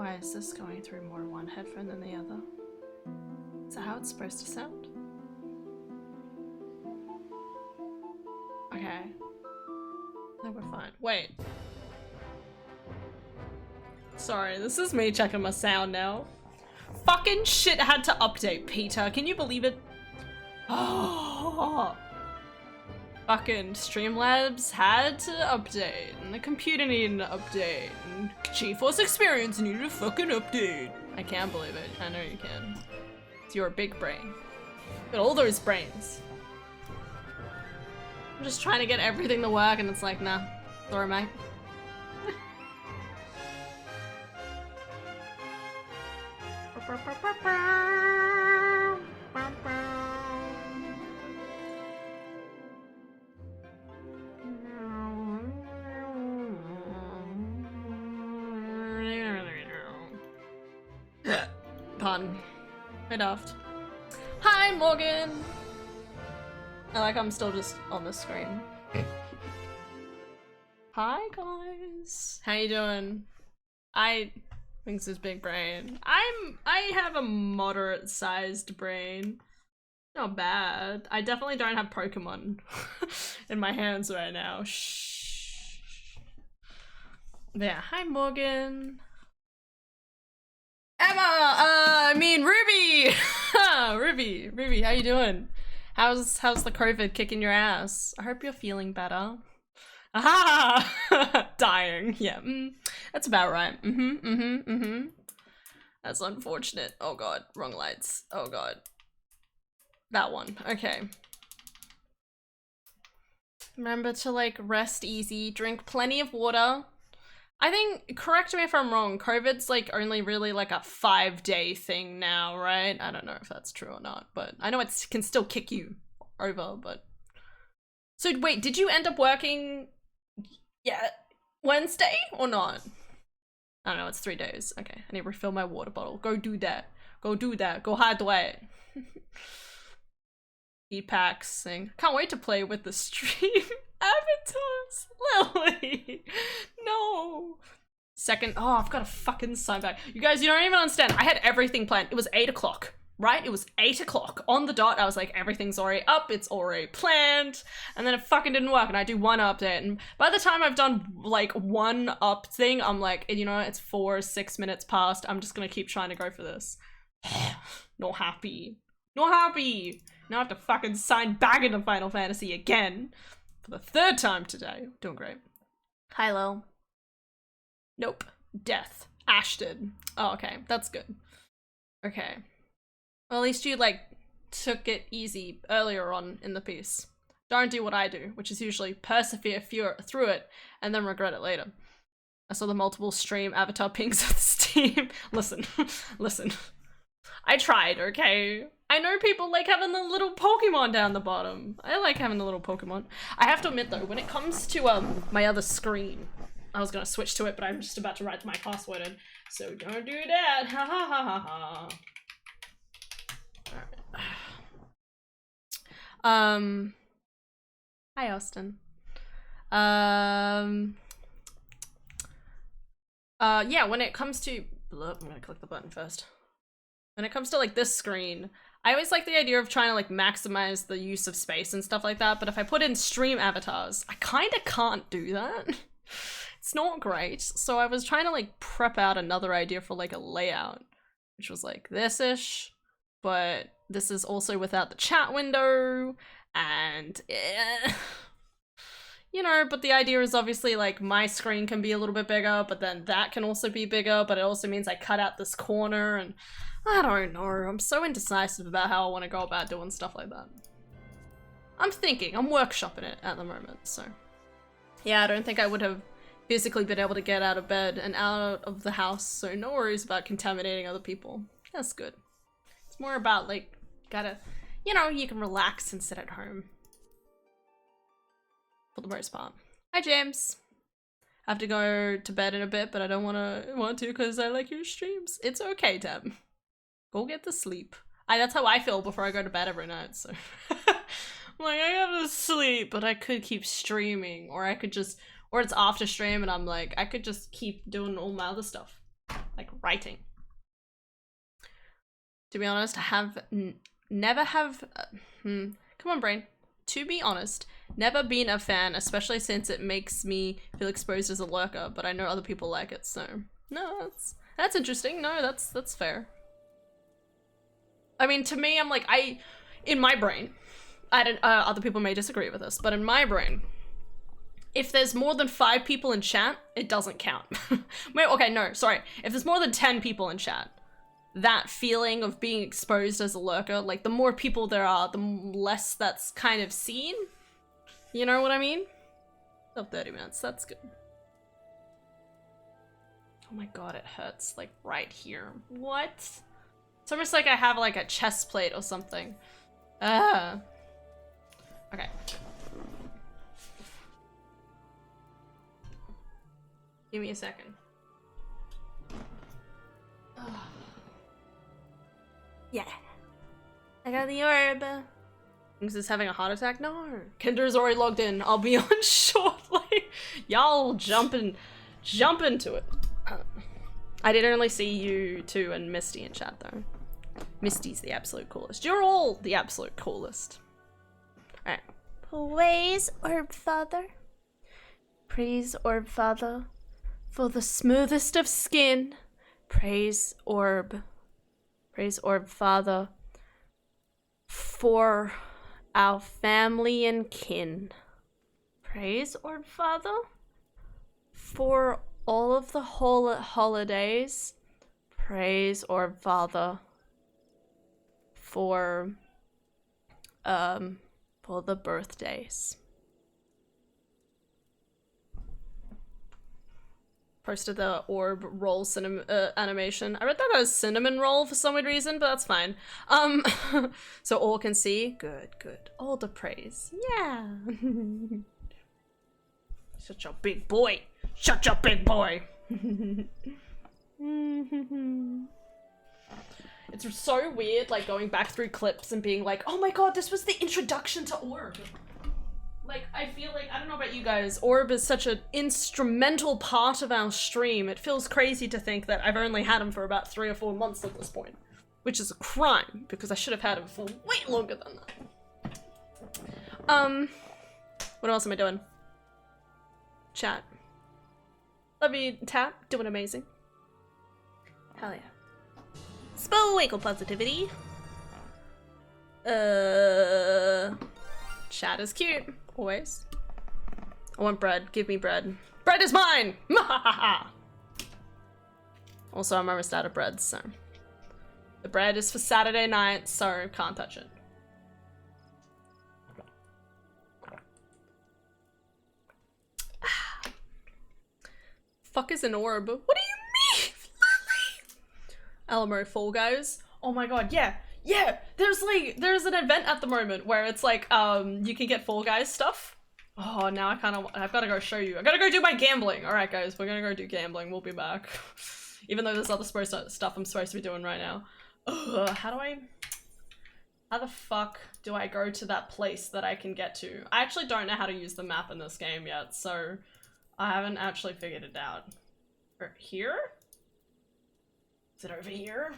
Why is this going through more one headphone than the other? Is that how it's supposed to sound? Okay. I think we're fine. Wait. Sorry, this is me checking my sound now. Fucking shit had to update, Peter. Can you believe it? Oh. Fucking Streamlabs had to update, and the computer needed an update, and GeForce Experience needed a fucking update. I can't believe it. I know you can. It's your big brain. Got all those brains. I'm just trying to get everything to work, and it's like, nah. Sorry, mate. Pun. Hey, Daft. Hi, Morgan! I like I'm still just on the screen. Hi, guys. How you doing? I think this big brain. I have a moderate-sized brain. Not bad. I definitely don't have Pokemon in my hands right now. Shh. Yeah, hi, Morgan. Ruby! Ruby, how you doing? How's the COVID kicking your ass? I hope you're feeling better. Aha! Dying. Yeah, that's about right. That's unfortunate. Oh god, wrong lights. Oh god. That one. Okay. Remember to like rest easy, drink plenty of water. I think, correct me if I'm wrong, COVID's like only really like a 5-day thing now, right? I don't know if that's true or not, but I know it can still kick you over, but. So wait, did you end up working Wednesday or not? I don't know, it's 3 days. Okay, I need to refill my water bottle. Go do that. Go do that. Go hydrate. E-packs sing. Can't wait to play with the stream avatars. Lily. No. Second. Oh, I've got a fucking sign back. You guys, you don't even understand. I had everything planned. It was 8 o'clock, right? It was 8 o'clock on the dot. I was like, everything's already up. It's already planned. And then it fucking didn't work. And I do one update. And by the time I've done like one up thing, I'm like, you know, it's 6 minutes past. I'm just gonna keep trying to go for this. Not happy. Not happy. Now I have to fucking sign back into Final Fantasy again. For the 3rd time today. Doing great. Hi, Lil. Nope. Death. Ashton. Oh, okay. That's good. Okay. Well, at least you, like, took it easy earlier on in the piece. Don't do what I do, which is usually persevere through it and then regret it later. I saw the multiple stream avatar pings of Steam. Listen. Listen. I tried, okay? I know people like having the little Pokemon down the bottom. I like having the little Pokemon. I have to admit though, when it comes to my other screen, I was gonna switch to it, but I'm just about to write my password in, so don't do that. Ha ha ha ha ha. Alright. Hi Austin. Yeah, when it comes to I'm gonna click the button first. When it comes to like this screen, I always like the idea of trying to like maximize the use of space and stuff like that, but if I put in stream avatars, I kind of can't do that. It's not great. So I was trying to like prep out another idea for like a layout, which was like this-ish, but this is also without the chat window, and you know, but the idea is obviously like my screen can be a little bit bigger, but then that can also be bigger, but it also means I cut out this corner, and I don't know. I'm so indecisive about how I want to go about doing stuff like that. I'm thinking, I'm workshopping it at the moment, so. Yeah, I don't think I would have physically been able to get out of bed and out of the house, so no worries about contaminating other people. That's good. It's more about like, gotta, you know, you can relax and sit at home. For the most part. Hi James. I have to go to bed in a bit, but I don't want to because I like your streams. It's okay, Deb. Go get to sleep. That's how I feel before I go to bed every night, so. I'm like, I gotta sleep, but I could keep streaming, or I could just, or it's after stream and I'm like, I could just keep doing all my other stuff. like writing. To be honest, never have, come on brain. To be honest, never been a fan, especially since it makes me feel exposed as a lurker, but I know other people like it, so no, that's interesting. No, that's fair. I mean, to me, I'm like, in my brain, I don't, other people may disagree with this, but in my brain, if there's more than 5 people in chat, it doesn't count. Wait, okay, no, sorry. If there's more than 10 people in chat, that feeling of being exposed as a lurker, like the more people there are, the less that's kind of seen. You know what I mean? Oh, 30 minutes, that's good. Oh my god, it hurts, like right here. What? It's almost like I have like a chest plate or something. Okay. Give me a second. Yeah. I got the orb. Thinks it's having a heart attack? No. Kinder's already logged in. I'll be on shortly. Y'all jump into it. I did only see you two and Misty in chat though. Misty's the absolute coolest. You're all the absolute coolest. Alright. Praise Orb Father. Praise Orb Father for the smoothest of skin. Praise Orb. Praise Orb Father for our family and kin. Praise Orb Father for all of the holidays. Praise Orb Father for the birthdays. Posted the orb roll animation. I read that as cinnamon roll for some weird reason, but that's fine. So all can see. Good. All the praise. Yeah. Such a big boy. Such a big boy. It's so weird, like going back through clips and being like, oh my god, this was the introduction to Orb. Like, I feel like, I don't know about you guys, Orb is such an instrumental part of our stream. It feels crazy to think that I've only had him for about 3 or 4 months at this point. Which is a crime, because I should have had him for way longer than that. What else am I doing? Chat. Love you, Tap. Doing amazing. Hell yeah. Spoinkle positivity. Chat is cute. Always. I want bread. Give me bread. Bread is mine! Also, I'm almost out of bread, so. The bread is for Saturday night, so can't touch it. Fuck is an orb? What do you mean, Lily? Alamo Fall Guys. Oh my god, yeah. Yeah, there's an event at the moment where it's like, you can get Fall Guys stuff. Oh, now I've gotta go show you. I gotta go do my gambling. All right, guys, we're gonna go do gambling. We'll be back. Even though there's other stuff I'm supposed to be doing right now. Ugh, how the fuck do I go to that place that I can get to? I actually don't know how to use the map in this game yet, so I haven't actually figured it out. Here? Is it over here?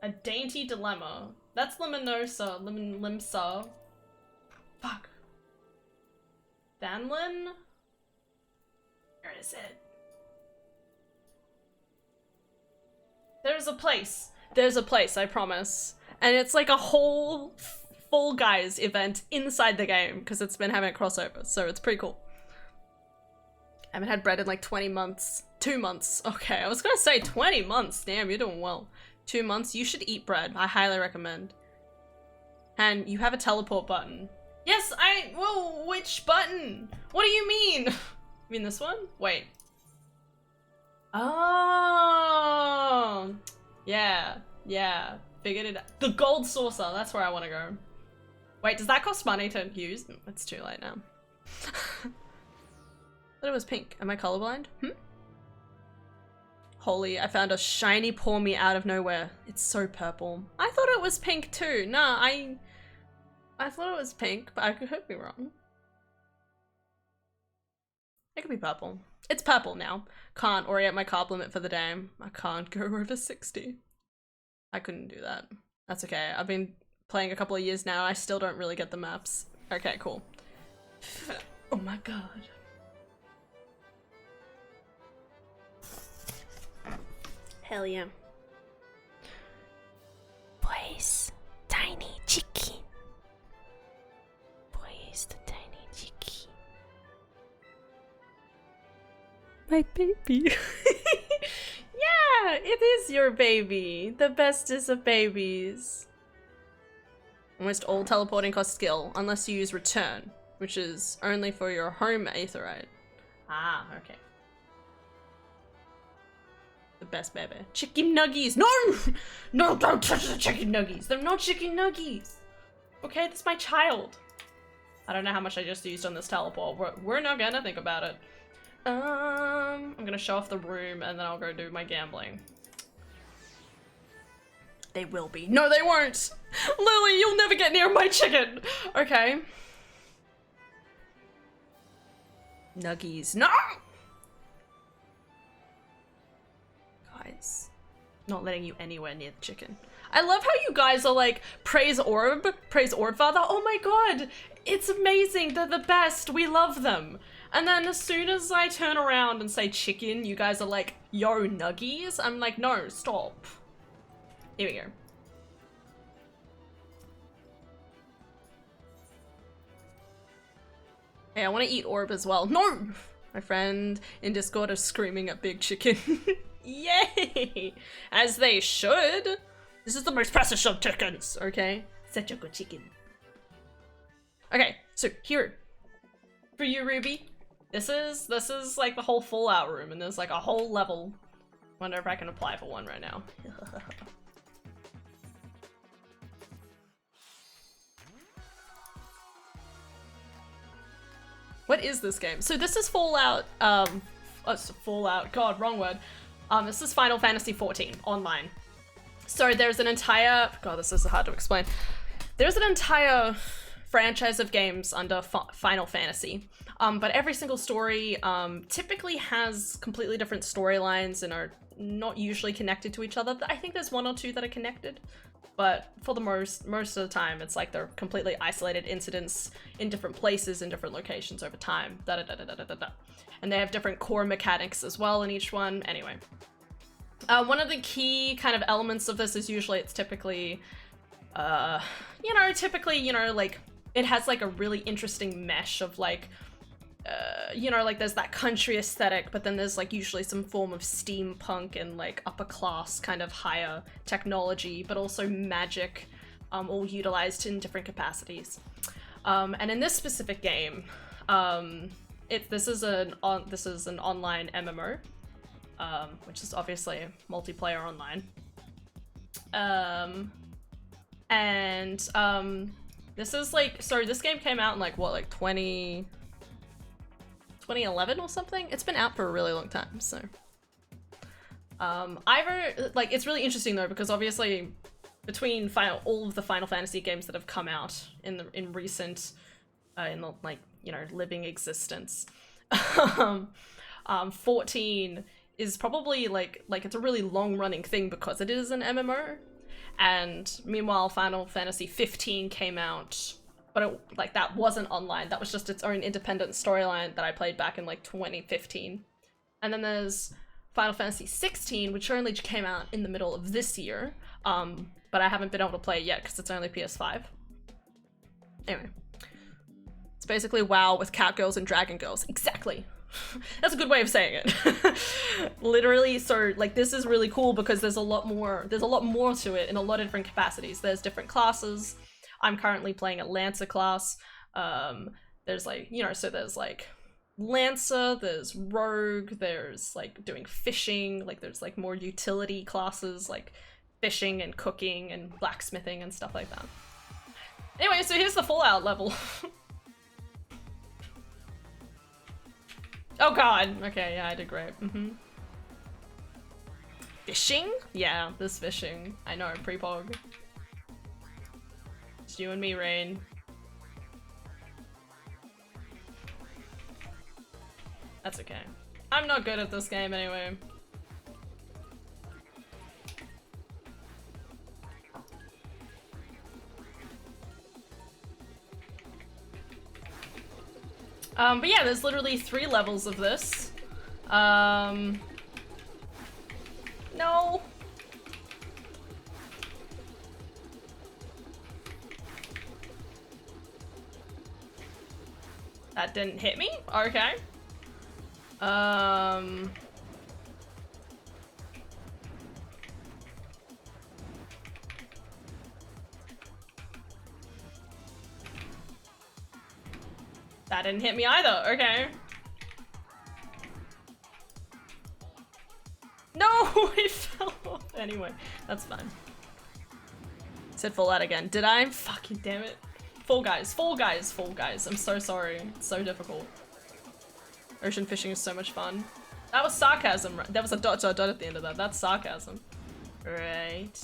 A dainty dilemma. That's Liminosa. Limsa. Fuck. Danlin? Where is it? There's a place. There's a place, I promise. And it's like a whole Fall Guys event inside the game because it's been having a crossover, so it's pretty cool. I haven't had bread in like 20 months. 2 months. Okay, I was gonna say 20 months. Damn, you're doing well. 2 months. You should eat bread. I highly recommend. And you have a teleport button. Yes, whoa, which button? What do you mean? You mean this one? Wait. Oh. Yeah. Figured it out. The gold saucer. That's where I want to go. Wait, does that cost money to use? It's too late now. I thought it was pink. Am I colorblind? Holy, I found a shiny pour me out of nowhere. It's so purple. I thought it was pink too. Nah, I thought it was pink, but I could be wrong. It could be purple. It's purple now. Can't orient my carb limit for the day. I can't go over 60. I couldn't do that. That's okay. I've been playing a couple of years now. I still don't really get the maps. Okay, cool. Oh my god. Hell yeah. Boys, tiny chicky. Boys, the tiny chicky. My baby. Yeah, it is your baby. The bestest of babies. Almost all teleporting costs skill, unless you use return, which is only for your home aetherite. Ah, okay. The best baby. Chicken nuggies! No! No, don't touch the chicken nuggies! They're not chicken nuggies! Okay, that's my child. I don't know how much I just used on this teleport. We're not gonna think about it. I'm gonna show off the room and then I'll go do my gambling. They will be. No, they won't! Lily, you'll never get near my chicken! Okay. Nuggies. No! Guys. Not letting you anywhere near the chicken. I love how you guys are like, praise Orb Father. Oh my god! It's amazing, they're the best, we love them. And then as soon as I turn around and say chicken, you guys are like, yo, nuggies? I'm like, no, stop. Here we go. Hey, I want to eat orb as well. No! My friend in Discord is screaming at Big Chicken. Yay! As they should. This is the most precious of chickens, okay? Such a good chicken. Okay, so here. For you, Ruby. This is like the whole Fallout room, and there's like a whole level. Wonder if I can apply for one right now. What is this game? So this is Fallout, it's Fallout, god, wrong word. This is Final Fantasy XIV online. So there's an entire, god, this is hard to explain. There's an entire franchise of games under Final Fantasy. But every single story typically has completely different storylines and are not usually connected to each other. I think there's one or two that are connected, but for the most of the time, it's like they're completely isolated incidents in different places, in different locations over time. And they have different core mechanics as well in each one. Anyway, one of the key kind of elements of this is usually it's typically, like it has like a really interesting mesh of like, like there's that country aesthetic, but then there's like usually some form of steampunk and like upper class kind of higher technology, but also magic, all utilized in different capacities. And in this specific game, this is an online MMO, which is obviously multiplayer online. This is like, sorry, this game came out in like what, like 2011 or something? It's been out for a really long time, so. It's really interesting though, because obviously between all of the Final Fantasy games that have come out in recent, living existence, 14 is probably like it's a really long running thing because it is an MMO. And meanwhile, Final Fantasy 15 came out, but that wasn't online. That was just its own independent storyline that I played back in like 2015. And then there's Final Fantasy 16, which only came out in the middle of this year, but I haven't been able to play it yet because it's only PS5. Anyway, it's basically WoW with cat girls and dragon girls. Exactly. That's a good way of saying it. Literally, so like this is really cool because there's a lot more to it in a lot of different capacities. There's different classes. I'm currently playing a Lancer class. There's like, so there's like Lancer, there's Rogue, there's like doing fishing, like there's like more utility classes like fishing and cooking and blacksmithing and stuff like that. Anyway, so here's the Fallout level. Oh god, okay, yeah, I did great. Fishing? Yeah, this fishing. I know, pre-pog. It's you and me, Rain. That's okay. I'm not good at this game anyway. But yeah, there's literally 3 levels of this. No. That didn't hit me? Okay. That didn't hit me either. Okay. No, it fell off. Anyway, that's fine. Said Fallout again. Did I? Fucking damn it. Fall Guys, Fall Guys, Fall Guys. I'm so sorry. It's so difficult. Ocean fishing is so much fun. That was sarcasm. There was a dot dot dot at the end of that. That's sarcasm. Right.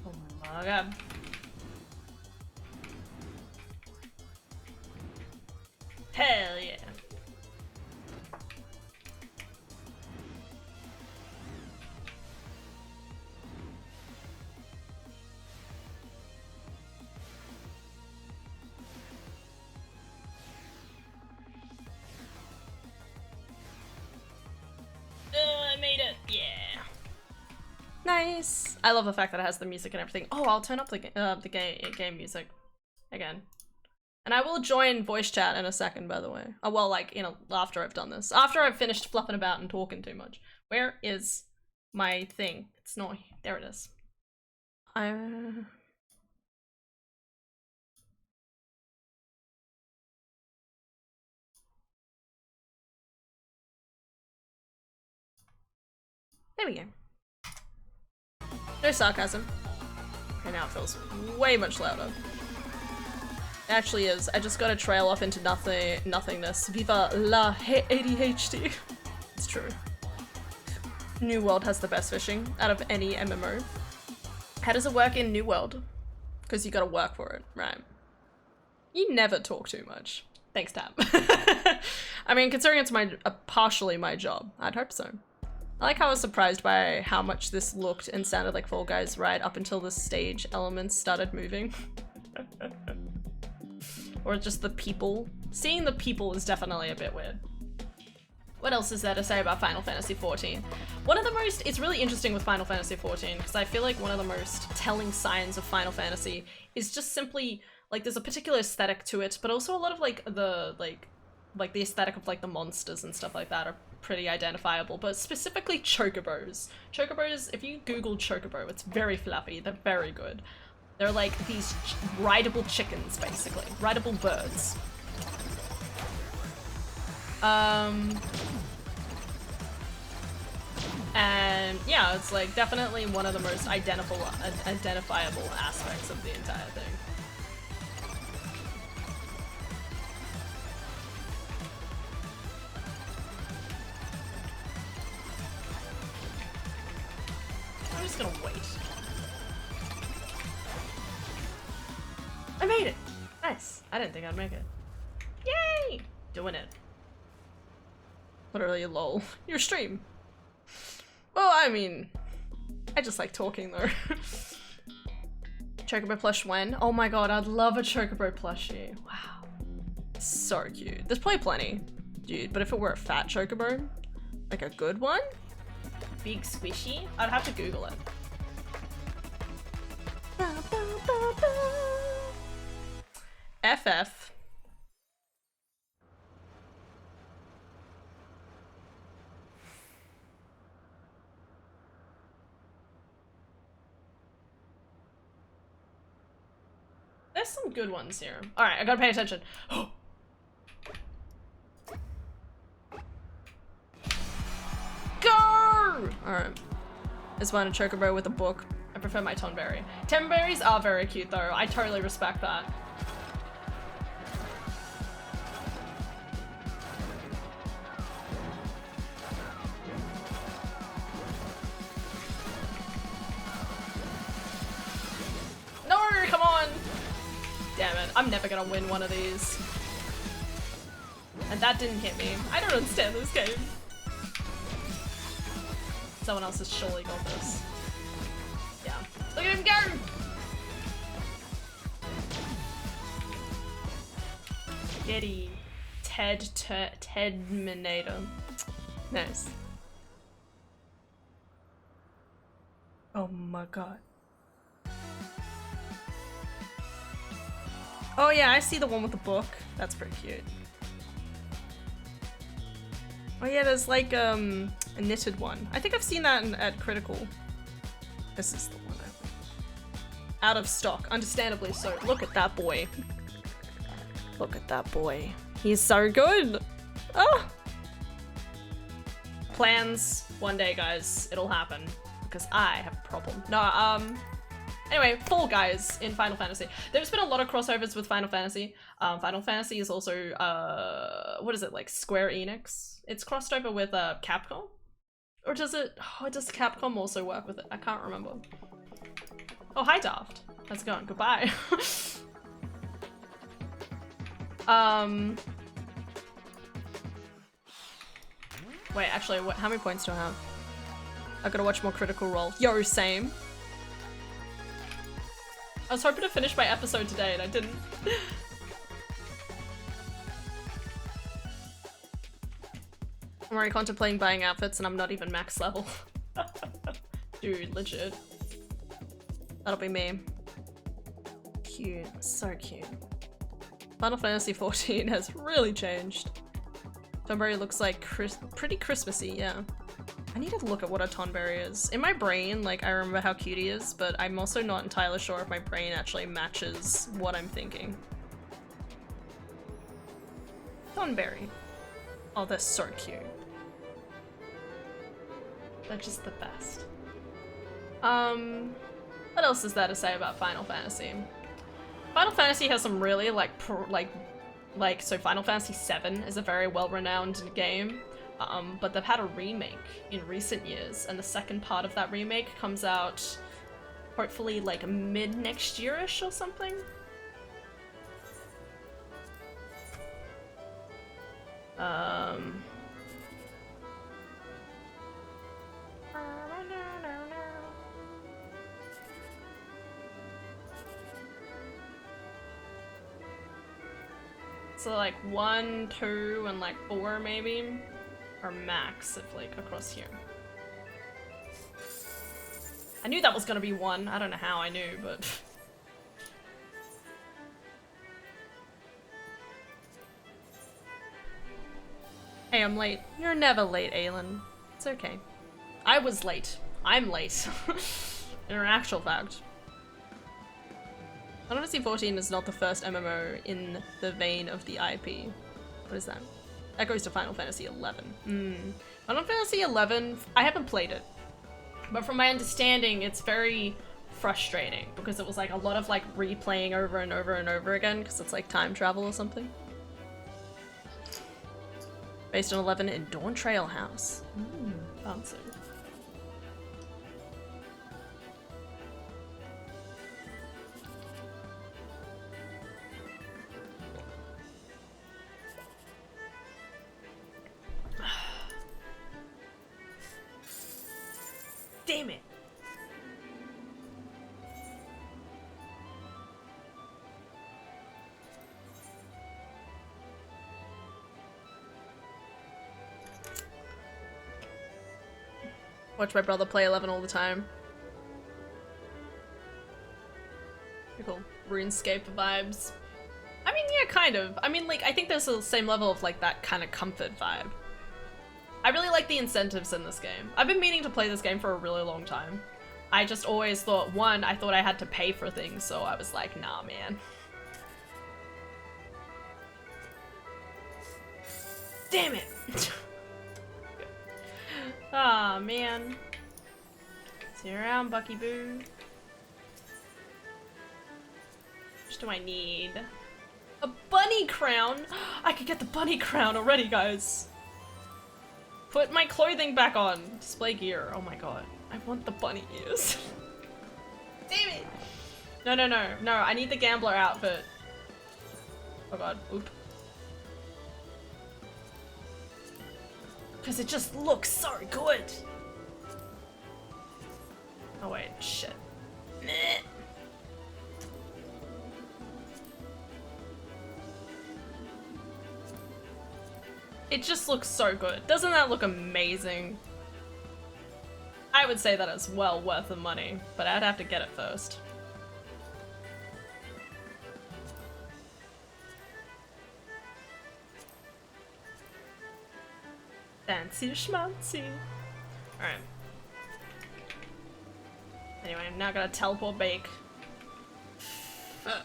Oh my god. Hell yeah. I made it. Yeah. Nice. I love the fact that it has the music and everything. Oh, I'll turn up the game music again. And I will join voice chat in a second, by the way. Oh, well, like, you know, after I've done this. After I've finished fluffing about and talking too much. Where is my thing? It's not... There it is. There we go. No sarcasm. Okay, now it feels way much louder. It actually is. I just gotta trail off into nothingness. Viva la ADHD. It's true. New World has the best fishing out of any MMO. How does it work in New World? Because you gotta work for it, right? You never talk too much. Thanks, Tab. I mean, considering it's partially my job, I'd hope so. I like how I was surprised by how much this looked and sounded like Fall Guys right up until the stage elements started moving. Or just the people. Seeing the people is definitely a bit weird. What else is there to say about Final Fantasy XIV? It's really interesting with Final Fantasy XIV because I feel like one of the most telling signs of Final Fantasy is just simply, like, there's a particular aesthetic to it, but also a lot of, like, the aesthetic of, like, the monsters and stuff like that are pretty identifiable, but specifically chocobos. Chocobos, if you Google chocobo, it's very fluffy, they're very good. They're like these rideable chickens, basically. Rideable birds. And yeah, it's like definitely one of the most identifiable aspects of the entire thing. I'm just gonna wait. I made it! Nice. I didn't think I'd make it. Yay! Doing it. Literally, lol. Your stream. Well, I mean, I just like talking though. Chocobo plush when? Oh my god, I'd love a Chocobo plushie. Wow. So cute. There's probably plenty, dude, but if it were a fat Chocobo, like a good one, big squishy, I'd have to Google it. FF. There's some good ones here. Alright, I gotta pay attention. Go! Alright. This one, a chocobo with a book. I prefer my tonberry. Tonberries are very cute though. I totally respect that. No, come on! Damn it, I'm never gonna win one of these. And that didn't hit me. I don't understand this game. Someone else has surely got this. Yeah. Look at him go! Getty. Tedminator. Nice. Oh my god. Oh yeah, I see the one with the book. That's pretty cute. Oh yeah, there's like a knitted one. I think I've seen that at Critical. This is the one I think. Out of stock, understandably so. Look at that boy. Look at that boy. He's so good. Oh. Plans one day, guys. It'll happen because I have a problem. No, anyway, Fall Guys in Final Fantasy. There's been a lot of crossovers with Final Fantasy. Final Fantasy is also, what is it, like Square Enix? It's crossed over with Capcom? Or does it, oh, does Capcom also work with it? I can't remember. Oh, hi Daft. How's it going? Goodbye. Wait, actually, how many points do I have? I gotta watch more Critical Role. Yo, same. I was hoping to finish my episode today and I didn't. I'm already contemplating buying outfits and I'm not even max level. Dude, legit. That'll be me. Cute, so cute. Final Fantasy XIV has really changed. Tonberry looks like pretty Christmassy, yeah. I need to look at what a Tonberry is. In my brain, like, I remember how cute he is, but I'm also not entirely sure if my brain actually matches what I'm thinking. Tonberry. Oh, they're so cute. They're just the best. What else is there to say about Final Fantasy? Final Fantasy has some really, so Final Fantasy VII is a very well-renowned game. But they've had a remake in recent years, and the second part of that remake comes out hopefully like mid next year-ish or something. So like 1, 2, and like 4 maybe? Or max if like across here. I knew that was gonna be 1. I don't know how I knew, but hey, I'm late. You're never late, Aelin. It's okay. I was late. I'm late. In actual fact. Final Fantasy XIV is not the first MMO in the vein of the IP. What is that? That goes to Final Fantasy XI. Final Fantasy XI, I haven't played it. But from my understanding, it's very frustrating because it was like a lot of like replaying over and over and over again because it's like time travel or something. Based on 11 in Dawn Trail House. Fancy. Damn it! Watch my brother play 11 all the time. Pretty cool. RuneScape vibes. I mean, yeah, kind of. I mean, like, I think there's the same level of, like, that kind of comfort vibe. I really like the incentives in this game. I've been meaning to play this game for a really long time. I just always thought, one, I thought I had to pay for things, so I was like, nah, man. Damn it! Aw, man. See you around, Bucky Boo. What do I need? A bunny crown? I could get the bunny crown already, guys. Put my clothing back on. Display gear. Oh my god. I want the bunny ears. Damn it! No, no, no. No, I need the gambler outfit. Oh god. Oop. Because it just looks so good. Oh wait, shit. Meh. It just looks so good. Doesn't that look amazing? I would say that it's well worth the money, but I'd have to get it first. Fancy schmancy. Alright. Anyway, I'm now gonna teleport bake. Yeah.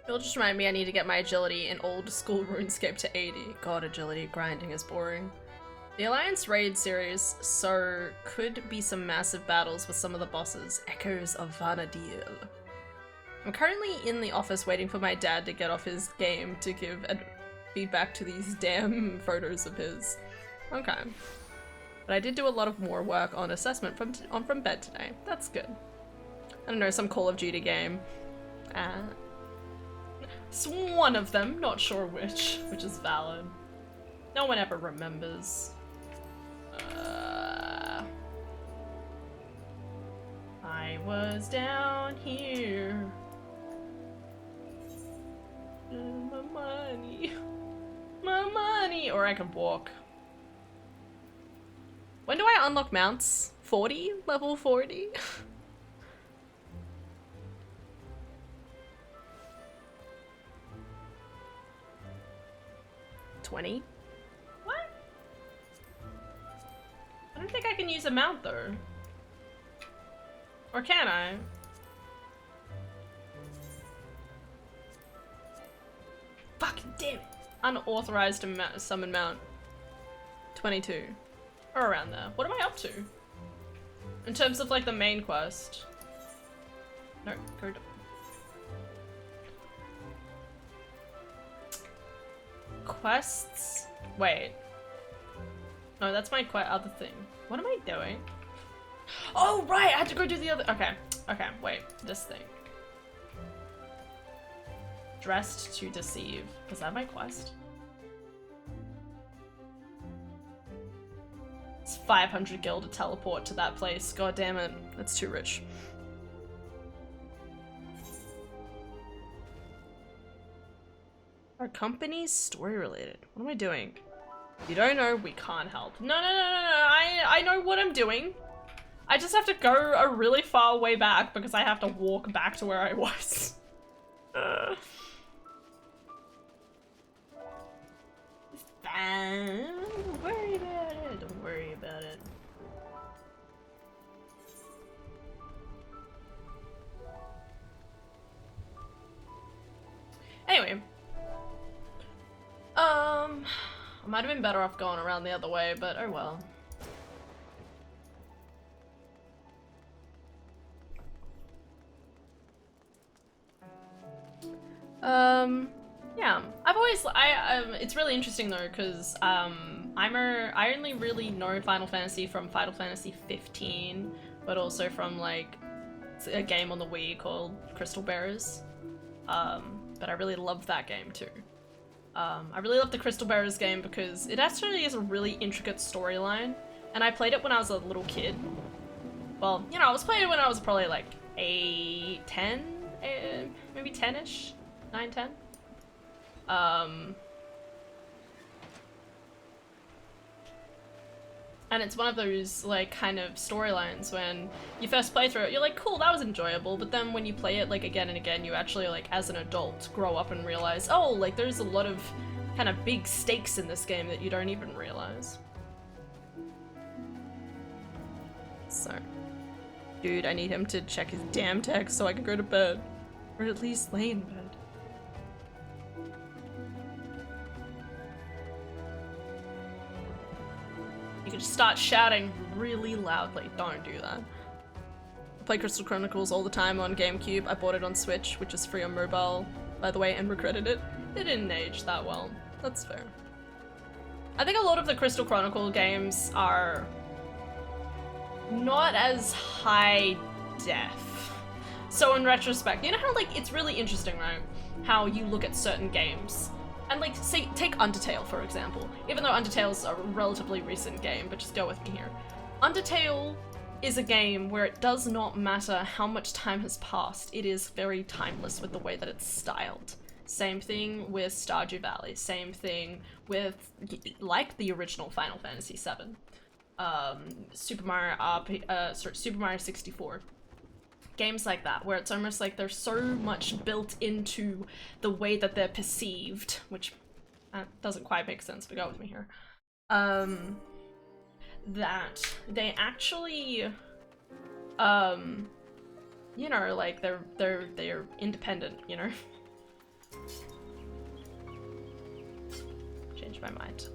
It'll just remind me I need to get my agility in old school RuneScape to 80. God, agility grinding is boring. The Alliance Raid series, so could be some massive battles with some of the bosses. Echoes of Vana'diel. I'm currently in the office waiting for my dad to get off his game to give feedback to these damn photos of his. Okay. But I did do a lot of more work on assessment from bed today. That's good. I don't know, some Call of Duty game. It's one of them, not sure which is valid. No one ever remembers. I was down here. My money. My money! Or I can walk. When do I unlock mounts? 40? Level 40? 20? What? I don't think I can use a mount though. Or can I? Fucking damn it. Unauthorized summon mount. 22. Or around there. What am I up to? In terms of like the main quest. No, go to quests? Wait. No, that's my other thing. What am I doing? Oh, right! I had to go do the other- okay. Okay, wait. This thing. Dressed to deceive. Was that my quest? It's 500 gil to teleport to that place. God damn it. That's too rich. Our company's story related. What am I doing? You don't know, we can't help. No. I know what I'm doing. I just have to go a really far way back because I have to walk back to where I was. It's fine. Don't worry about it. Don't worry about it. Anyway. I might have been better off going around the other way, but oh well. Yeah, I've always, it's really interesting though, because, I only really know Final Fantasy from Final Fantasy 15, but also from, like, a game on the Wii called Crystal Bearers. But I really loved that game too. I really love the Crystal Bearers game because it actually is a really intricate storyline, and I played it when I was a little kid. Well, you know, I was playing it when I was probably like 8, 10, maybe 10-ish, 9, 10. And it's one of those, like, kind of storylines when you first play through it, you're like, cool, that was enjoyable, but then when you play it, like, again and again, you actually, like, as an adult, grow up and realize, oh, like, there's a lot of kind of big stakes in this game that you don't even realize. So, dude, I need him to check his damn text so I can go to bed. Or at least lay in bed. You can just start shouting really loudly. Don't do that. I play Crystal Chronicles all the time on GameCube. I bought it on Switch, which is free on mobile, by the way, and regretted it. It didn't age that well. That's fair. I think a lot of the Crystal Chronicle games are not as high def. So in retrospect, you know how like it's really interesting, right? How you look at certain games. And like, say, take Undertale, for example. Even though Undertale's a relatively recent game, but just go with me here. Undertale is a game where it does not matter how much time has passed, it is very timeless with the way that it's styled. Same thing with Stardew Valley, same thing with, like, the original Final Fantasy VII. Super Mario 64. Games like that, where it's almost like they're so much built into the way that they're perceived, which doesn't quite make sense, but go with me here. That they actually, you know, like they're independent, you know. Changed my mind.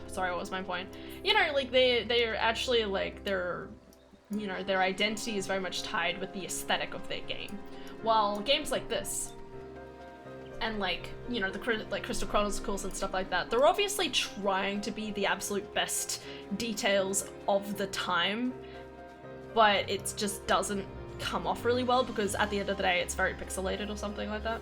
Sorry, what was my point? You know, like they're actually like their identity is very much tied with the aesthetic of their game. While games like this, and like, you know, the Crystal Chronicles and stuff like that, they're obviously trying to be the absolute best details of the time, but it just doesn't come off really well because at the end of the day it's very pixelated or something like that.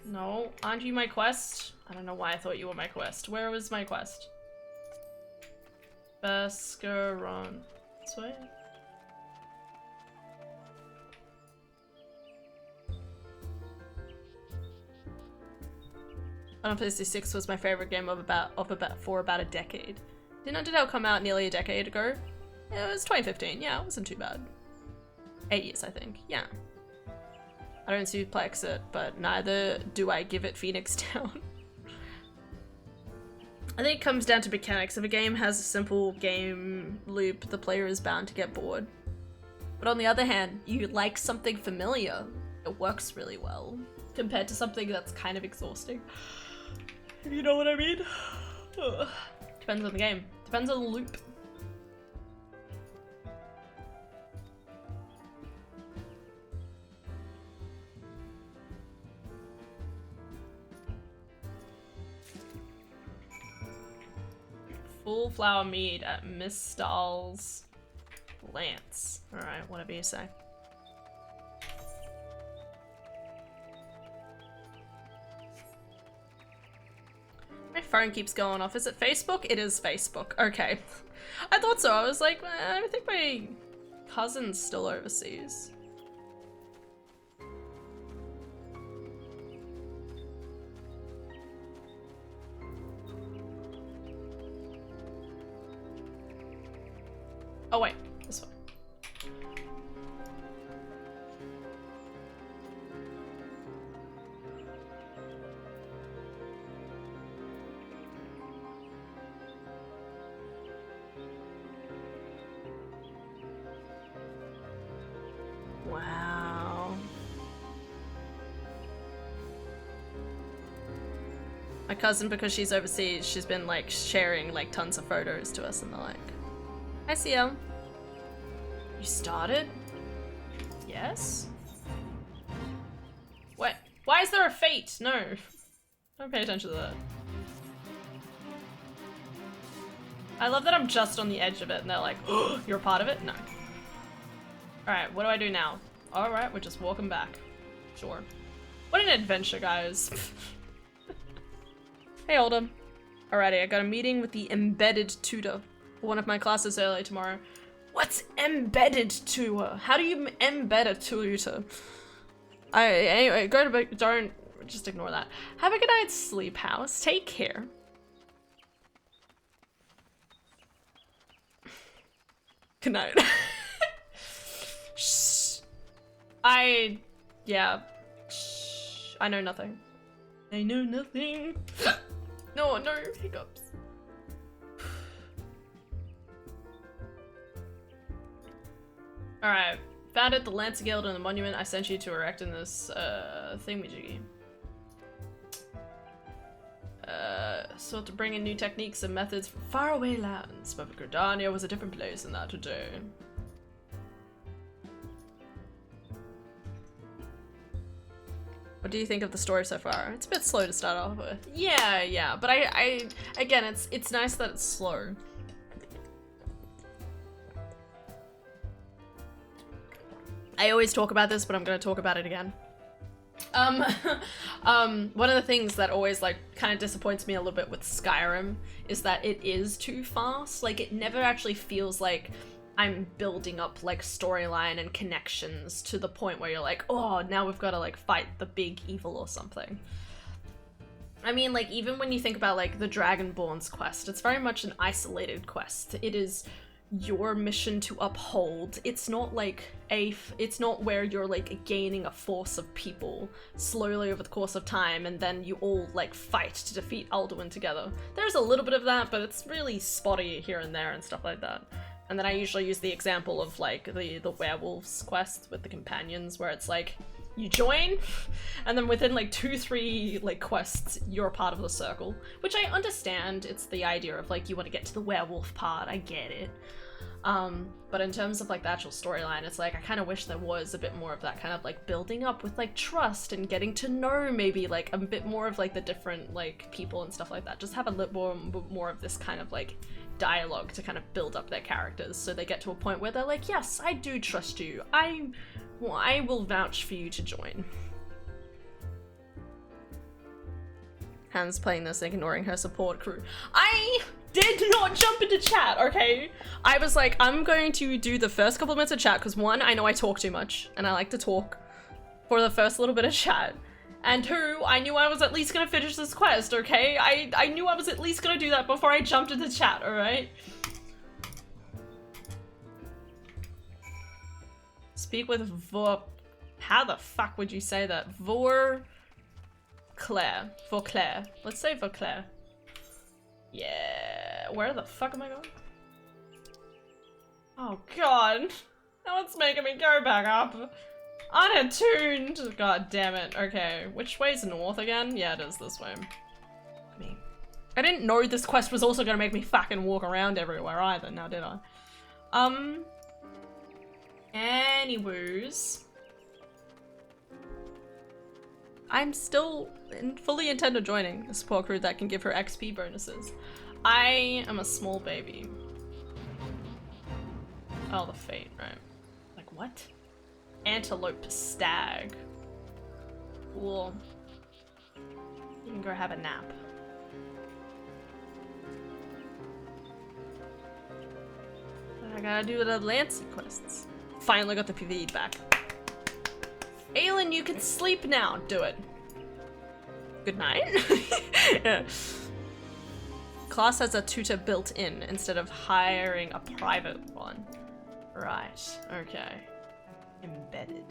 No, aren't you my quest? I don't know why I thought you were my quest. Where was my quest? Bascaron. This way? Final Fantasy VI was my favorite game for about a decade. Didn't Undertale come out nearly a decade ago? Yeah, it was 2015. Yeah, it wasn't too bad. 8 years, I think. Yeah. I don't suplex it, but neither do I give it Phoenix Down. I think it comes down to mechanics. If a game has a simple game loop, the player is bound to get bored. But on the other hand, you like something familiar, it works really well, compared to something that's kind of exhausting. If you know what I mean? Ugh. Depends on the game. Depends on the loop. Full flower mead at Miss Stahl's Lance. Alright, whatever you say. My phone keeps going off. Is it Facebook? It is Facebook. Okay. I thought so. I was like, I think my cousin's still overseas. Oh wait, this one. Wow. My cousin, because she's overseas, she's been like sharing like tons of photos to us and the like. Hi, CL. You started? Yes? What? Why is there a fate? No. Don't pay attention to that. I love that I'm just on the edge of it and they're like, oh, you're a part of it? No. Alright, what do I do now? Alright, we're just walking back. Sure. What an adventure, guys. Hey, Oldham. Alrighty, I got a meeting with the embedded tutor for one of my classes early tomorrow. What's embedded tutor? How do you embed a tutor? Anyway, go to bed. Don't just ignore that. Have a good night's sleep, House. Take care. Good night. Shh. Yeah. Shh. I know nothing. I know nothing. No hiccups. Alright, found it, the Lancer Guild and the monument I sent you to erect in this, thingamajiggy. sought to bring in new techniques and methods from faraway lands, but Gridania was a different place than that today. What do you think of the story so far? It's a bit slow to start off with. Yeah, but I again, it's nice that it's slow. I always talk about this, but I'm gonna talk about it again. One of the things that always like kind of disappoints me a little bit with Skyrim is that it is too fast. Like it never actually feels like I'm building up like storyline and connections to the point where you're like, oh, now we've got to like fight the big evil or something. I mean, like even when you think about like the Dragonborn's quest, it's very much an isolated quest. It is your mission to uphold. It's not like it's not where you're like gaining a force of people slowly over the course of time and then you all like fight to defeat Alduin together. There's a little bit of that, but it's really spotty here and there and stuff like that. And then I usually use the example of like the werewolves quest with the companions where it's like you join and then within like 2-3 like quests you're a part of the circle, which I understand. It's the idea of like you want to get to the werewolf part, I get it. But in terms of like the actual storyline, it's like I kind of wish there was a bit more of that kind of like building up with like trust and getting to know maybe like a bit more of like the different like people and stuff like that. Just have a little more of this kind of like dialogue to kind of build up their characters so they get to a point where they're like, yes, I do trust you. I will vouch for you to join. Han's playing this, ignoring her support crew. I did not jump into chat, okay? I was like, I'm going to do the first couple of minutes of chat because one, I know I talk too much and I like to talk for the first little bit of chat. And two, I knew I was at least gonna finish this quest, okay? I knew I was at least gonna do that before I jumped into chat, alright? Speak with Vor... How the fuck would you say that? Vorclair. Let's say Vorclair. Yeah. Where the fuck am I going? Oh god. Now it's making me go back up. Unattuned! God damn it. Okay, which way's north again? Yeah, it is this way. I didn't know this quest was also gonna make me fucking walk around everywhere either, now did I? Anyways. I'm still fully intend on joining a support crew that can give her XP bonuses. I am a small baby. Oh, the fate, right? Like, what? Antelope stag. Cool. You can go have a nap. I gotta do the Lancey quests. Finally got the PvE back. Aelin, you can sleep now. Do it. Good night. Yeah. Class has a tutor built in instead of hiring a private one. Right. Okay. Embedded.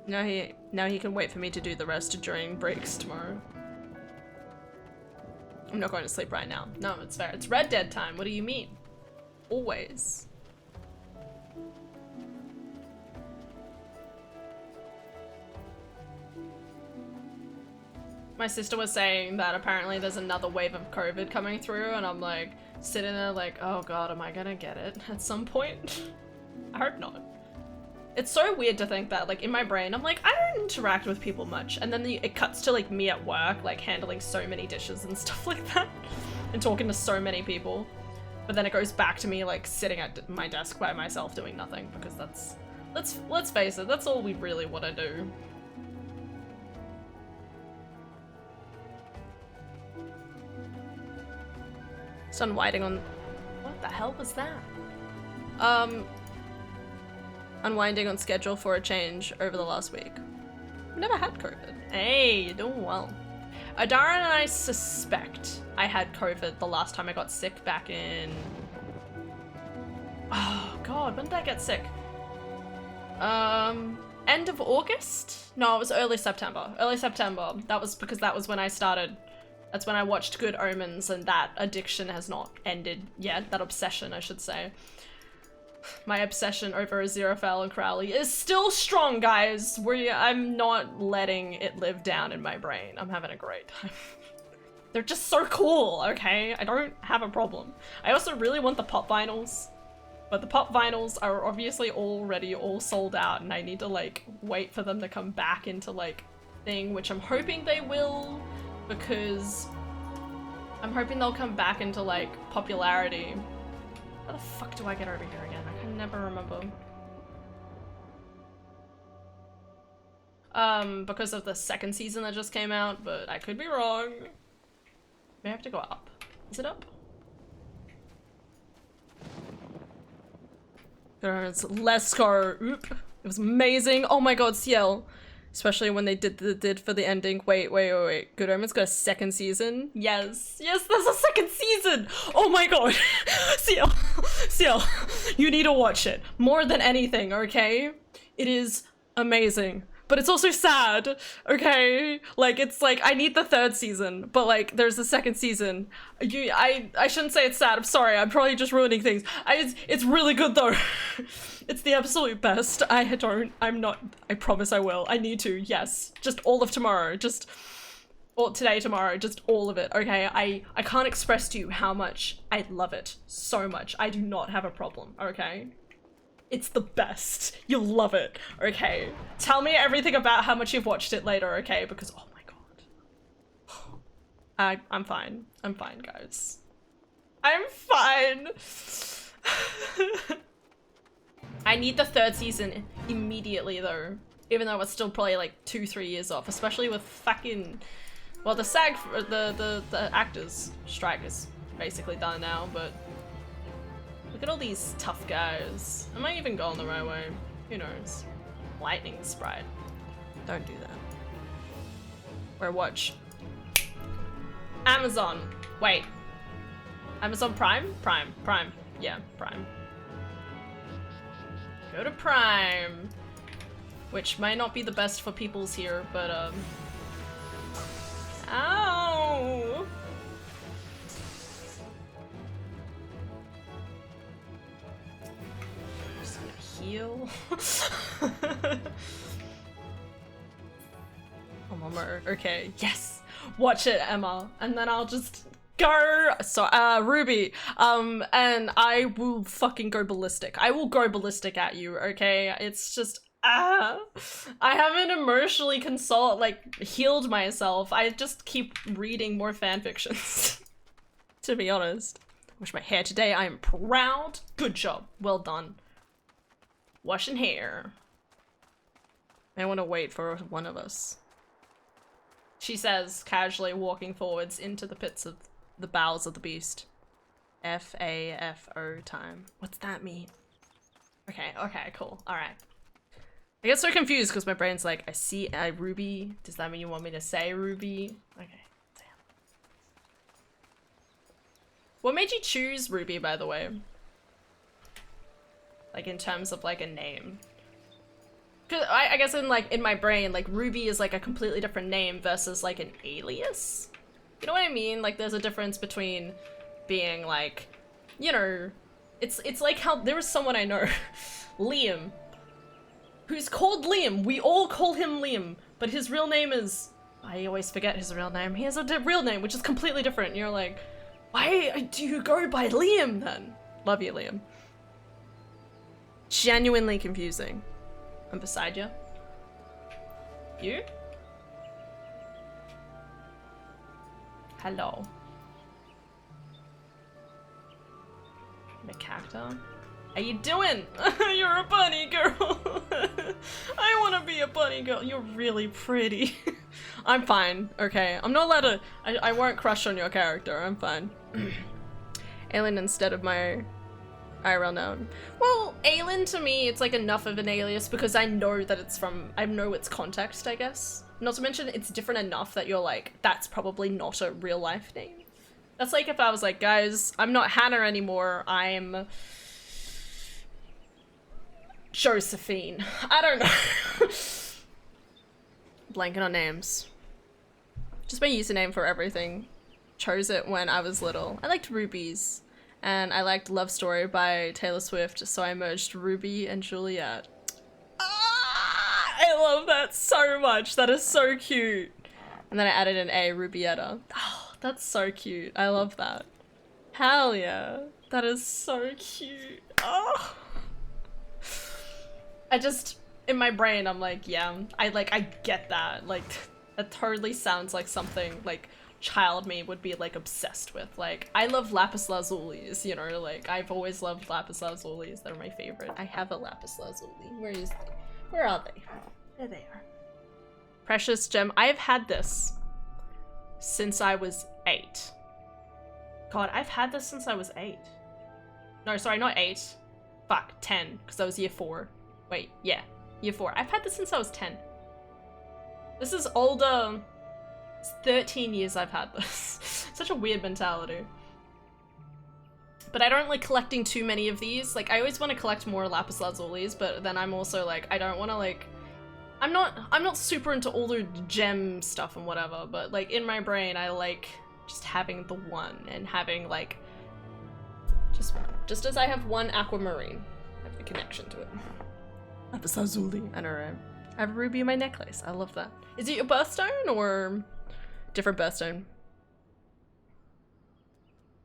Now he can wait for me to do the rest during breaks tomorrow. I'm not going to sleep right now. No, it's fair. It's Red Dead time. What do you mean? Always. My sister was saying that apparently there's another wave of COVID coming through, and I'm like sitting there like, oh god, am I gonna get it at some point? I hope not. It's so weird to think that, like, in my brain, I'm like, I don't interact with people much, and then it cuts to, like, me at work, like, handling so many dishes and stuff like that, and talking to so many people. But then it goes back to me, like, sitting at my desk by myself doing nothing, because that's, let's face it, that's all we really want to do. Sun whiting on... What the hell was that? Unwinding on schedule for a change over the last week. I've never had COVID. Hey, you're doing well. Adara and I suspect I had COVID the last time I got sick back in... Oh god, when did I get sick? End of August? No, it was early September. Early September. That was because that was when I started... That's when I watched Good Omens, and that addiction has not ended yet. That obsession, I should say. My obsession over Aziraphale and Crowley is still strong, guys. I'm not letting it live down in my brain. I'm having a great time. They're just so cool, okay? I don't have a problem. I also really want the pop vinyls, but the pop vinyls are obviously already all sold out, and I need to like wait for them to come back into like thing, which I'm hoping they will, because I'm hoping they'll come back into like popularity. How the fuck do I get over here again? I can never remember. Because of the second season that just came out, but I could be wrong. May I have to go up? Is it up? Let's go. Oop. It was amazing. Oh my god, CL. Especially when they did for the ending. Wait. Good Omens got a second season? Yes, there's a second season! Oh my god! CL, you need to watch it. More than anything, okay? It is amazing. But it's also sad, okay? Like, it's like, I need the third season, but like, there's the second season. I shouldn't say it's sad, I'm sorry, I'm probably just ruining things. It's really good though. It's the absolute best. I promise I will. I need to, yes. Just all of tomorrow, today, tomorrow, just all of it, okay? I can't express to you how much I love it so much. I do not have a problem, okay? It's the best. You'll love it, okay? Tell me everything about how much you've watched it later, okay? Because, oh my god. I'm fine. I'm fine, guys. I'm fine. I need the third season immediately, though. Even though it's still probably like 2-3 years off, especially with fucking... Well, the SAG, the actors strike is basically done now, but... Look at all these tough guys. Am I even going the right way? Who knows? Lightning sprite. Don't do that. Where watch? Amazon. Wait. Amazon Prime? Prime. Yeah, Prime. Go to Prime. Which might not be the best for people's here, but ow! Heal. Oh, mama. Okay, yes. Watch it, Emma, and then I'll just go. So, Ruby. And I will fucking go ballistic. I will go ballistic at you. Okay, it's just I haven't emotionally healed myself. I just keep reading more fanfictions. To be honest. Wash my hair today. I am proud. Good job. Well done. Washing hair. I want to wait for one of us. She says, casually walking forwards into the pits of the bowels of the beast. F-A-F-O time. What's that mean? Okay, cool. Alright. I get so confused because my brain's like, I see Ruby. Does that mean you want me to say Ruby? Okay, damn. What made you choose Ruby, by the way? Like, in terms of, like, a name. Cause I guess in my brain, like, Ruby is, like, a completely different name versus, like, an alias? You know what I mean? Like, there's a difference between being, like, you know... It's like how there was someone I know, Liam, who's called Liam. We all call him Liam, but his real name is... I always forget his real name. He has a real name, which is completely different. And you're like, why do you go by Liam, then? Love you, Liam. Genuinely confusing. I'm beside you. You? Hello. Macaca? How you doing? You're a bunny girl. I want to be a bunny girl. You're really pretty. I'm fine. Okay. I'm not allowed to... I won't crush on your character. I'm fine. Aelin instead of my... IRL name. Well, Aelin to me, it's like enough of an alias because I know that it's from, I know its context, I guess. Not to mention it's different enough that you're like, that's probably not a real life name. That's like if I was like, guys, I'm not Hannah anymore, I'm Josephine. I don't know. Blanking on names. Just my username for everything. Chose it when I was little. I liked rubies. And I liked Love Story by Taylor Swift, so I merged Ruby and Juliet. Ah, I love that so much. That is so cute. And then I added an A, Rubietta. Oh, that's so cute. I love that. Hell yeah. That is so cute. Oh. I just, in my brain, I'm like, yeah, I get that. Like, that totally sounds like something, like, child me would be, like, obsessed with. Like, I love lapis lazulis, you know, like, I've always loved lapis lazulis. They're my favorite. I have a lapis lazuli. Where are they? There they are. Precious gem. I've had this since I was 8. God, I've had this since I was 8. No, sorry, not 8. Fuck, 10, because I was year 4. Wait, yeah, year 4. I've had this since I was 10. This is older. It's 13 years I've had this. Such a weird mentality. But I don't like collecting too many of these. Like, I always want to collect more lapis lazulis, but then I'm also like, I don't want to like, I'm not super into all the gem stuff and whatever, but like in my brain I like just having the one and having like just as I have one aquamarine, I have the connection to it. Lapis lazuli. I know, right? I have a ruby in my necklace. I love that. Is it your birthstone or different birthstone?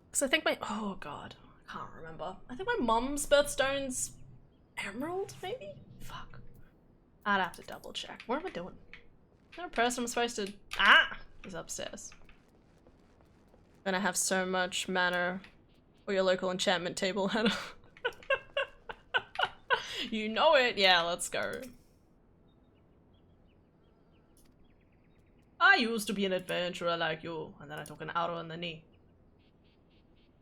Because I think oh god, I can't remember. I think my mom's birthstone's emerald, maybe? Fuck. I'd have to double check. What am I doing? Is there a person I'm supposed to... Ah! He's upstairs. Gonna have so much mana for your local enchantment table, Hannah. You know it! Yeah, let's go. I used to be an adventurer like you, and then I took an arrow in the knee.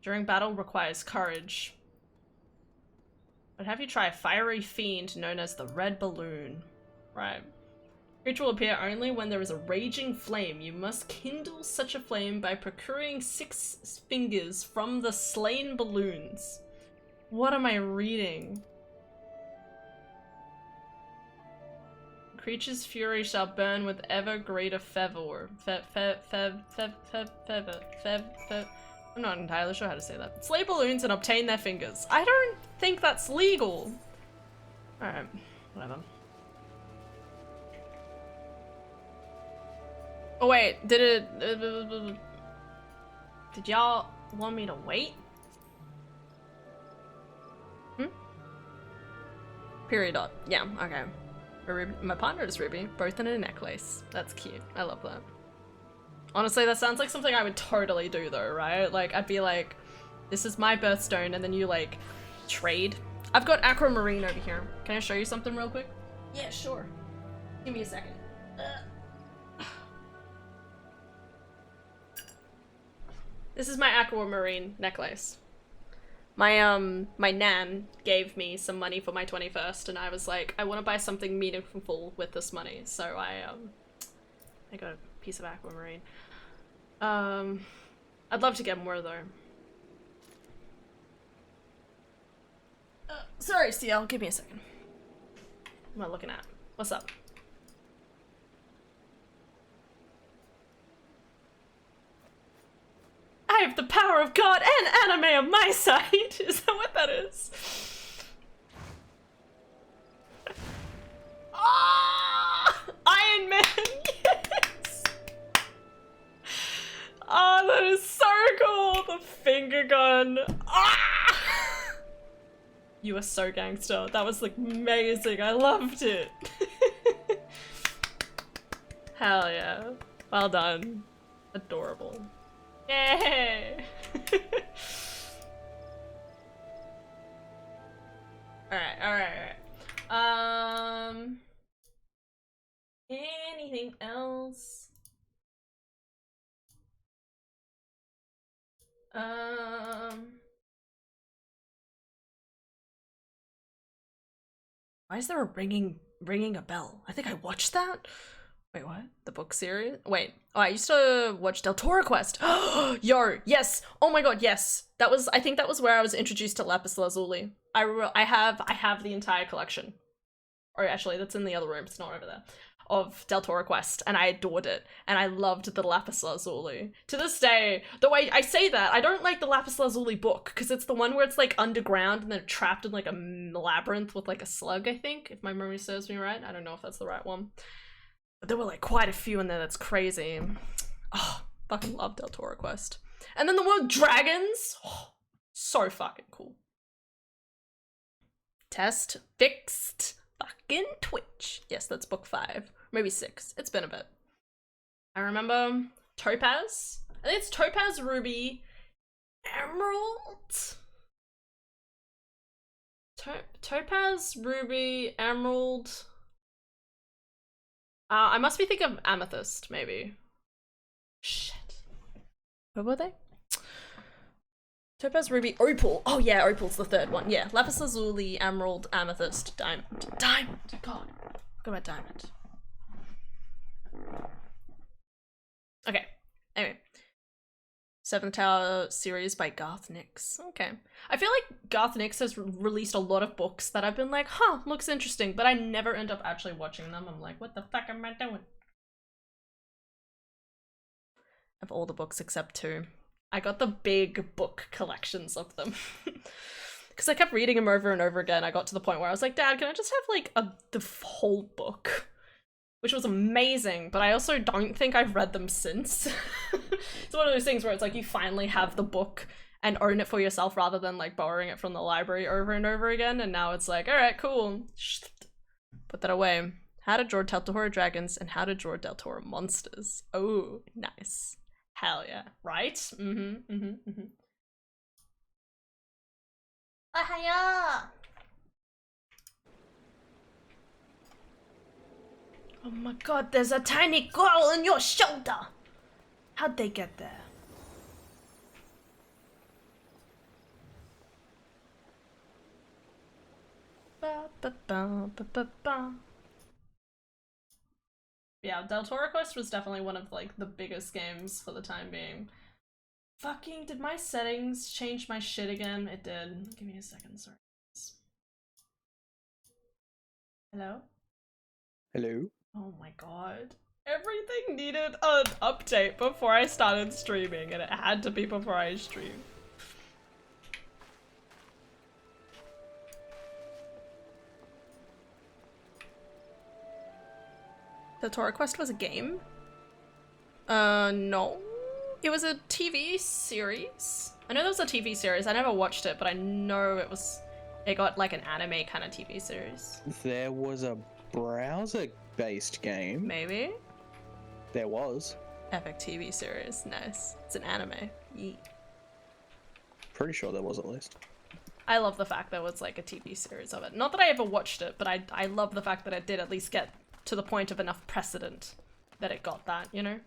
During battle requires courage. But have you try a fiery fiend known as the Red Balloon? Right. Creature will appear only when there is a raging flame. You must kindle such a flame by procuring 6 fingers from the slain balloons. What am I reading? Creature's fury shall burn with ever greater fervor. I'm not entirely sure how to say that. Slay balloons and obtain their fingers. I don't think that's legal. Alright, whatever. Oh wait, did y'all want me to wait? Period dot. Yeah, okay. My partner is Ruby, both in a necklace. That's cute. I love that. Honestly, that sounds like something I would totally do though, right? Like, I'd be like, this is my birthstone, and then you like, trade. I've got aquamarine over here. Can I show you something real quick? Yeah, sure. Give me a second. This is my aquamarine necklace. My nan gave me some money for my 21st, and I was like, I want to buy something meaningful with this money, so I got a piece of aquamarine. I'd love to get more though. Sorry, CL, give me a second. What am I looking at? What's up? I have the power of God and anime on my side! Is that what that is? Ah! Iron Man! Yes! Oh, that is so cool! The finger gun! Ah! You are so gangster. That was like amazing. I loved it. Hell yeah. Well done. Adorable. Yay! Alright. Anything else? Why is there a ringing a bell? I think I watched that. Wait, what? The book series? Wait. Oh, I used to watch Del Toro Quest. Yo, yes. Oh my god, yes. That was, I think that was where I was introduced to Lapis Lazuli. I have the entire collection. Or actually, that's in the other room. It's not over there. of Del Toro Quest, and I adored it, and I loved the Lapis Lazuli. To this day, though I say that, I don't like the Lapis Lazuli book, because it's the one where it's like underground and they're trapped in like a labyrinth with like a slug, I think, if my memory serves me right. I don't know if that's the right one. But there were like quite a few in there that's crazy. Oh, fucking love Del Toro Quest. And then the one with dragons, oh, so fucking cool. Test fixed fucking Twitch. Yes, that's book 5. Maybe 6. It's been a bit. I remember Topaz. I think it's Topaz, Ruby, Emerald? Topaz, Ruby, Emerald. I must be thinking of Amethyst, maybe. Shit. What were they? Topaz, Ruby, Opal. Oh yeah, Opal's the third one. Yeah, Lapis Lazuli, Emerald, Amethyst, Diamond. Diamond! God. Forgot about Diamond. Okay, anyway. Seventh Tower series by Garth Nix. Okay. I feel like Garth Nix has released a lot of books that I've been like, huh, looks interesting, but I never end up actually watching them. I'm like, what the fuck am I doing? Of all the books except 2. I got the big book collections of them. Because I kept reading them over and over again. I got to the point where I was like, Dad, can I just have like the whole book? Which was amazing, but I also don't think I've read them since. It's one of those things where it's like you finally have the book and own it for yourself rather than like borrowing it from the library over and over again, and now it's like, alright, cool. Put that away. How to draw Del Toro dragons and how to draw Del Toro monsters. Oh, nice. Hell yeah. Right? Ahaya! Oh my god, there's a tiny girl on your shoulder! How'd they get there? Ba, ba, ba, ba, ba, ba. Yeah, Del Toro Quest was definitely one of like the biggest games for the time being. Fucking, did my settings change my shit again? It did. Give me a second, sorry. Hello? Hello? Oh my god. Everything needed an update before I started streaming, and it had to be before I streamed. The Toro Quest was a game? No. It was a TV series. I know there was a TV series. I never watched it, but I know it got like an anime kind of TV series. There was a browser-based game. Maybe? There was. Epic TV series. Nice. It's an anime. Yeet. Pretty sure there was at least. I love the fact there was like a TV series of it. Not that I ever watched it, but I love the fact that it did at least get to the point of enough precedent that it got that, you know?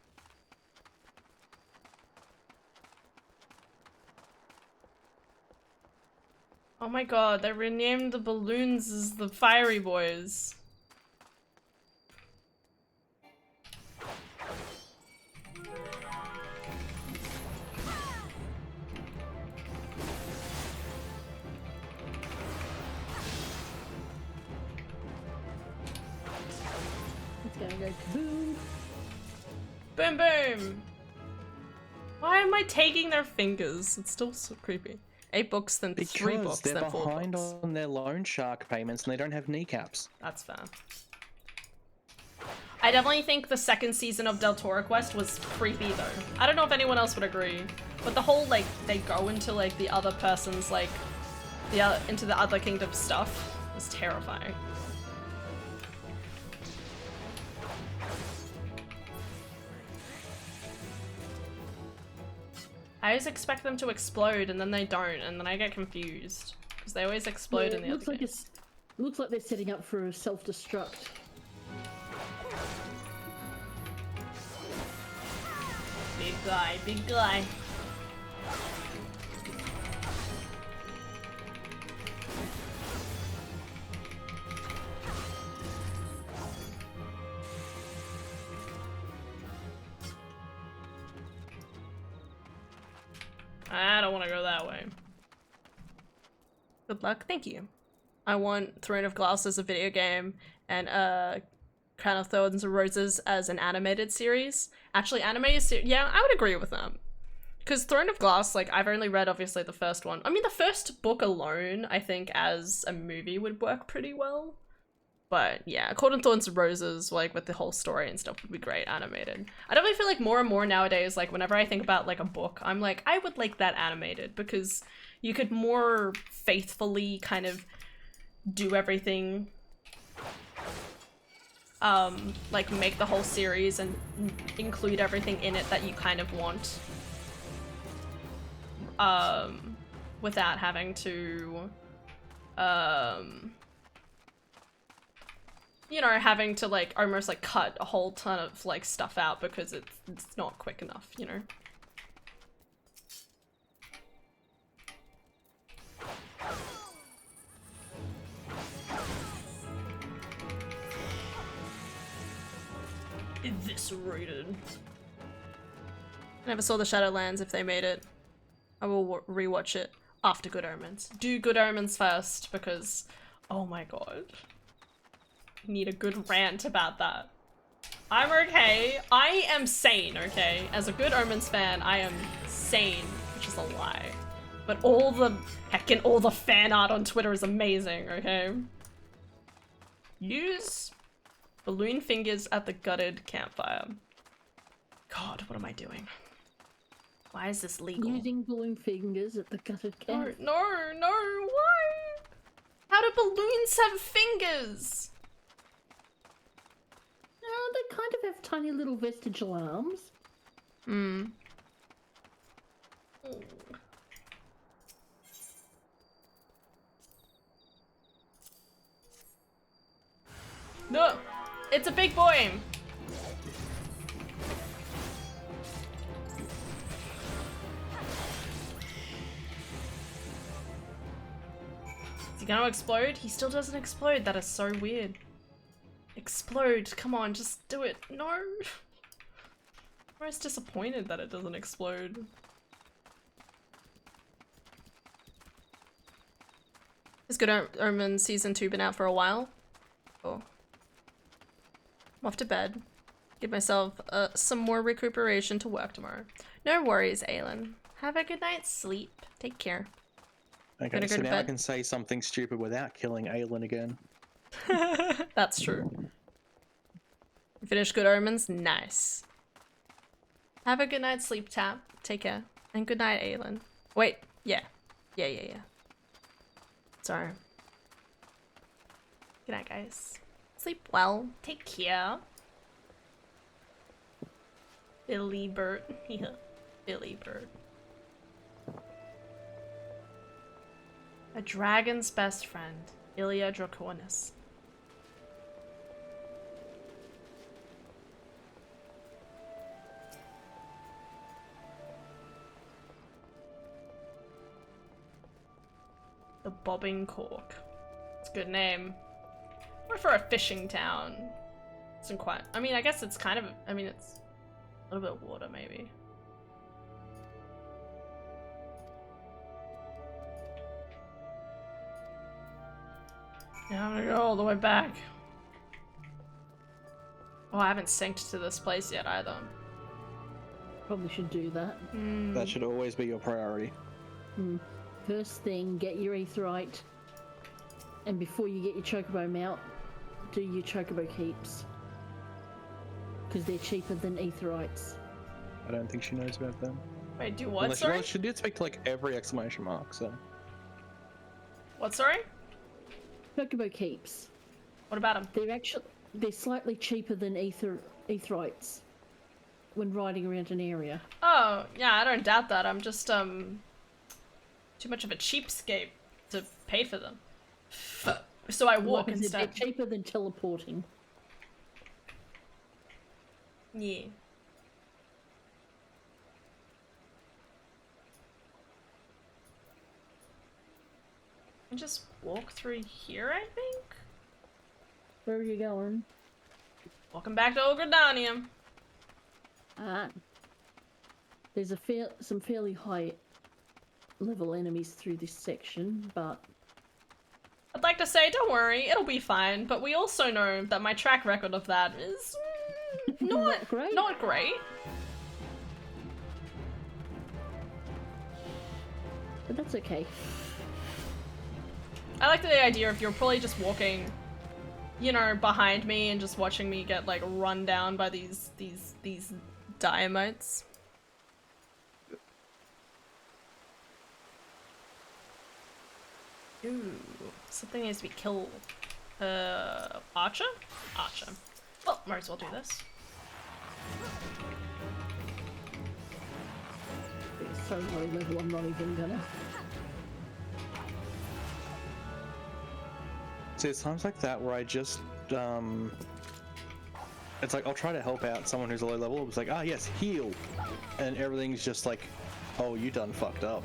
Oh my god, they renamed the balloons as the Fiery Boys. It's gonna go kaboom. Boom boom! Why am I taking their fingers? It's still so creepy. 8 books, then 3 books, they're then 4 behind books. on their loan shark payments and they don't have kneecaps. That's fair. I definitely think the second season of Del Toro Quest was creepy though. I don't know if anyone else would agree, but the whole like they go into like the other person's like into the other kingdom stuff was terrifying. I always expect them to explode and then they don't, and then I get confused because they always explode in the other games. Looks like they're setting up for a self-destruct. Big guy, big guy. I don't want to go that way. Good luck. Thank you. I want Throne of Glass as a video game and Crown of Thorns and Roses as an animated series. Actually, animated series, yeah, I would agree with that. Because Throne of Glass, like, I've only read, obviously, the first one. I mean, the first book alone, I think, as a movie would work pretty well. But, yeah, Court of Thorns and Roses, like, with the whole story and stuff would be great animated. I definitely feel like more and more nowadays, like, whenever I think about, like, a book, I'm like, I would like that animated, because you could more faithfully kind of do everything, like, make the whole series and include everything in it that you kind of want. Without having to, you know, having to, like, almost, like, cut a whole ton of, like, stuff out because it's not quick enough, you know? Eviscerated. Never saw the Shadowlands if they made it. I will rewatch it after Good Omens. Do Good Omens first because, oh my god. I need a good rant about that. I'm okay. I am sane, okay? As a Good Omens fan, I am sane, which is a lie. But all the fan art on Twitter is amazing, okay? Use balloon fingers at the gutted campfire. God, what am I doing? Why is this legal? Using balloon fingers at the gutted camp. No, why? How do balloons have fingers? They kind of have tiny little vestigial arms. Hmm. No! It's a big boy! Is he gonna explode? He still doesn't explode. That is so weird. Explode. Come on, just do it. No. I'm most disappointed that it doesn't explode. Has Good Omens Season 2 been out for a while? Oh. I'm off to bed. Give myself some more recuperation to work tomorrow. No worries, Aylin. Have a good night's sleep. Take care. Okay, so now I can say something stupid without killing Aylin again. That's true. You finished Good Omens? Nice. Have a good night's sleep, Tap. Take care. And good night, Aylin. Wait, yeah. Yeah. Sorry. Good night, guys. Sleep well. Take care. Billy Bird. Yeah. Billy Bird. A dragon's best friend. Ilia Draconis. The Bobbing Cork. It's a good name. Or for a fishing town. It's not quite. I mean, I guess it's kind of. I mean, it's a little bit of water, maybe. Now I'm gonna go all the way back. Oh, I haven't synced to this place yet either. Probably should do that. That should always be your priority. First thing, get your aetheryte. And before you get your chocobo mount, do your chocobo keeps. Because they're cheaper than aetherites. I don't think she knows about them. Wait, do what, Unless sorry? she did speak to like every exclamation mark, so. What, sorry? Chocobo keeps. What about them? They're slightly cheaper than aetherites when riding around an area. Oh, yeah, I don't doubt that. I'm just, too much of a cheapskate to pay for them. So I walk instead. They're cheaper than teleporting. Yeah. I just walk through here, I think? Where are you going? Welcome back to Old Gridanium. There's some fairly high level enemies through this section, but I'd like to say, don't worry, it'll be fine, but we also know that my track record of that is Not great. not great. But that's okay. I like the idea of you're probably just walking, you know, behind me and just watching me get like run down by these diamotes. Ooh, something needs to be killed. Archer? Archer. Well, might as well do this. It's so low level, I'm not even gonna. See, it's times like that where I just, it's like, I'll try to help out someone who's a low level. It's like, ah, yes, heal. And everything's just like, oh, you done fucked up.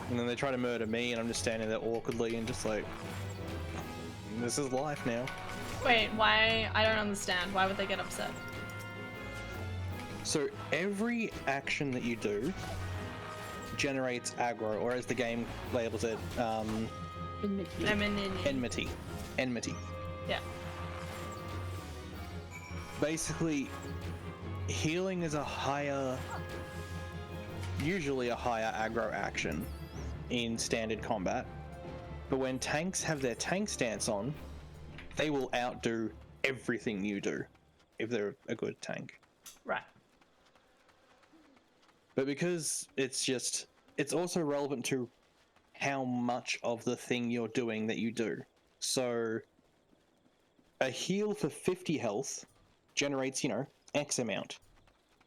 And then they try to murder me, and I'm just standing there awkwardly and just like, this is life now. Wait, why? I don't understand. Why would they get upset? So every action that you do generates aggro, or as the game labels it, enmity. Enmity. Yeah. Basically, healing is usually a higher aggro action in standard combat. But when tanks have their tank stance on, they will outdo everything you do if they're a good tank. Right. But because it's also relevant to how much of the thing you're doing that you do. So a heal for 50 health generates, you know, X amount.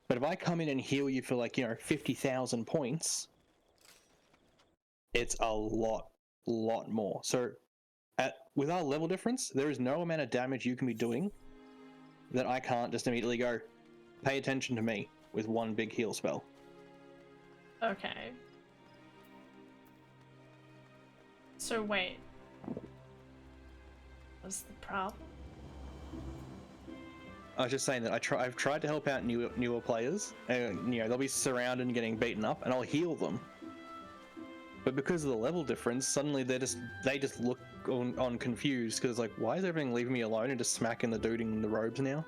But if I come in and heal you for like, you know, 50,000 points, it's a lot more. So with our level difference, there is no amount of damage you can be doing that I can't just immediately go, pay attention to me with one big heal spell. Okay. So wait. What's the problem? I was just saying that I've tried to help out newer players, and you know they'll be surrounded and getting beaten up, and I'll heal them. But because of the level difference, suddenly they just look on confused because it's like, why is everything leaving me alone and just smacking the dude in the robes now?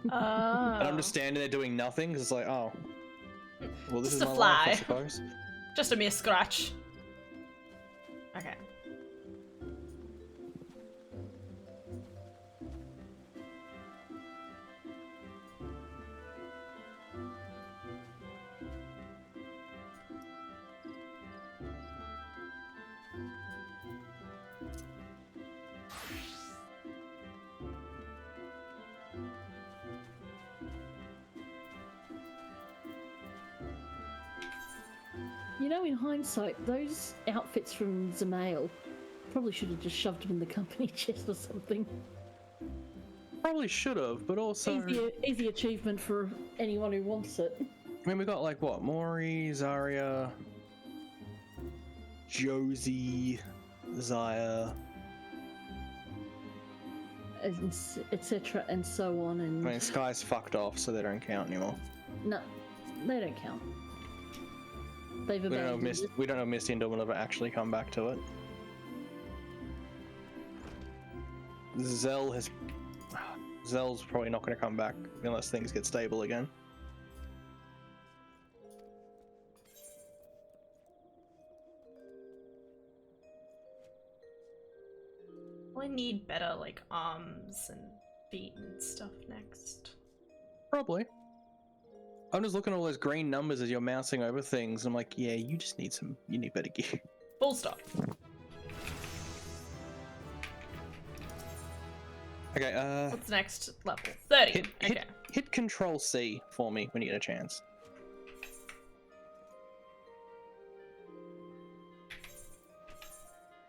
Oh. And I'm just standing there doing nothing because it's like, oh, well, this Just is a my fly. life, I suppose. Just a mere scratch. Okay. You know, in hindsight, those outfits from Zamail probably should have just shoved them in the company chest or something. Probably should have, but also Easy achievement for anyone who wants it. I mean, we got like what? Mori, Zarya, Josie, Zaya, etc. and so on. And I mean, Sky's fucked off, so they don't count anymore. no, they don't count. They've We don't know abandoned it. we don't know if Misty and Dawn will ever actually come back to it. Zell's probably not going to come back unless things get stable again. I need better like arms and feet and stuff next. Probably. I'm just looking at all those green numbers as you're mousing over things. I'm like, yeah, you need better gear. Full stop. Okay, What's next level? 30. Okay. Hit Control C for me when you get a chance.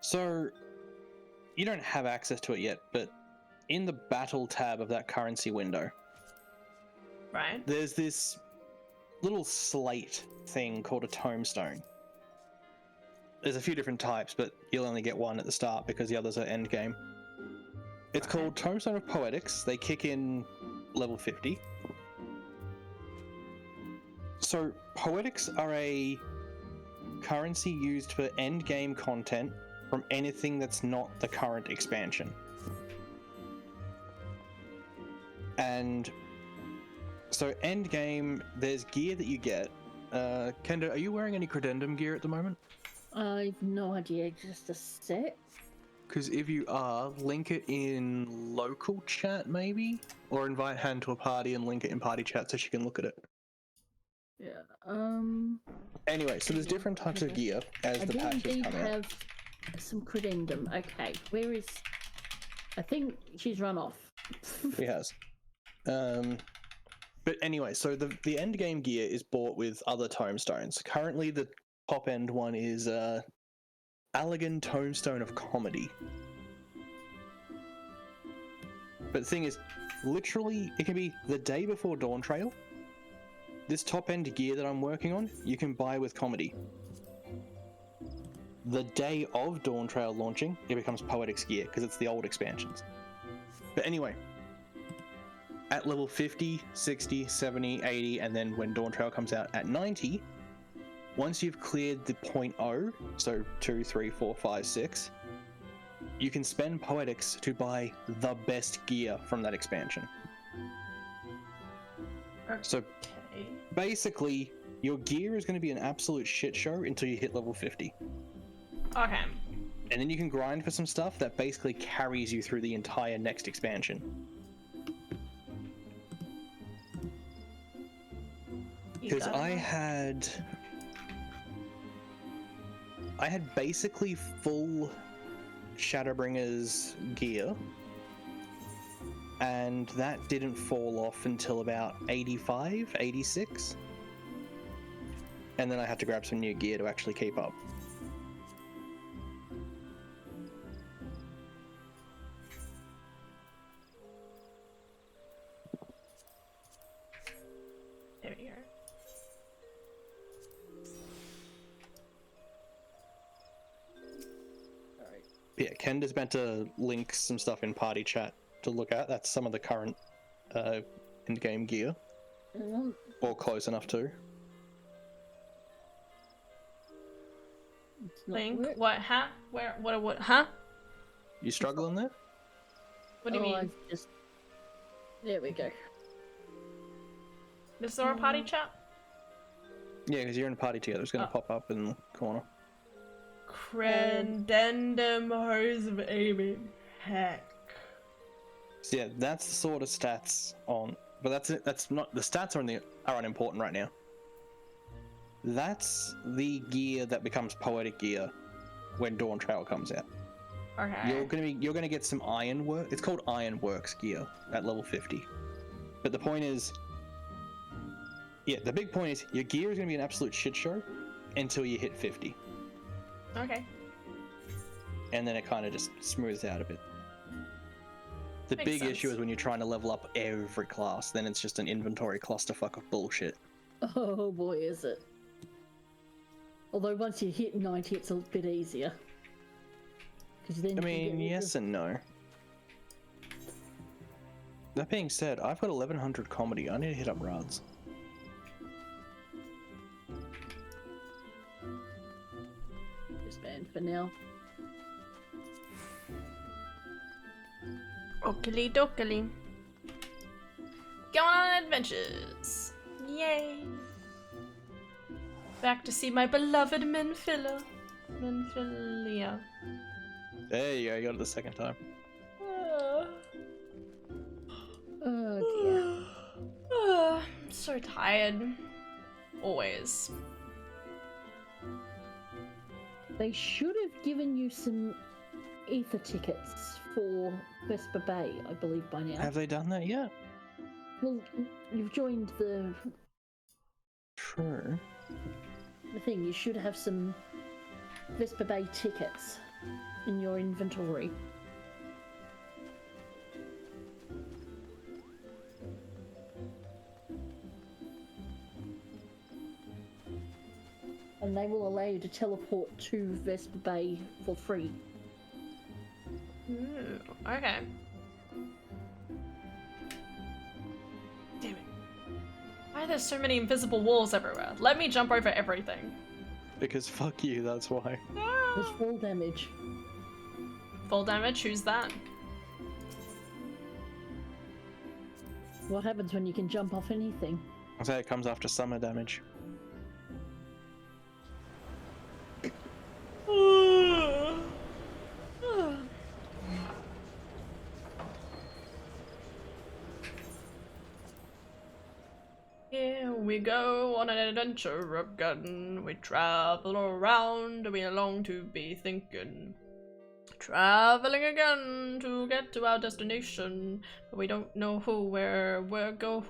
So, you don't have access to it yet, but in the battle tab of that currency window, Right. there's this little slate thing called a tombstone. There's a few different types, but you'll only get one at the start because the others are end game. It's called Tombstone of Poetics. They kick in level 50. So Poetics are a currency used for end game content from anything that's not the current expansion. And so end game, there's gear that you get. Kendo, are you wearing any credendum gear at the moment? I've no idea, just a sec. Because if you are, link it in local chat maybe? Or invite Han to a party and link it in party chat so she can look at it. Yeah, Anyway, so there's different types of gear as I the do patches indeed come out. have some credendum. Okay, where is... I think she's run off. He has. But anyway, so the end game gear is bought with other tomestones. Currently, the top end one is Allegan Tomestone of Comedy. But the thing is, literally, it can be the day before Dawn Trail. This top end gear that I'm working on, you can buy with Comedy. The day of Dawn Trail launching, it becomes Poetics gear because it's the old expansions. But anyway, at level 50, 60, 70, 80, and then when Dawn Trail comes out at 90, once you've cleared the 0.0, so 2, 3, 4, 5, 6, you can spend Poetics to buy the best gear from that expansion. So basically, your gear is going to be an absolute shit show until you hit level 50. Okay. And then you can grind for some stuff that basically carries you through the entire next expansion. Because I had basically full Shadowbringers gear, and that didn't fall off until about 85, 86. And then I had to grab some new gear to actually keep up. There we go. Yeah, Kenda's meant to link some stuff in party chat to look at. That's some of the current end-game gear. Or close enough to. Link? What? Huh? Where? What? Huh? You struggling there? What do you mean? There we go. Is there a party chat? Yeah, because you're in a party together. It's going to pop up in the corner. Credendum hose of aiming. Heck. So yeah, that's the sort of stats on. But that's it. That's not the stats are unimportant right now. That's the gear that becomes poetic gear when Dawn Trail comes out. Okay. You're gonna get some ironwork. It's called Ironworks gear at level 50. But the point is, yeah, the big point is your gear is gonna be an absolute shit show until you hit 50. Okay. And then it kind of just smooths out a bit. The Makes big sense. issue is when you're trying to level up every class, then it's just an inventory clusterfuck of bullshit. Oh boy, is it. Although once you hit 90, it's a bit easier. Then I mean, yes and no. That being said, I've got 1100 comedy. I need to hit up Rods. Disband for now. Oakley dokley. Going on adventures. Yay. Back to see my beloved Minfilla. Minfilia. There you go, you got it the second time. Oh dear. I'm so tired. Always. They should have given you some ether tickets for Vesper Bay, I believe, by now. Have they done that yet? Well, you've joined the True. thing. You should have some Vesper Bay tickets in your inventory. And they will allow you to teleport to Vesper Bay for free. Ooh, okay. Damn it. Why are there so many invisible walls everywhere? Let me jump over everything. because fuck you, that's why. There's fall damage. Full damage, who's that? What happens when you can jump off anything? I say it comes after summer damage. Here we go on an adventure again. We travel around, we long to be thinking. Traveling again to get to our destination, but we don't know who, where, we're going.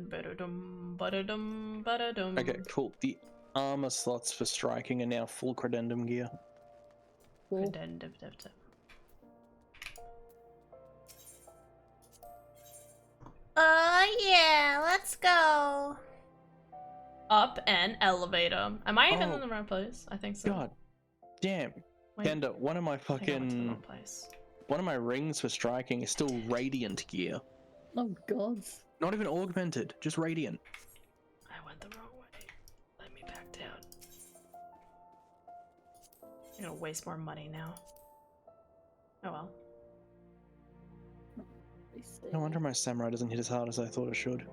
Ba-da-dum, ba-da-dum, ba-da-dum. Okay, cool. The armor slots for striking are now full credendum gear. Cool. Yeah, let's go. Up an elevator. Am I even Oh. in the right place? I think so. God damn. Wait, Kenda, one of my I think I went to the wrong fucking... place. One of my rings for striking is still radiant gear. Oh gods. Not even augmented, just radiant. I went the wrong way. Let me back down. I'm gonna waste more money now. Oh well. No wonder my samurai doesn't hit as hard as I thought it should.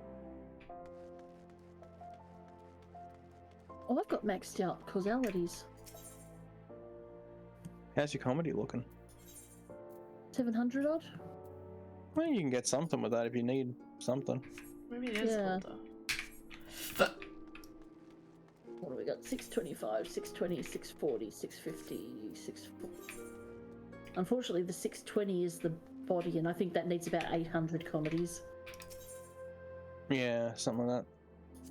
Oh, I've got maxed out causalities. How's your comedy looking? 700 odd? Well, you can get something with that if you need something. Maybe it is Yeah. full though. What do we got? 625, 620, 640, 650, 640. Unfortunately, the 620 is the body, and I think that needs about 800 comedies. Yeah, something like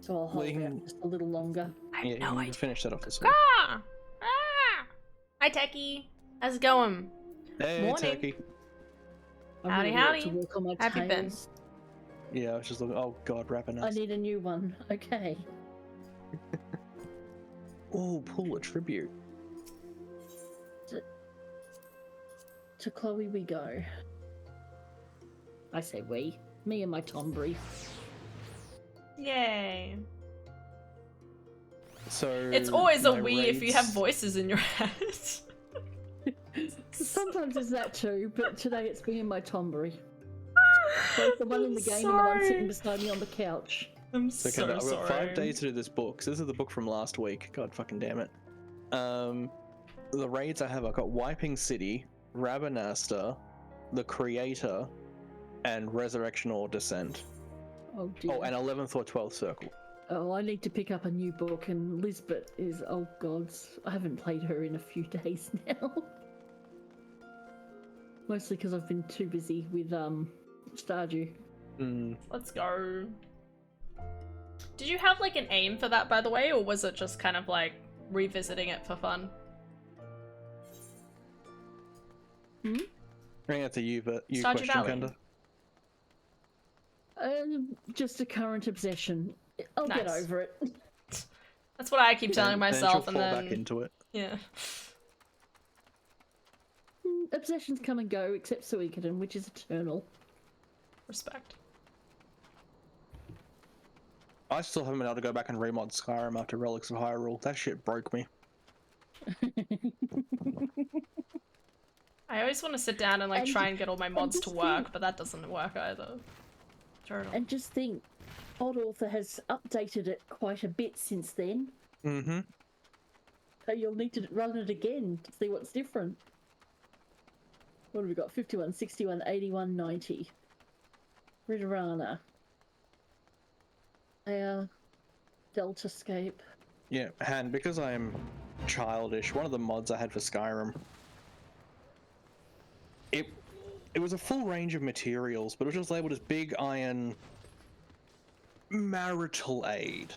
So I'll hold Well, you out can- just a little longer. I that. Yeah, have no you can idea. finish that off this week. Ah! Ah! Hi, Techie. How's it going? Hey, Morning. Turkey. I Howdy, really want howdy. to work on my Have you been? tails. Yeah, I was just looking. Oh god, wrapping I us. need a new one. Okay. Oh, pull a tribute. To Chloe we go. I say we. Me and my Tombury. Yay. So It's always a my we if you have raids- voices in your head. Sometimes it's that too, but today it's me and my Tombury. So it's the one in the game and the one sitting beside me on the couch. I'm So so Kendra, I've got sorry. 5 days to do this book. So this is the book from last week. God fucking damn it. The raids I have, I've got Wiping City, Rabanasta, The Creator, and Resurrection or Descent. Oh dear. Oh, and 11th or 12th Circle. Oh, I need to pick up a new book, and Lisbeth is, oh gods, I haven't played her in a few days now. Mostly because I've been too busy with Stardew. Let's go. Did you have like an aim for that, by the way, or was it just kind of like revisiting it for fun? I think that's a you Stardew question, Valley. Kenda. Just a current obsession. I'll get Nice. over it. That's what I keep telling myself, she'll and fall then back into it. yeah. Obsessions come and go, except Suikoden, which is eternal. Respect. I still haven't been able to go back and remod Skyrim after Relics of Hyrule. That shit broke me. I always want to sit down and like And- try and get all my mods to just work, think- but that doesn't work either. Turtle. And just think, Odd Author has updated it quite a bit since then. Mm-hmm. So you'll need to run it again to see what's different. What have we got? 51, 61, 81, 90. Ridorana. Deltascape. Yeah, and because I am childish, one of the mods I had for Skyrim, it was a full range of materials, but it was just labeled as Big Iron Marital Aid.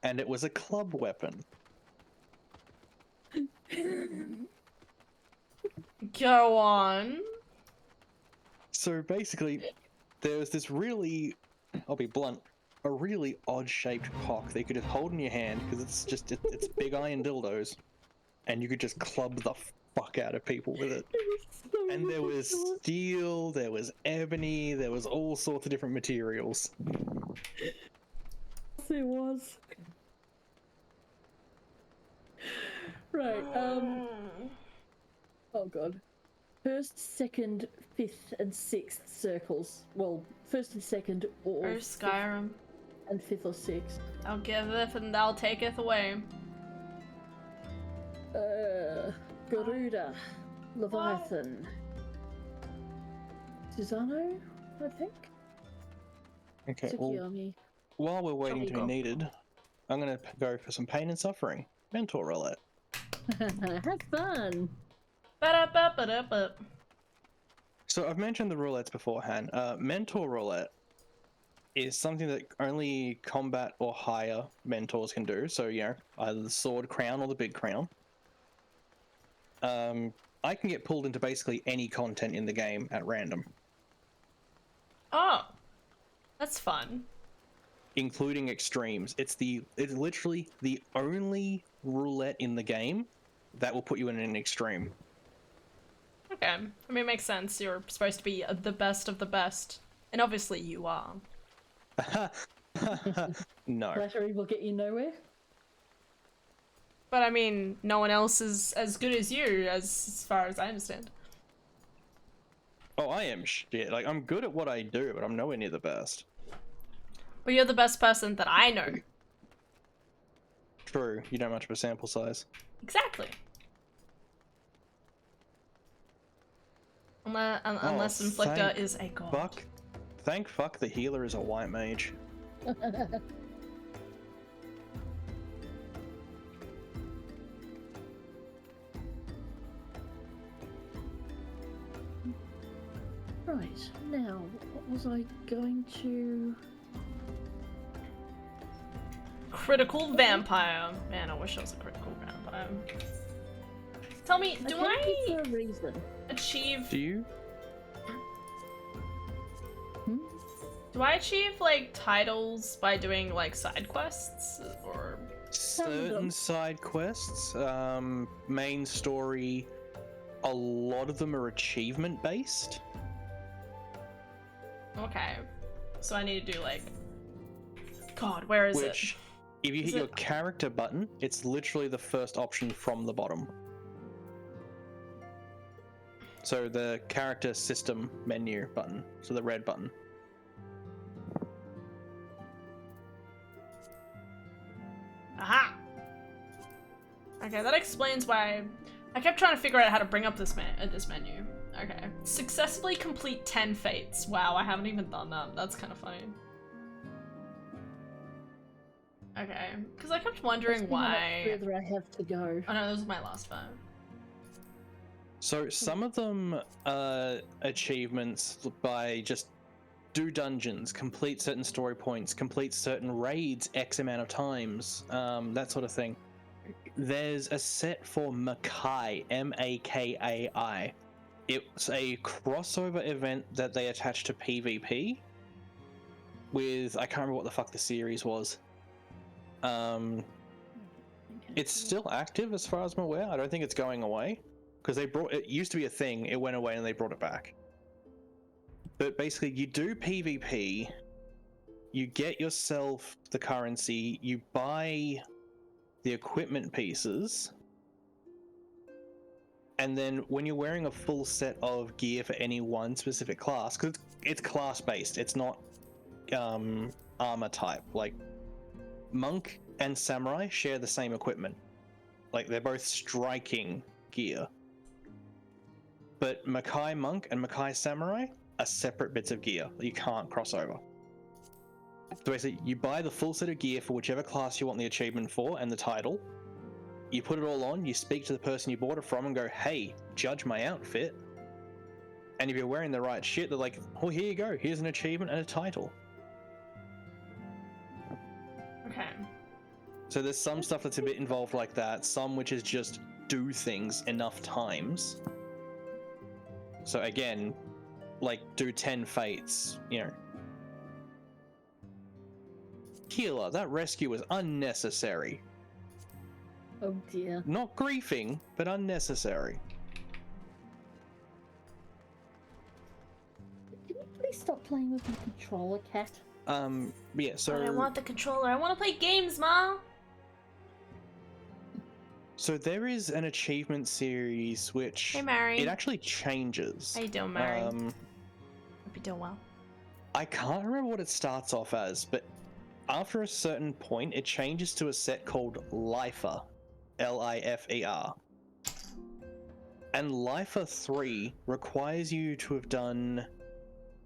And it was a club weapon. Go on. So basically, there was this really, I'll be blunt, a really odd-shaped cock that you could just hold in your hand because it's big iron dildos, and you could just club the fuck out of people with it. It was so And there was steel, there was ebony, there was all sorts of different materials. Yes, it was. Right, oh god. First, second, fifth, and sixth circles. Well, first and second, or Or Skyrim. and fifth or sixth. I'll giveth and thou taketh away. Garuda, Leviathan, Susano, I think. Okay, well, Tsukiyomi. while we're waiting to be Go. needed, I'm gonna go for some pain and suffering. Mentor roulette. Have fun. Ba-da-ba-ba-da-ba. So I've mentioned the roulettes beforehand. Mentor roulette is something that only combat or higher mentors can do. So, you know, either the sword crown or the big crown. I can get pulled into basically any content in the game at random, Oh, that's fun. including extremes. It's literally the only roulette in the game that will put you in an extreme. Okay, I mean, it makes sense. You're supposed to be the best of the best, and obviously you are. No. Flattery will get you nowhere. But I mean, no one else is as good as you, as far as I understand. Oh, I am shit. Like, I'm good at what I do, but I'm nowhere near the best. But you're the best person that I know. True, you don't have much of a sample size. Exactly. Unless Inflictor thank is a god. Thank fuck the healer is a white mage. Right, now, what was I going to... Critical vampire. Man, I wish I was a critical vampire. Tell me, do came here I for a reason. achieve... Do you? Do I achieve, like, titles by doing, like, side quests? Or... Certain side quests, main story, a lot of them are achievement based. Okay. So I need to do, like... God, where is it? If you Is hit your it- character button, it's literally the first option from the bottom. So the character system menu button, so the red button. Aha! Okay, that explains why I kept trying to figure out how to bring up this menu. Okay. Successfully complete 10 fates. Wow, I haven't even done that. That's kind of funny. Okay, because I kept wondering why... Further I have to go. Oh no, this was my last vote. So some of them are achievements by just do dungeons, complete certain story points, complete certain raids X amount of times, that sort of thing. There's a set for Makai, M-A-K-A-I. It's a crossover event that they attach to PvP with, I can't remember what the fuck the series was. It's still active as far as I'm aware. I don't think it's going away. Because it used to be a thing, it went away and they brought it back. But basically, you do PvP, you get yourself the currency, you buy the equipment pieces, and then when you're wearing a full set of gear for any one specific class, because it's class-based, it's not armor type. Like, Monk and Samurai share the same equipment. Like, they're both striking gear. But Makai Monk and Makai Samurai are separate bits of gear that you can't cross over. So basically, you buy the full set of gear for whichever class you want the achievement for and the title. You put it all on, you speak to the person you bought it from and go, hey, judge my outfit. And if you're wearing the right shit, they're like, oh, here you go, here's an achievement and a title. Okay. So there's some stuff that's a bit involved like that, some which is just do things enough times. So again, like, do 10 fates, you know. Healer, that rescue was unnecessary. Oh dear. Not griefing, but unnecessary. stop playing with your controller, cat? Yeah, so... But I want the controller. I want to play games, Ma! So there is an achievement series which... Hey, Mary. It actually changes. How you doing, Mary? Hope you're doing well. I can't remember what it starts off as, but after a certain point, it changes to a set called Lifer. Lifer. And Lifer 3 requires you to have done...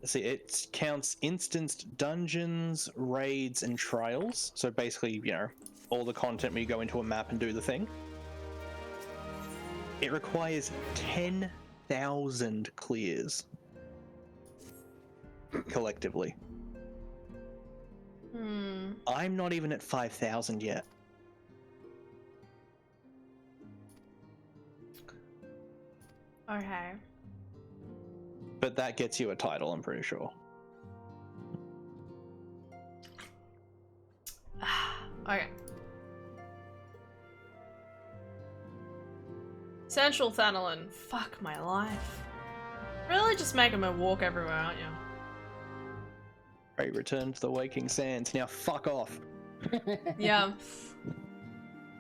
Let's see, it counts instanced dungeons, raids, and trials. So basically, you know, all the content where you go into a map and do the thing. It requires 10,000 clears. Collectively. I'm not even at 5,000 yet. Okay. But that gets you a title, I'm pretty sure. Okay. Central Thanalin. Fuck my life. Really just making me walk everywhere, aren't you? Right, return to the Waking Sands. Now fuck off. Yeah.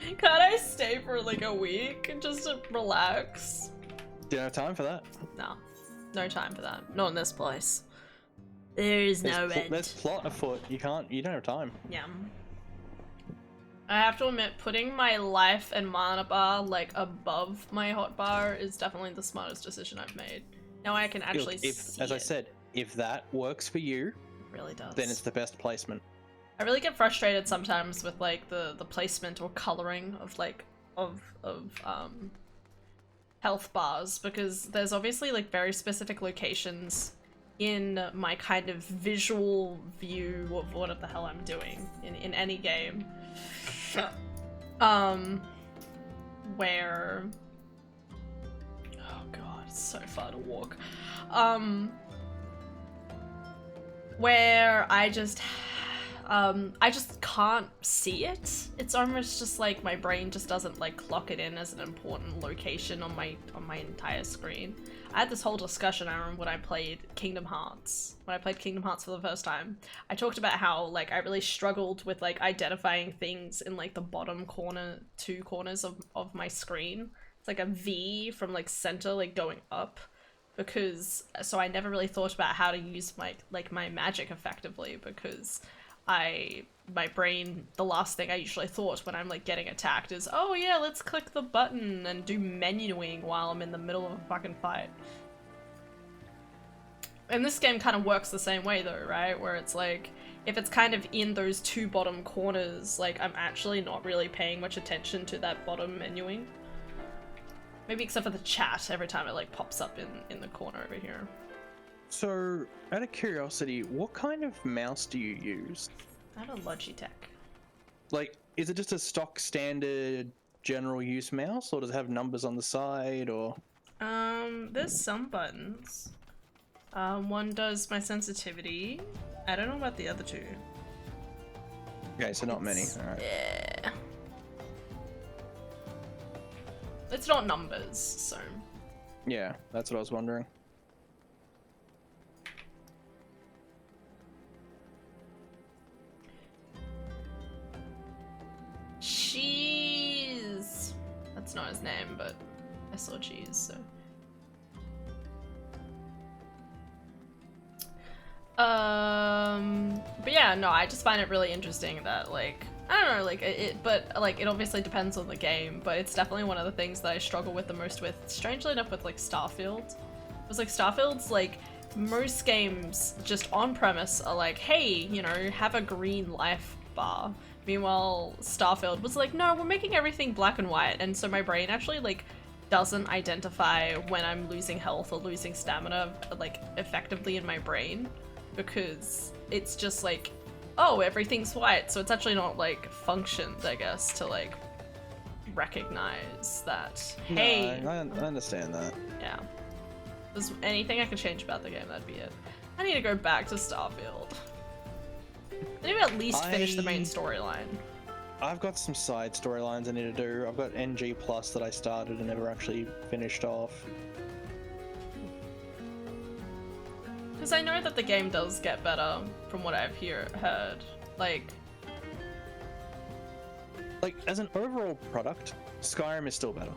Can't I stay for like a week just to relax? Do you have time for that? No. No time for that. Not in this place. There is no end. There's plot afoot. You don't have time. Yeah. I have to admit, putting my life and mana bar like above my hotbar is definitely the smartest decision I've made. Now I can actually see as I said, if that works for you, it really does. then it's the best placement. I really get frustrated sometimes with like the placement or coloring of like of health bars, because there's obviously like very specific locations in my kind of visual view of what the hell I'm doing in any game. Where, oh god, it's so far to walk. Where I just can't see it. It's almost just like my brain just doesn't like clock it in as an important location on my entire screen. I had this whole discussion, I remember, when I played Kingdom Hearts. When I played Kingdom Hearts for the first time, I talked about how like I really struggled with like identifying things in like the bottom corner, two corners of my screen. It's like a V from like center like going up. Because so I never really thought about how to use my magic effectively, because my brain, the last thing I usually thought when I'm like getting attacked is, oh yeah, let's click the button and do menuing while I'm in the middle of a fucking fight. And this game kind of works the same way though, right? Where it's like, if it's kind of in those two bottom corners, like I'm actually not really paying much attention to that bottom menuing. Maybe except for the chat every time it like pops up in the corner over here. So, out of curiosity, what kind of mouse do you use? I have a Logitech. Like, is it just a stock standard general use mouse, or does it have numbers on the side, or? There's some buttons. One does my sensitivity. I don't know about the other two. Okay, so not many. All right. Yeah. It's not numbers, so. Yeah, that's what I was wondering. Cheese! That's not his name, but I saw cheese, so. But yeah, no, I just find it really interesting that, like, I don't know, like, but, like, it obviously depends on the game, but it's definitely one of the things that I struggle with the most with, strangely enough, with, like, Starfield. It was like, Starfield's, like, most games just on premise are like, hey, you know, have a green life bar. Meanwhile, Starfield was like, no, we're making everything black and white, and so my brain actually, like, doesn't identify when I'm losing health or losing stamina, like, effectively in my brain, because it's just like, oh, everything's white, so it's actually not, like, functioned, I guess, to, like, recognize that, hey... No, I understand that. Yeah. If there's anything I could change about the game, that'd be it. I need to go back to Starfield. I need to at least finish the main storyline. I've got some side storylines I need to do. I've got NG Plus that I started and never actually finished off. Because I know that the game does get better from what I've heard. Like, as an overall product, Skyrim is still better,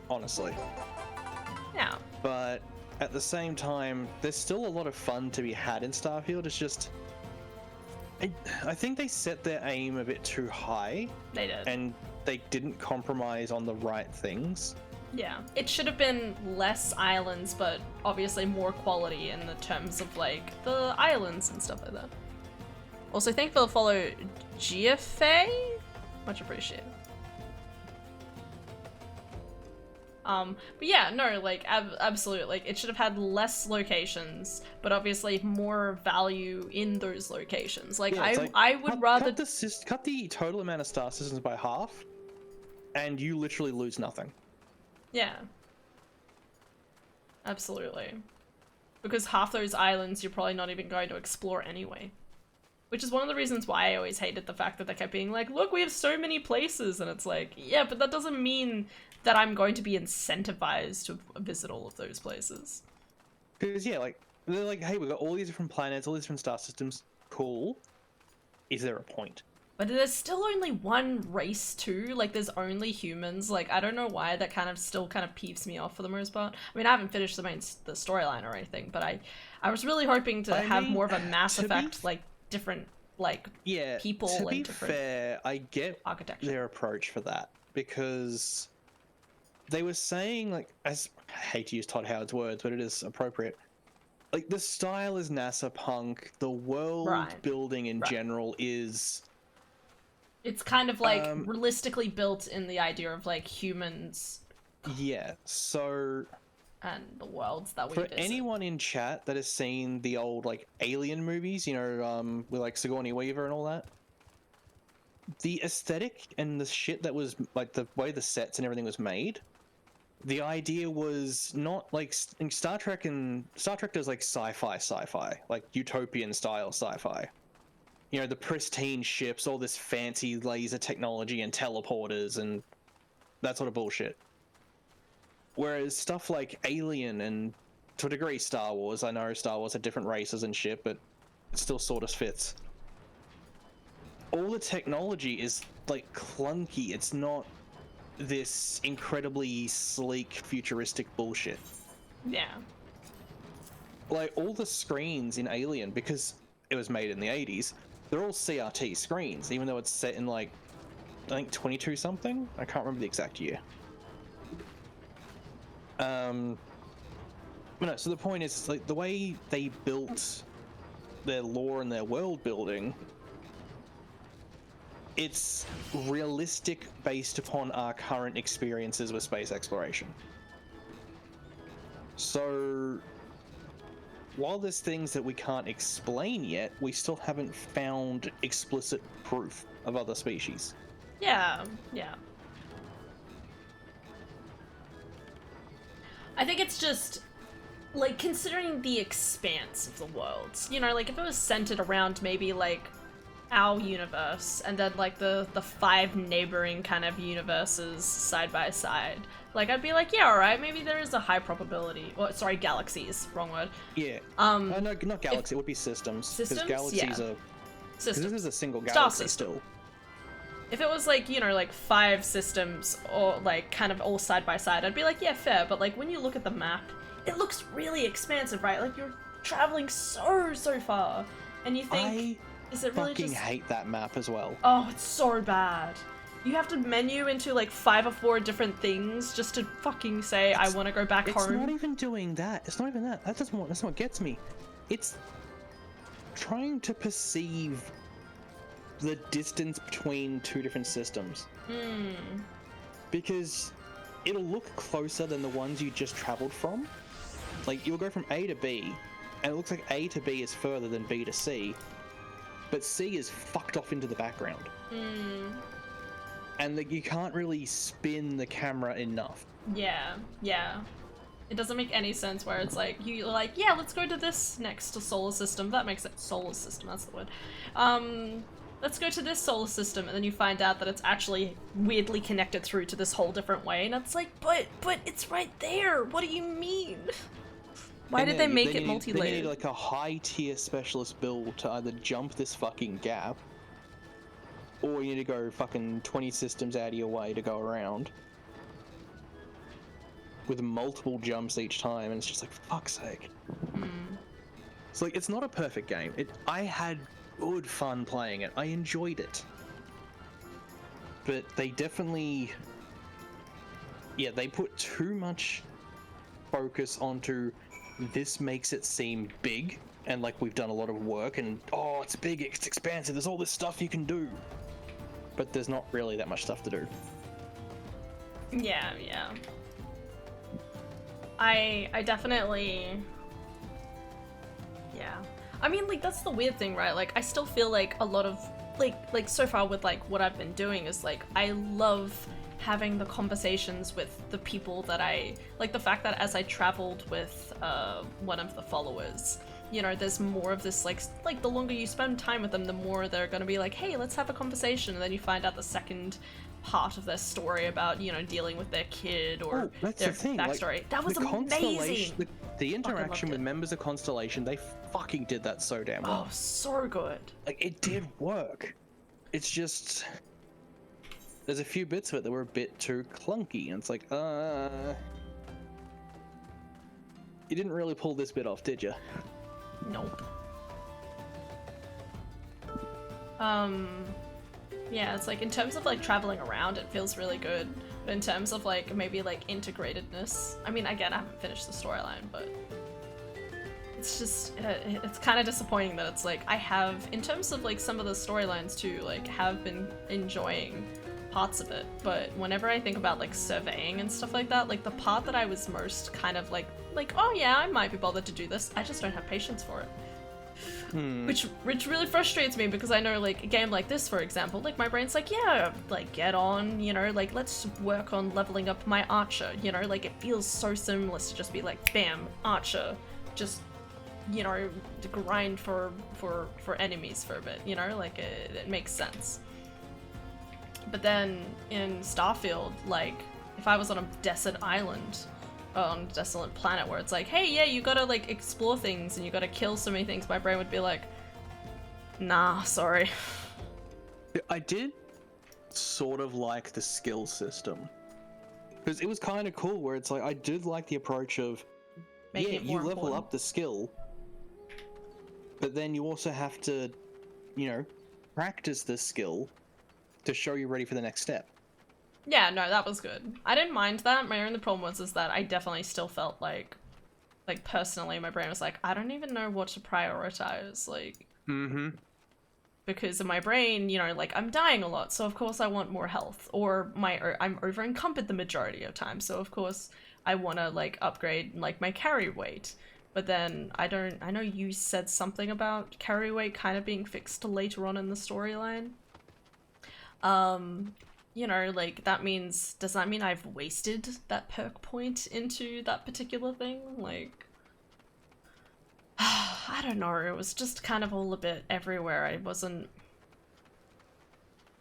honestly. yeah. But at the same time, there's still a lot of fun to be had in Starfield. It's just, I think they set their aim a bit too high. They did. And they didn't compromise on the right things. Yeah. It should have been less islands, but obviously more quality in the terms of, like, the islands and stuff like that. Also, thank you for the follow, GFA? Much appreciated. But yeah, no, like, absolutely, like, it should have had less locations, but obviously more value in those locations. Like, Yeah, I would rather... cut the total amount of star systems by half, and you literally lose nothing. Yeah. Absolutely. Because half those islands you're probably not even going to explore anyway. Which is one of the reasons why I always hated the fact that they kept being like, look, we have so many places, and it's like, yeah, but that doesn't mean that I'm going to be incentivized to visit all of those places. Because, yeah, like, they're like, hey, we've got all these different planets, all these different star systems, cool. Is there a point? But there's still only one race too, like there's only humans, like I don't know why that kind of still kind of peeves me off for the most part. I mean, I haven't finished the storyline or anything, but I was really hoping to have more of a Mass Effect, like different, like, people to and be different fair, I get architecture. their approach for that, because they were saying, like, I hate to use Todd Howard's words, but it is appropriate. Like, the style is NASA punk, the world building in general is... It's kind of like realistically built in the idea of like humans. Yeah, so... And the worlds that we For visit. anyone in chat that has seen the old, like, Alien movies, you know, with, like, Sigourney Weaver and all that, the aesthetic and the shit that was, like, the way the sets and everything was made, the idea was not, like, in Star Trek does, like, sci-fi, like, utopian style sci-fi. You know, the pristine ships, all this fancy laser technology and teleporters and that sort of bullshit. Whereas stuff like Alien and, to a degree, Star Wars, I know Star Wars had different races and shit, but it still sort of fits. All the technology is, like, clunky. It's not this incredibly sleek, futuristic bullshit. Yeah. Like, all the screens in Alien, because it was made in the 80s, they're all CRT screens, even though it's set in, like, I think 22 something? I can't remember the exact year. But no, so the point is, like, the way they built their lore and their world building, it's realistic based upon our current experiences with space exploration. So, while there's things that we can't explain yet, we still haven't found explicit proof of other species. Yeah, yeah. I think it's just, like, considering the expanse of the worlds, you know, like, if it was centered around maybe, like, our universe, and then, like, the 5 neighboring kind of universes side by side, like, I'd be like, yeah, alright, maybe there is a high probability, or, sorry, galaxies, wrong word. Yeah. No, not galaxy, it would be systems. Systems? Because galaxies are... Because this is a single galaxy still. If it was, like, you know, like 5 systems, or, like, kind of all side by side, I'd be like, yeah, fair, but, like, when you look at the map, it looks really expansive, right? Like, you're traveling so far, and you think, is it really just... I fucking hate that map as well. Oh, it's so bad. You have to menu into, like, 5 or 4 different things just to fucking say, I want to go back home. It's not even doing that. It's not even that. That's not what gets me. It's trying to perceive the distance between 2 different systems. Because it'll look closer than the ones you just traveled from. Like, you'll go from A to B, and it looks like A to B is further than B to C, but C is fucked off into the background. And you can't really spin the camera enough. Yeah, yeah. It doesn't make any sense where it's like, you're like, yeah, let's go to this next solar system. That makes sense. Solar system, that's the word. Let's go to this solar system, and then you find out that it's actually weirdly connected through to this whole different way, and it's like, but it's right there! What do you mean? Why And did then they make then it you need- Then you multi-layered? need like a high tier specialist build to either jump this fucking gap, or you need to go fucking 20 systems out of your way to go around with multiple jumps each time, and it's just like, fuck's sake. It's like, it's not a perfect game. I had good fun playing it. I enjoyed it. But they definitely, yeah, they put too much focus onto this makes it seem big and like we've done a lot of work and oh, it's big, it's expansive, there's all this stuff you can do. But there's not really that much stuff to do. Yeah. I definitely... Yeah. I mean, like, that's the weird thing, right? Like, I still feel like a lot of, like so far with, like, what I've been doing is, like, I love having the conversations with the people that like, the fact that as I traveled with, one of the followers, you know, there's more of this, like, the longer you spend time with them, the more they're gonna be like, hey, let's have a conversation, and then you find out the second part of their story about, you know, dealing with their kid or that's their the thing. backstory. Like, That was the amazing! the interaction loved with it. members of Constellation, they fucking did that so damn well. Oh, so good. Like, it did work. It's just there's a few bits of it that were a bit too clunky, and it's like, you didn't really pull this bit off, did you? Nope. Yeah, it's like, in terms of, like, traveling around, it feels really good. But in terms of, like, maybe, like, integratedness, I mean, again, I haven't finished the storyline, but it's just, it's kind of disappointing that it's like, I have, in terms of, like, some of the storylines too, like, have been enjoying parts of it, but whenever I think about, like, surveying and stuff like that, like, the part that I was most kind of like, oh yeah, I might be bothered to do this, I just don't have patience for it. Which really frustrates me, because I know, like, a game like this, for example, like, my brain's like, yeah, like, get on, you know, like, let's work on leveling up my archer, you know, like, it feels so seamless to just be like, bam, archer, just, you know, to grind for enemies for a bit, you know, like, it makes sense. But then in Starfield, like, if I was on a desert island, on a desolate planet where it's like, hey, yeah, you gotta, like, explore things and you gotta kill so many things, my brain would be like, nah, sorry. I did sort of like the skill system, because it was kind of cool where it's like, I did like the approach of, Making yeah, it you more level important. up the skill, but then you also have to, you know, practice this skill to show you're ready for the next step. Yeah, no, that was good. I didn't mind that. My only problem was is that I definitely still felt like personally, my brain was like, I don't even know what to prioritize, like, because in my brain, you know, like, I'm dying a lot, so of course I want more health, or I'm over encumbered the majority of time, so of course I want to, like, upgrade, like, my carry weight. But then I know you said something about carry weight kind of being fixed later on in the storyline. You know, like, does that mean I've wasted that perk point into that particular thing? Like, I don't know, it was just kind of all a bit everywhere. I wasn't...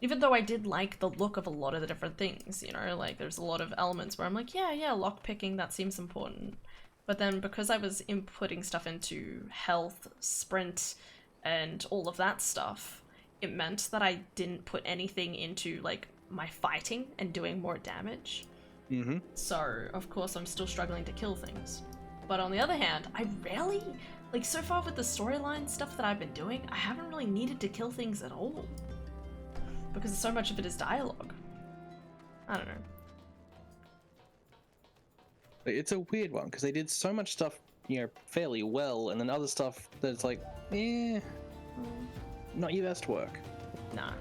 Even though I did like the look of a lot of the different things, you know, like, there's a lot of elements where I'm like, yeah, lockpicking, that seems important. But then because I was inputting stuff into health, sprint, and all of that stuff, it meant that I didn't put anything into, like, my fighting and doing more damage. So, of course, I'm still struggling to kill things. But on the other hand, I rarely, like, so far with the storyline stuff that I've been doing, I haven't really needed to kill things at all. Because so much of it is dialogue. I don't know. It's a weird one, because they did so much stuff, you know, fairly well, and then other stuff that's like, not your best work. Nah.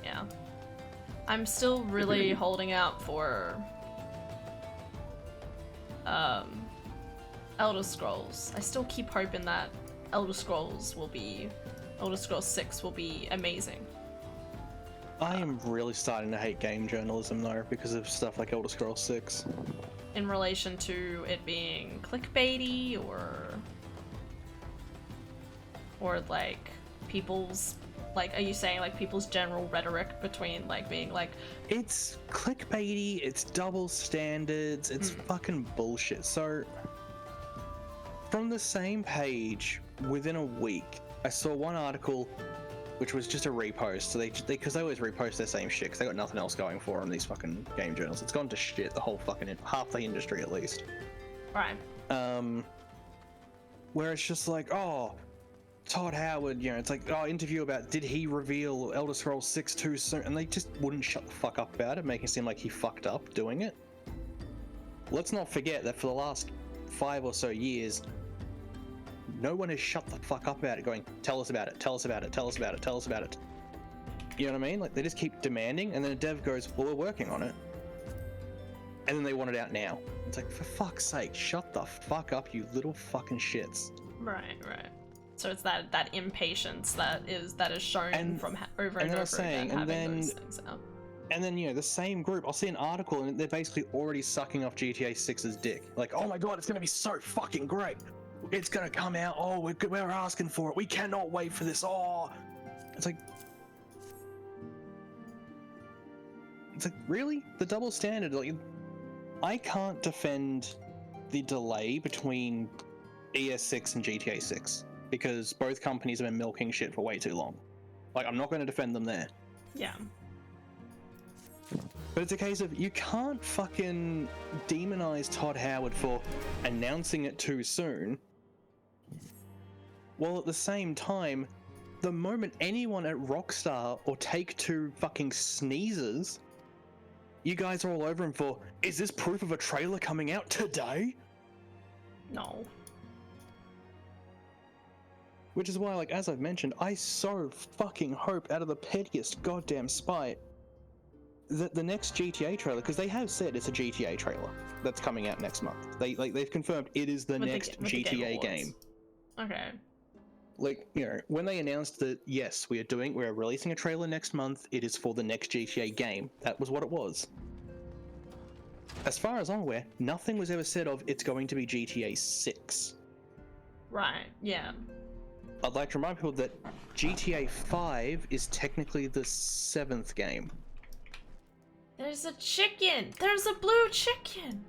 Yeah. I'm still really holding out for Elder Scrolls. I still keep hoping that Elder Scrolls 6 will be amazing. I am really starting to hate game journalism though, because of stuff like Elder Scrolls 6. In relation to it being clickbaity or like people's Like, are you saying like people's general rhetoric between like being like, It's clickbaity, it's double standards, it's fucking bullshit. So, from the same page, within a week, I saw one article which was just a repost. So because they always repost their same shit because they got nothing else going for them, these fucking game journals. It's gone to shit, the whole fucking, half the industry at least. right? Where it's just like, oh, Todd Howard, you know, it's like, oh, interview about did he reveal Elder Scrolls 6 too soon? And they just wouldn't shut the fuck up about it, making it seem like he fucked up doing it. Let's not forget that for the last 5 or so years, no one has shut the fuck up about it, going, tell us about it, tell us about it, tell us about it, tell us about it. You know what I mean? Like, they just keep demanding, and then a dev goes, well, we're working on it. And then they want it out now. It's like, for fuck's sake, shut the fuck up, you little fucking shits. Right. So it's that impatience that is shown from over and over again, having those things out. And then, you know, the same group, I'll see an article and they're basically already sucking off GTA 6's dick. Like, oh my god, it's gonna be so fucking great. It's gonna come out. Oh, we're asking for it. We cannot wait for this. Oh, it's like, really? The double standard? Like, I can't defend the delay between ES6 and GTA 6 because both companies have been milking shit for way too long. Like, I'm not going to defend them there. Yeah. But it's a case of, you can't fucking demonize Todd Howard for announcing it too soon, while at the same time, the moment anyone at Rockstar or Take-Two fucking sneezes, you guys are all over him for, is this proof of a trailer coming out today? No. Which is why, like, as I've mentioned, I so fucking hope out of the pettiest goddamn spite that the next GTA trailer, because they have said it's a GTA trailer that's coming out next month. They've confirmed it is the next GTA game. Okay. Like, you know, when they announced that, yes, we're releasing a trailer next month, it is for the next GTA game. That was what it was. As far as I'm aware, nothing was ever said of it's going to be GTA 6. Right, yeah. I'd like to remind people that GTA 5 is technically the 7th game. There's a chicken! There's a blue chicken!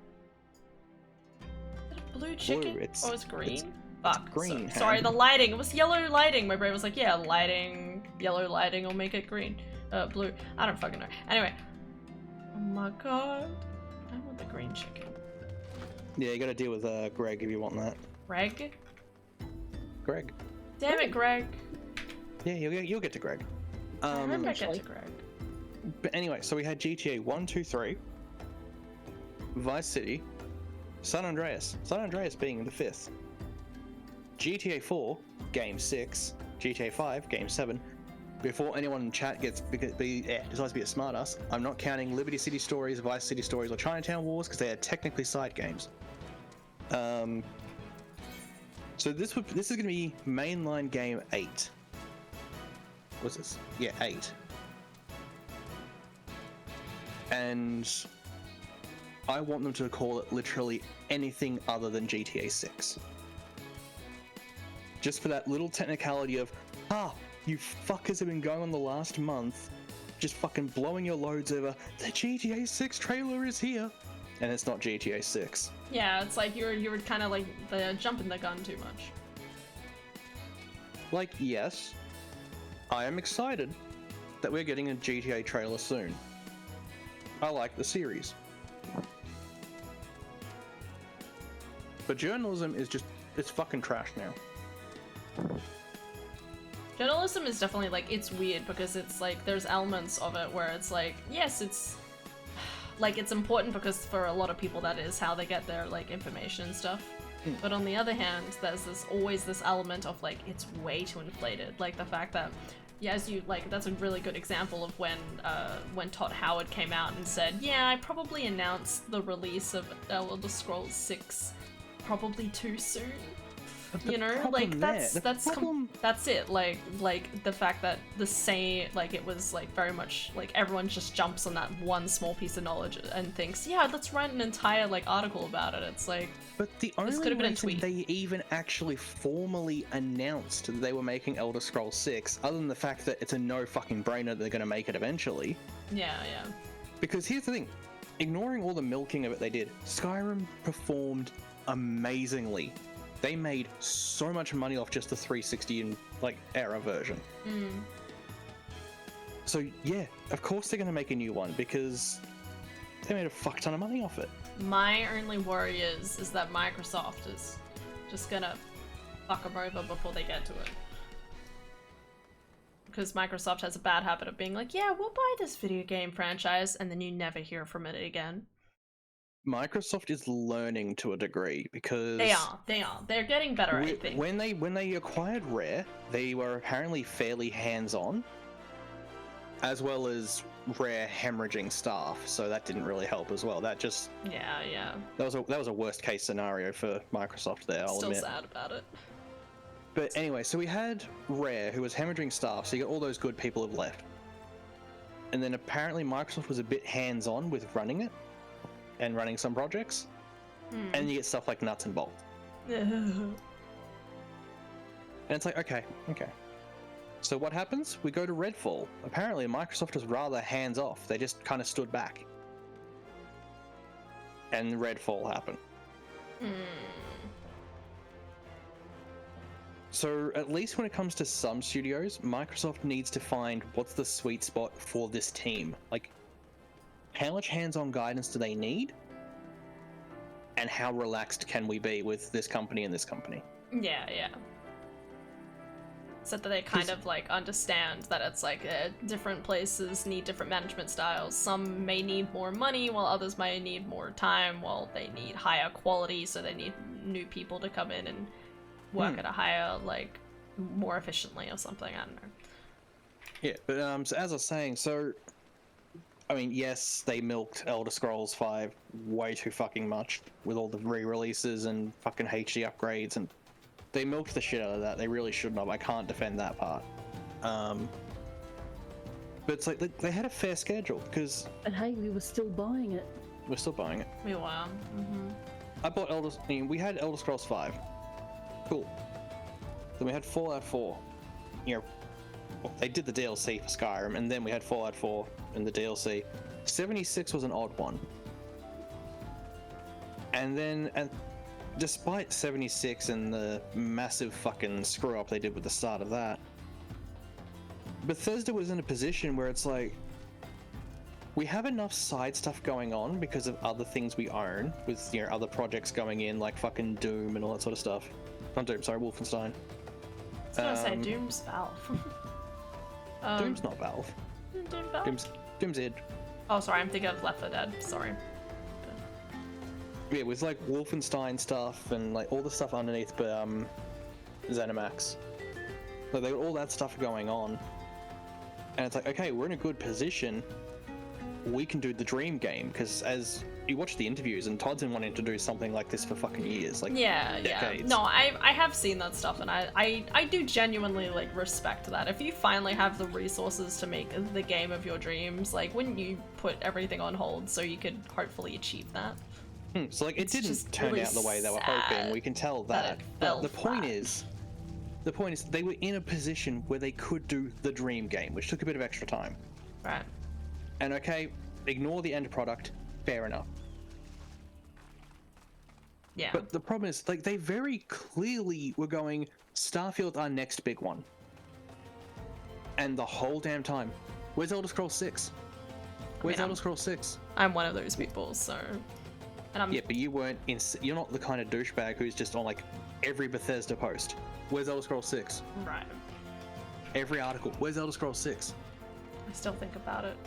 Is it a blue chicken? It's, oh, it's green? It's Fuck. green. Sorry, the lighting. It was yellow lighting. My brain was like, yeah, lighting, yellow lighting will make it green. Blue. I don't fucking know. Anyway. Oh my god. I want the green chicken. Yeah, you gotta deal with Greg if you want that. Greg? Greg. Damn it, Greg. Yeah, you'll get to Greg. I remember I get to Greg. But anyway, so we had GTA 1, 2, 3, Vice City, San Andreas being the 5th, GTA 4, Game 6, GTA 5, Game 7. Before anyone in chat decides to be a smartass, I'm not counting Liberty City Stories, Vice City Stories, or Chinatown Wars because they are technically side games. So this is going to be mainline game 8. What's this? Yeah, 8. And I want them to call it literally anything other than GTA 6. Just for that little technicality of, you fuckers have been going on the last month, just fucking blowing your loads over, the GTA 6 trailer is here, and it's not GTA 6. Yeah, it's like you were kind of like jumping the gun too much. Like, yes, I am excited that we're getting a GTA trailer soon. I like the series. But journalism is just, it's fucking trash now. Journalism is definitely like, it's weird because it's like, there's elements of it where it's like, yes, it's like, it's important because for a lot of people that is how they get their like information and stuff. But on the other hand, there's always this element of like, it's way too inflated. Like the fact that, yeah, that's a really good example of when Todd Howard came out and said, yeah, I probably announced the release of Elder Scrolls 6 probably too soon. But the You know, problem like there- the problem- that's it. Like the fact that the same, like it was like very much like everyone just jumps on that one small piece of knowledge and thinks, yeah, let's write an entire like article about it. It's like, But the This only could've been a reason tweet. they even actually formally announced that they were making Elder Scrolls 6, other than the fact that it's a no fucking brainer that they're going to make it eventually, yeah. because here's the thing, ignoring all the milking of it they did, Skyrim performed amazingly. They made so much money off just the 360 and like era version. So yeah, of course they're going to make a new one because they made a fuck ton of money off it. My only worry is that Microsoft is just gonna fuck them over before they get to it. Because Microsoft has a bad habit of being like, yeah, we'll buy this video game franchise, and then you never hear from it again. Microsoft is learning to a degree because They are. They're getting better, I think. when they acquired Rare, they were apparently fairly hands-on, as well as Rare hemorrhaging staff, so that didn't really help as well. That just Yeah. that was a worst case scenario for Microsoft there, I'll Still admit. sad about it. But anyway, so we had Rare, who was hemorrhaging staff, so you got all those good people have left. And then apparently Microsoft was a bit hands-on with running it and running some projects. And you get stuff like nuts and bolts. And it's like, okay. So what happens? We go to Redfall. Apparently Microsoft was rather hands-off. They just kind of stood back. And Redfall happened. So at least when it comes to some studios, Microsoft needs to find what's the sweet spot for this team. Like, how much hands-on guidance do they need? And how relaxed can we be with this company and this company? Yeah. So that they kind of like understand that it's like different places need different management styles. Some may need more money, while others may need more time, while they need higher quality, so they need new people to come in and work at a higher, like, more efficiently or something. I don't know. Yeah, but so as I was saying, so I mean, yes, they milked Elder Scrolls 5 way too fucking much with all the re-releases and fucking HD upgrades, and they milked the shit out of that. They really shouldn't have. I can't defend that part. But it's like they had a fair schedule because And hey, we were still buying it. we're still buying it. We were. I bought we had Elder Scrolls 5. Cool. Then we had Fallout 4. You know, they did the DLC for Skyrim, and then we had Fallout 4 in the DLC. 76 was an odd one. And despite 76 and the massive fucking screw up they did with the start of that, Bethesda was in a position where it's like, we have enough side stuff going on because of other things we own, with, you know, other projects going in like fucking Doom and all that sort of stuff. Not Doom, sorry, Wolfenstein. I was gonna say Doom's Valve. Doom's not Valve. Doom Valve? Doom's id. Oh, sorry, I'm thinking of Left 4 Dead. Sorry. Yeah, with like Wolfenstein stuff and like all the stuff underneath, but ZeniMax. Like they got all that stuff going on, and it's like, okay, we're in a good position. We can do the dream game, because as you watch the interviews, and Todd's been wanting to do something like this for fucking years, like decades. No, I have seen that stuff, and I do genuinely like respect that. If you finally have the resources to make the game of your dreams, like, wouldn't you put everything on hold so you could hopefully achieve that? So like, it It's didn't just turn really out the way they were sad hoping. We can tell that that. it But fell the point flat. is they were in a position where they could do the dream game, which took a bit of extra time. Right. And okay, ignore the end product. Fair enough. Yeah. But the problem is, like, they very clearly were going, Starfield's our next big one. And the whole damn time, where's Elder Scrolls 6? Where's Elder Scrolls 6? I'm one of those people, so. And I'm. Yeah, but you weren't you're not the kind of douchebag who's just on, like, every Bethesda post. Where's Elder Scrolls 6? Right. Every article, where's Elder Scrolls 6? I still think about it.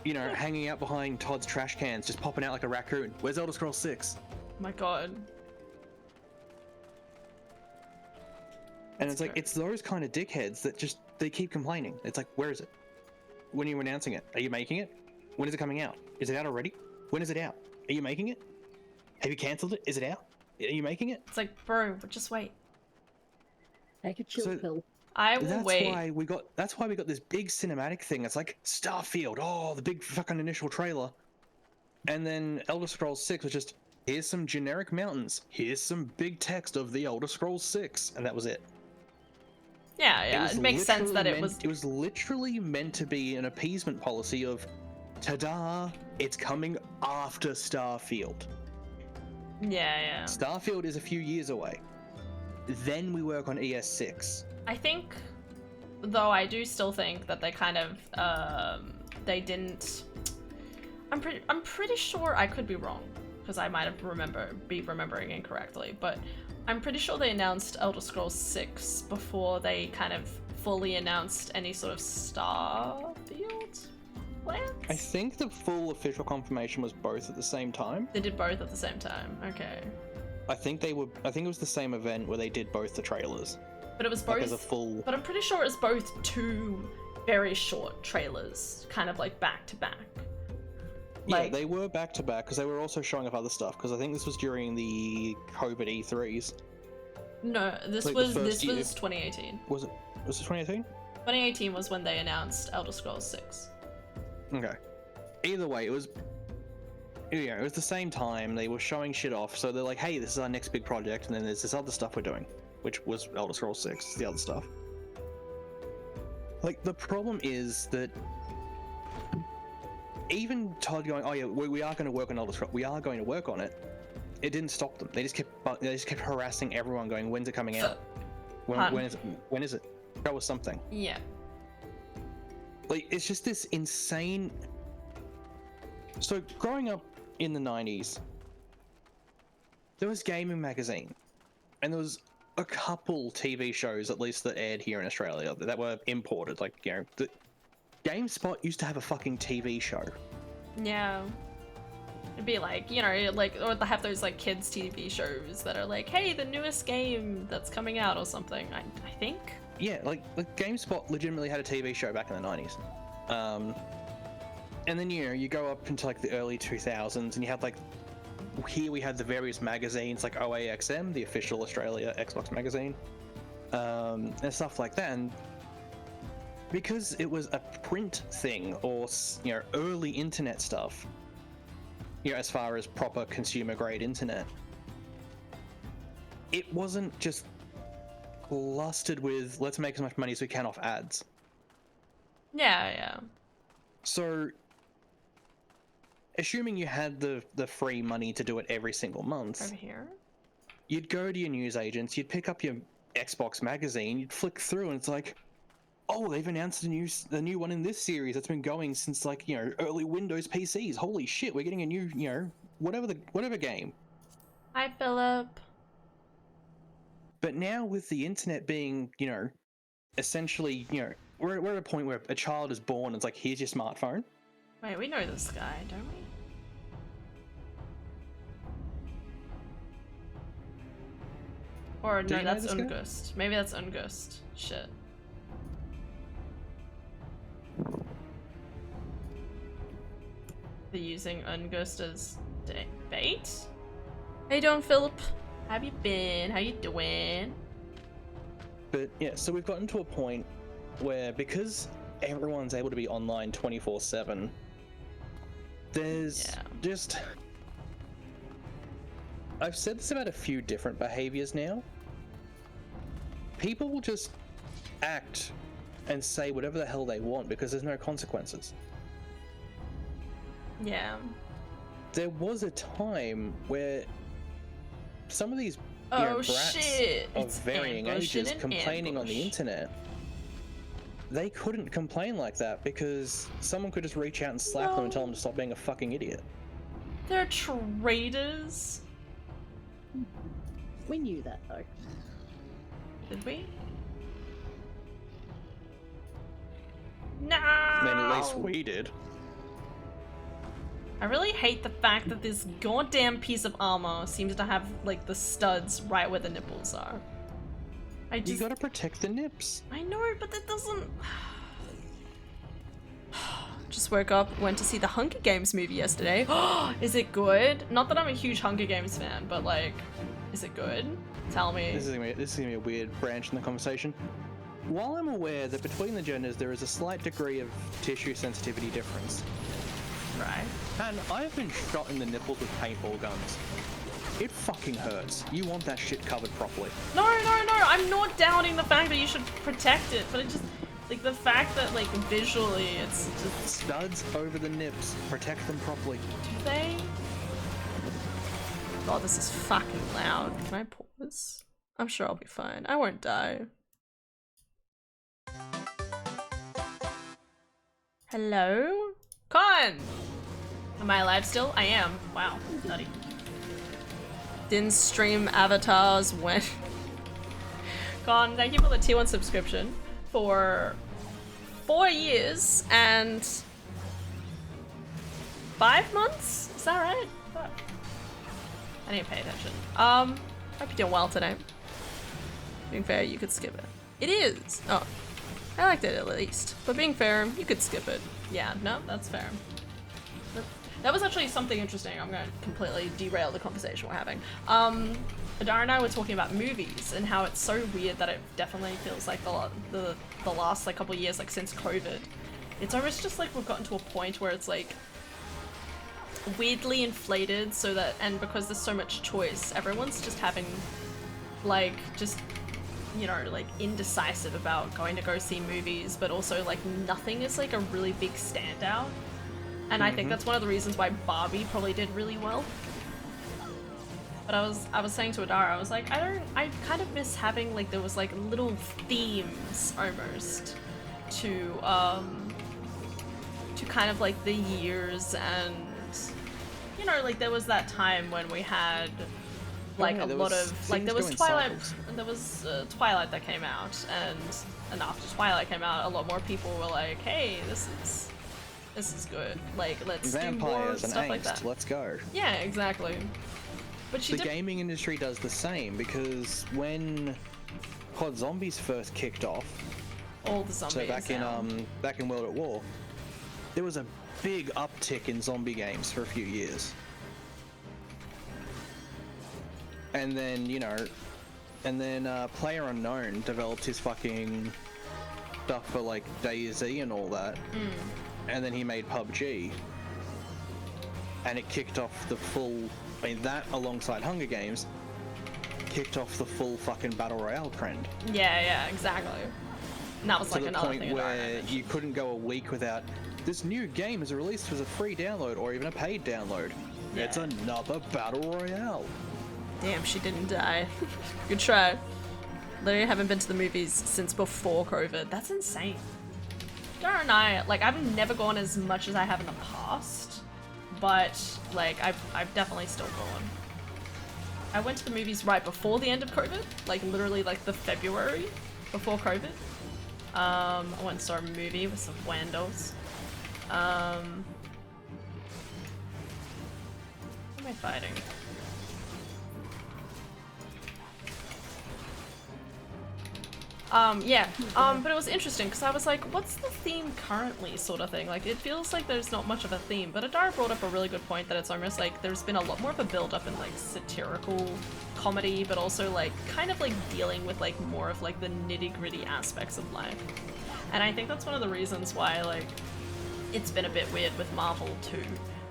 You know, hanging out behind Todd's trash cans, just popping out like a raccoon. Where's Elder Scrolls 6? My God. And it's like, fair. it's those kind of dickheads that just, they keep complaining. It's like, where is it? When are you announcing it? Are you making it? When is it coming out? Is it out already? When is it out? Are you making it? Have you cancelled it? Is it out? Are you making it? It's like, bro, just wait. Take a chill So- pill. I will wait. That's why we got this big cinematic thing. It's like Starfield, oh, the big fucking initial trailer. And then Elder Scrolls 6 was just, here's some generic mountains, here's some big text of the Elder Scrolls 6, and that was it. Yeah, it makes sense that it was. It was literally meant to be an appeasement policy of, ta-da, it's coming after Starfield. Yeah. Starfield is a few years away. Then we work on ES6. I think, though, I do still think that they kind of, they didn't. I'm pretty sure, I could be wrong, because I might have be remembering incorrectly, but I'm pretty sure they announced Elder Scrolls 6 before they kind of fully announced any sort of Starfield plans? I think the full official confirmation was both at the same time. They did both at the same time, okay. I think it was the same event where they did both the trailers. But it was both, Like as a full... but I'm pretty sure it was both two very short trailers, kind of like back to back. Yeah, they were back to back because they were also showing off other stuff. Because I think this was during the COVID E3s. No, this Like was the first year. 2018. Was it 2018? 2018 was when they announced Elder Scrolls 6. Okay. Either way, it was the same time. They were showing shit off, so they're like, "Hey, this is our next big project," and then there's this other stuff we're doing, which was Elder Scrolls 6, the other stuff. Like the problem is that even Todd going, "Oh yeah, we are going to work on Elder Scrolls. We are going to work on it." It didn't stop them. They just kept harassing everyone, going, "When's it coming out? When is it? Show us something." Yeah. Like it's just this insane. So growing up in the 90s, there was Gaming Magazine, and there was a couple TV shows at least that aired here in Australia that were imported. Like, you know, the GameSpot used to have a fucking TV show. Yeah. It'd be like, you know, like, or they have those like kids TV shows that are like, hey, the newest game that's coming out or something, I think. Yeah, like GameSpot legitimately had a TV show back in the 90s. And then, you know, you go up into like the early 2000s and you had like, here we had the various magazines like OAXM, the official Australia Xbox magazine, and stuff like that. And because it was a print thing or, you know, early internet stuff, you know, as far as proper consumer grade internet, it wasn't just clustered with let's make as much money as we can off ads. Yeah. So assuming you had the free money to do it every single month, Over here. you'd go to your news agents, you'd pick up your Xbox magazine, you'd flick through, and it's like, oh, they've announced a new one in this series that's been going since, like, you know, early Windows PCs. Holy shit, we're getting a new, you know, whatever game. Hi, Philip. But now with the internet being, you know, essentially, you know, we're at a point where a child is born and it's like, here's your smartphone. Wait, we know this guy, don't we? Or Do no, you know that's this guy? Ungust. Maybe that's Ungust. Shit. They're using Ungust as bait? How you doing, Philip? How have you been? How you doing? But yeah, so we've gotten to a point where because everyone's able to be online 24/7, there's just... I've said this about a few different behaviors now. People will just act and say whatever the hell they want because there's no consequences. Yeah. There was a time where some of these brats shit! of It's varying ambush ages and complaining on the ambush. internet, they couldn't complain like that because someone could just reach out and slap them and tell them to stop being a fucking idiot. They're traitors. We knew that though. Did we? No! I mean, at least we did. I really hate the fact that this goddamn piece of armor seems to have, like, the studs right where the nipples are. You gotta protect the nips. I know, but that doesn't... Just woke up, went to see the Hunger Games movie yesterday. Is it good? Not that I'm a huge Hunger Games fan, but, like, Is it good? Tell me. This is gonna be a weird branch in the conversation. While I'm aware that between the genders there is a slight degree of tissue sensitivity difference, Right. and I've been shot in the nipples with paintball guns. It fucking hurts. You want that shit covered properly. No, I'm not doubting the fact that you should protect it, but it just, like, the fact that, like, visually it's just... Studs over the nips. Protect them properly. Do they? God, this is fucking loud. Can I pause? I'm sure I'll be fine. I won't die. Hello? Con! Am I alive still? I am. Wow, nutty. Didn't stream avatars when... Con, thank you for the tier 1 subscription for 4 years and 5 months? Is that right? Fuck. I didn't pay attention. Hope you're doing well today. Being fair, you could skip it. It is! Oh. I liked it at least. But being fair, you could skip it. Yeah, no, that's fair. That was actually something interesting. I'm gonna completely derail the conversation we're having. Adara and I were talking about movies and how it's so weird that it definitely feels like the last like couple of years, like since COVID, it's almost just like we've gotten to a point where it's like weirdly inflated, so that, and because there's so much choice, everyone's just having like just, you know, like indecisive about going to go see movies, but also like nothing is like a really big standout. And I think that's one of the reasons why Barbie probably did really well. But I was saying to Adara, I was like, I kind of miss having like, there was like little themes almost to kind of like the years, and you know, like there was that time when we had like a lot of like there was Twilight, and there was Twilight that came out, and after Twilight came out, a lot more people were like, hey, this is good. Like, let's do more stuff like that. Let's go. Yeah, exactly. But the gaming industry does the same, because when COD Zombies first kicked off, all the zombies. So back in World at War, there was a big uptick in zombie games for a few years. And then, you know, PlayerUnknown developed his fucking stuff for like DayZ and all that. And then he made PUBG, and it kicked off the full, I mean, that alongside Hunger Games kicked off the full fucking battle royale trend. Yeah, exactly. And that was like another thing. To the point where you couldn't go a week without, this new game is released as a free download or even a paid download. Yeah. It's another battle royale. Damn, she didn't die. Good try. Literally haven't been to the movies since before COVID. That's insane. Dara and I, like, I've never gone as much as I have in the past, but like I've definitely still gone. I went to the movies right before the end of COVID, like literally like the February before COVID. I went and saw a movie with some Wandos. Who am I fighting? But it was interesting because I was like, what's the theme currently, sort of thing? Like, it feels like there's not much of a theme, but Adara brought up a really good point that it's almost like there's been a lot more of a build-up in like satirical comedy, but also like kind of like dealing with like more of like the nitty-gritty aspects of life. And I think that's one of the reasons why like it's been a bit weird with Marvel too.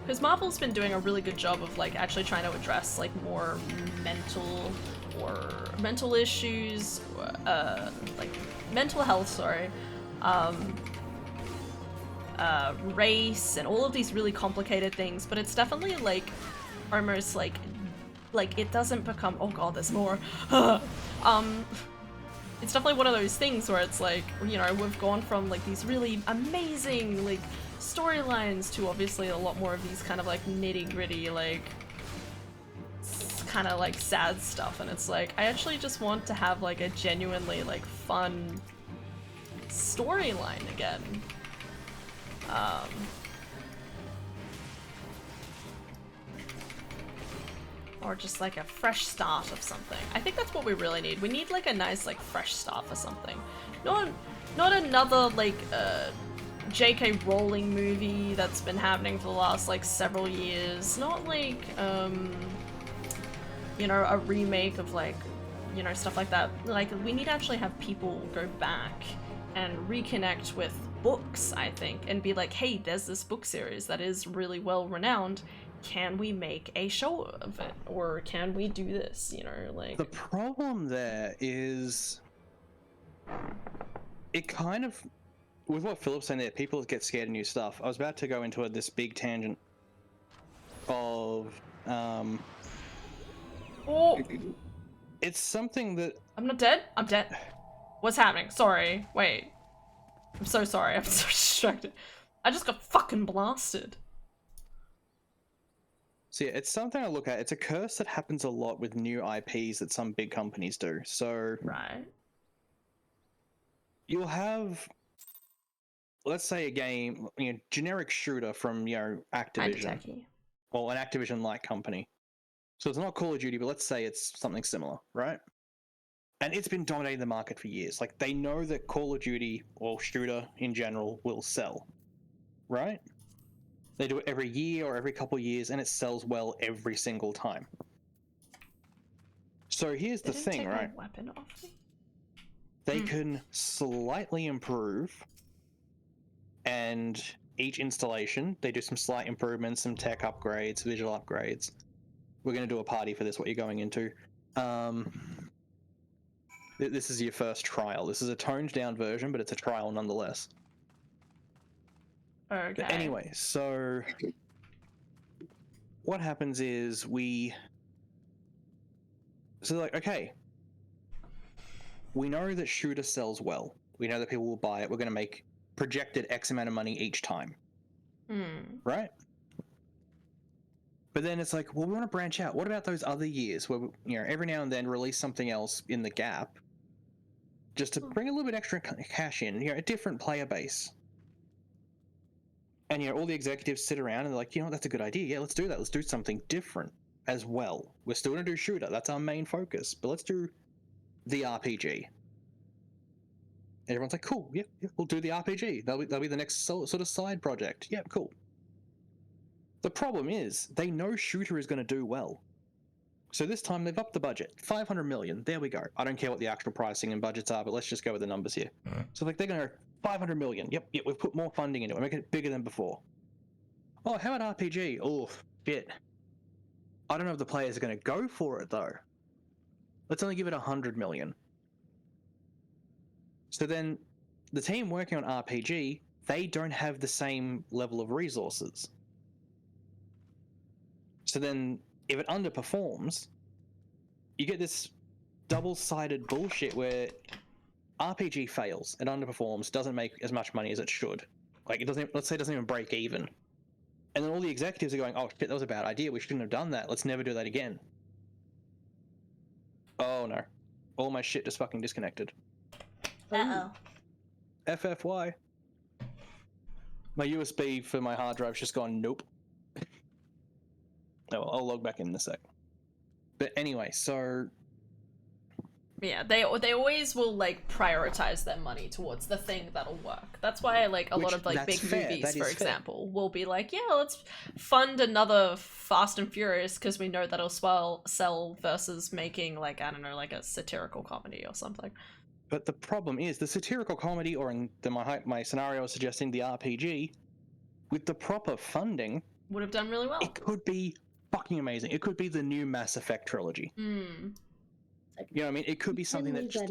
Because Marvel's been doing a really good job of like actually trying to address like more mental issues, like mental health, sorry, race, and all of these really complicated things, but it's definitely like almost like it doesn't become, oh god, there's more. It's definitely one of those things where it's like, you know, we've gone from like these really amazing like storylines to obviously a lot more of these kind of like nitty-gritty, like kind of like sad stuff, and it's like I actually just want to have like a genuinely like fun storyline again. Or just like a fresh start of something. I think that's what we really need. We need like a nice like fresh start for something. Not another like J.K. Rowling movie that's been happening for the last like several years. Not like you know, a remake of like, you know, stuff like that. Like, we need to actually have people go back and reconnect with books, I think, and be like, hey, there's this book series that is really well renowned. Can we make a show of it? Or can we do this? You know, like... The problem there is it kind of, with what Philip's saying there, people get scared of new stuff. I was about to go into this big tangent of Oh! It's something that... I'm not dead? I'm dead. What's happening? Sorry. Wait. I'm so sorry. I'm so distracted. I just got fucking blasted. So yeah, it's something I look at. It's a curse that happens a lot with new IPs that some big companies do. So Right. you'll have, let's say, a game, you know, generic shooter from, you know, Activision, or an Activision-like company. So it's not Call of Duty, but let's say it's something similar, right? And it's been dominating the market for years. Like, they know that Call of Duty, or shooter in general, will sell, right? They do it every year or every couple of years, and it sells well every single time. So here's the thing, right? Weapon off me? They can slightly improve, and each installation, they do some slight improvements, some tech upgrades, visual upgrades. We're going to do a party for this, what you're going into. This is your first trial. This is a toned down version, but it's a trial nonetheless. Okay. But anyway, so what happens is so like, okay, we know that shooter sells well. We know that people will buy it. We're going to make projected X amount of money each time. Right? But then it's like, well, we want to branch out. What about those other years where, you know, every now and then release something else in the gap just to bring a little bit extra cash in, you know, a different player base. And, you know, all the executives sit around and they're like, you know, that's a good idea. Yeah, let's do that. Let's do something different as well. We're still going to do shooter. That's our main focus. But let's do the RPG. And everyone's like, cool, yeah, we'll do the RPG. That'll be the next sort of side project. Yeah, cool. The problem is, they know shooter is going to do well. So this time they've upped the budget. 500 million, there we go. I don't care what the actual pricing and budgets are, but let's just go with the numbers here. So like they're going to go, 500 million, yep, we've put more funding into it, make it bigger than before. Oh, how about RPG? Oh, shit. I don't know if the players are going to go for it though. Let's only give it 100 million. So then, the team working on RPG, they don't have the same level of resources. So then, if it underperforms, you get this double-sided bullshit where RPG fails, it underperforms, doesn't make as much money as it should. Like, it doesn't, let's say it doesn't even break even. And then all the executives are going, oh shit, that was a bad idea, we shouldn't have done that, let's never do that again. Oh no. All my shit just fucking disconnected. Uh-oh. FFY. My USB for my hard drive's just gone nope. Oh, I'll log back in a sec. But anyway, so... Yeah, they always will, like, prioritize their money towards the thing that'll work. That's why, like, a lot of, like, big movies, for example, will be like, yeah, let's fund another Fast and Furious because we know that'll sell versus making, like, I don't know, like a satirical comedy or something. But the problem is, the satirical comedy, or in my scenario suggesting the RPG, with the proper funding... would have done really well. It could be fucking amazing. It could be the new Mass Effect trilogy. You know what I mean? It could be something that just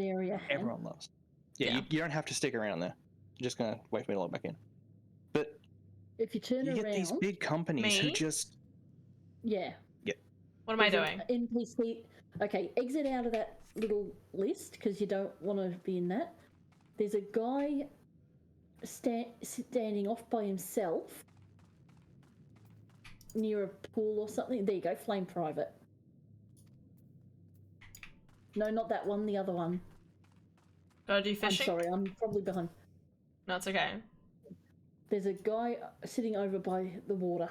everyone loves. Yeah, you don't have to stick around there. I'm just going to wait for me to log back in. But if you turn you around... get these big companies who just... Yeah. Yeah. What am I doing? NPC... Okay, exit out of that little list, because you don't want to be in that. There's a guy standing off by himself near a pool or something. There you go, Flame Private. No, not that one, the other one. Gotta do fishing? I'm sorry, I'm probably behind. No, it's okay. There's a guy sitting over by the water.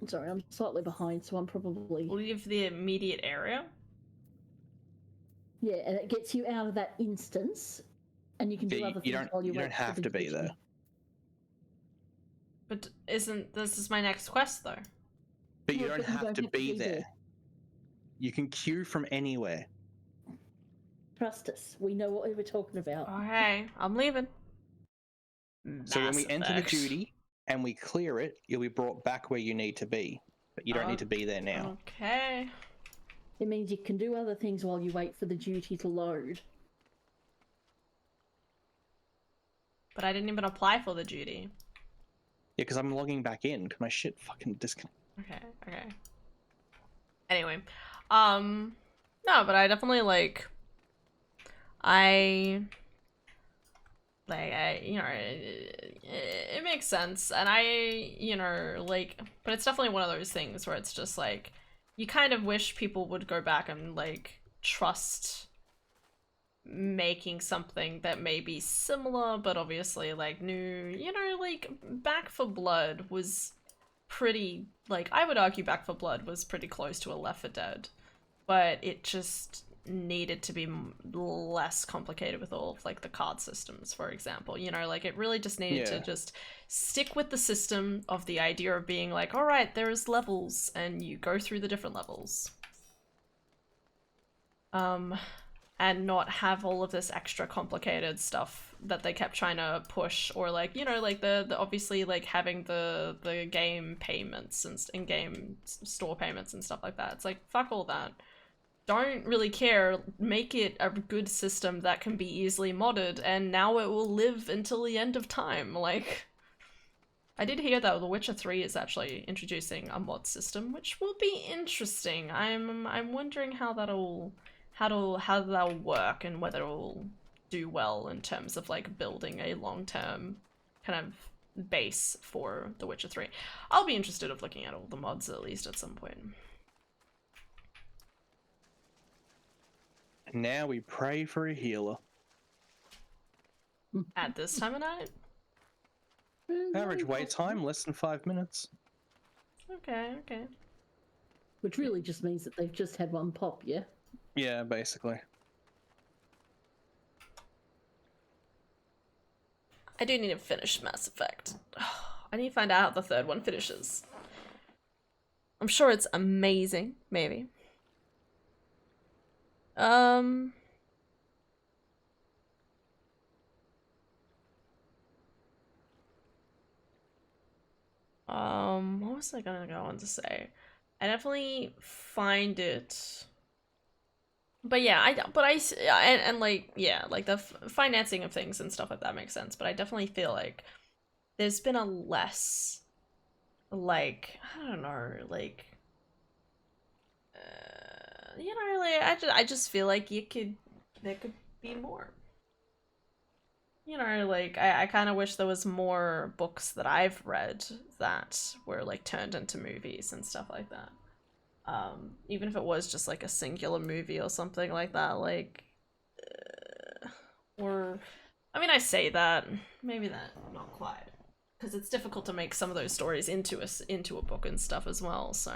I'm sorry, I'm slightly behind, so I'm probably... Leave the immediate area? Yeah, and it gets you out of that instance, and you can do other things while you don't have to be there. But this is my next quest, though. But you No, don't but you have don't to have to be be there. there. You can queue from anywhere. Trust us, we know what we're talking about. Okay, I'm leaving. So when we Mass enter the Effect. duty and we clear it, you'll be brought back where you need to be. But you don't need to be there now. Okay. It means you can do other things while you wait for the duty to load. But I didn't even apply for the duty. Yeah, because I'm logging back in because my shit fucking disconnected. Okay. Anyway, no, but I definitely it makes sense, and but it's definitely one of those things where it's just like, you kind of wish people would go back and trust making something that may be similar, but obviously new, Back for Blood was pretty, I would argue Back for Blood was pretty close to a Left 4 Dead, but it just needed to be less complicated with all of the card systems, for example. It really just needed to just stick with the system of the idea of being all right, there's levels and you go through the different levels. And not have all of this extra complicated stuff that they kept trying to push, or the obviously having the game payments and in-game store payments and stuff like that. It's fuck all that. Don't really care. Make it a good system that can be easily modded, and now it will live until the end of time. I did hear that The Witcher 3 is actually introducing a mod system, which will be interesting. I'm wondering how that'll work, and whether it'll do well in terms of building a long-term kind of base for The Witcher 3. I'll be interested of looking at all the mods at least at some point. Now we pray for a healer. At this time of night? Average wait time, less than 5 minutes. Okay. Which really just means that they've just had one pop, yeah? Yeah, basically. I do need to finish Mass Effect. I need to find out how the third one finishes. I'm sure it's amazing, maybe. What was I gonna go on to say? I definitely find it, but yeah, the financing of things and stuff like that makes sense, but I definitely feel there's been a less, I don't know, I just feel there could be more. I kind of wish there was more books that I've read that were turned into movies and stuff like that. Even if it was just a singular movie or something like that, or, I mean, I say that, maybe that, not quite, because it's difficult to make some of those stories into a book and stuff as well, so.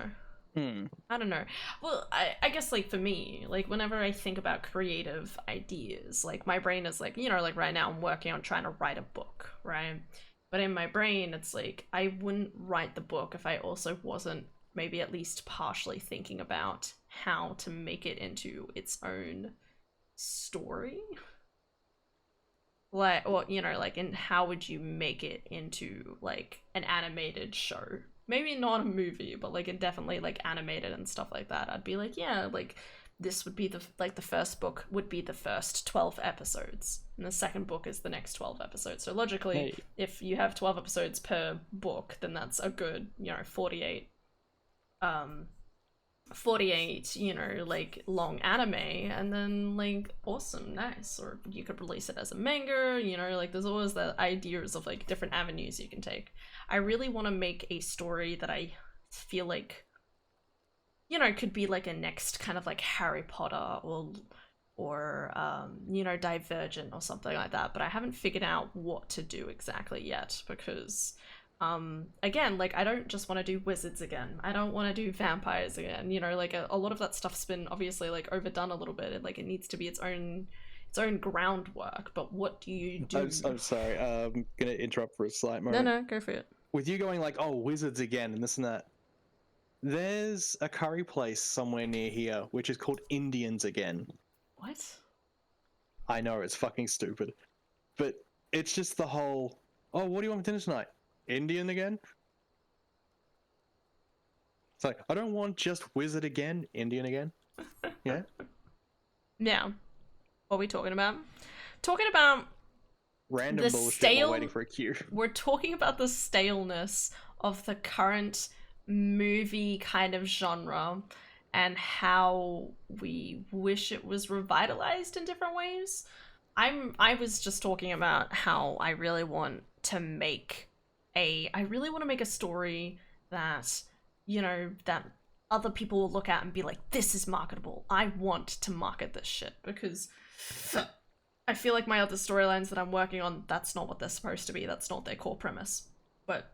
I don't know. Well, I guess for me, whenever I think about creative ideas, my brain is right now I'm working on trying to write a book, right? But in my brain, it's I wouldn't write the book if I also wasn't maybe at least partially thinking about how to make it into its own story. And how would you make it into an animated show? Maybe not a movie, but definitely animated and stuff like that. I'd be yeah, this would be the first book would be the first 12 episodes, and the second book is the next 12 episodes. So logically, if you have 12 episodes per book, then that's a good 48 long anime, and then awesome, nice. Or you could release it as a manga, there's always the ideas of different avenues you can take. I really want to make a story that I feel could be a next kind of Harry Potter or Divergent or something like that, but I haven't figured out what to do exactly yet, because again, I don't just want to do wizards again. I don't want to do vampires again. A lot of that stuff's been obviously overdone a little bit. It needs to be its own groundwork. But what do you do? I'm sorry. I'm gonna interrupt for a slight moment. No, go for it. With you going oh, wizards again and this and that. There's a curry place somewhere near here, which is called Indians Again. What? I know, it's fucking stupid. But it's just the whole, oh, what do you want for dinner tonight? Indian again? It's like, I don't want just wizard again, Indian again. Yeah? Now, what are we talking about? Talking about Random the bullshit stale- while waiting for a queue. we're talking about the staleness of the current movie kind of genre and how we wish it was revitalized in different ways. I was just talking about how I really want to make a story that, you know, that other people will look at and be like, this is marketable. I want to market this shit, because I feel like my other storylines that I'm working on, that's not what they're supposed to be. That's not their core premise. But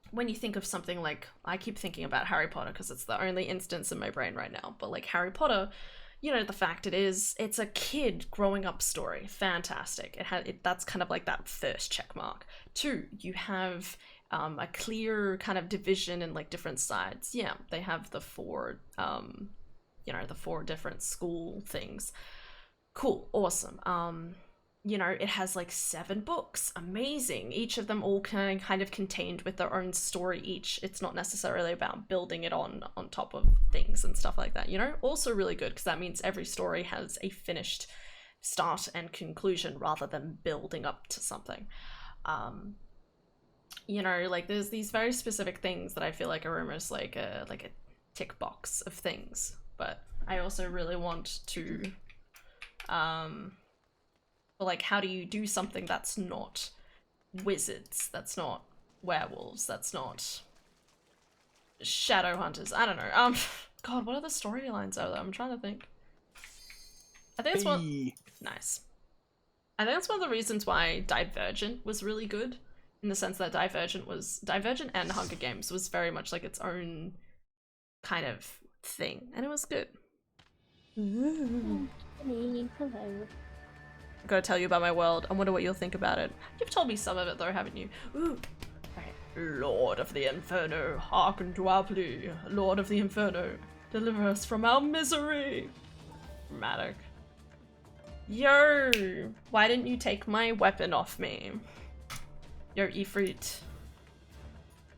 when you think of something like, I keep thinking about Harry Potter because it's the only instance in my brain right now, but like Harry Potter, you know, the fact it's a kid growing up story. Fantastic. That's kind of like that first check mark. 2, you have a clear kind of division in like different sides. Yeah, they have the 4, the 4 different school things. Cool, awesome. You know, it has like 7 books. Amazing. Each of them all kind of contained with their own story each. It's not necessarily about building it on top of things and stuff like that, you know? Also really good, because that means every story has a finished start and conclusion rather than building up to something. You know, like there's these very specific things that I feel like are almost like a tick box of things. But I also really want to but like, how do you do something that's not wizards, that's not werewolves, that's not shadow hunters? I don't know. God, what are the storylines out there? I'm trying to think. I think it's one. Nice. I think that's one of the reasons why Divergent was really good, in the sense that Divergent and Hunger Games was very much like its own kind of thing, and it was good. Hello. I gotta tell you about my world. I wonder what you'll think about it. You've told me some of it though, haven't you? Ooh. Right. Lord of the Inferno, hearken to our plea. Lord of the Inferno, deliver us from our misery. Dramatic. Yo! Why didn't you take my weapon off me? Yo, Ifrit.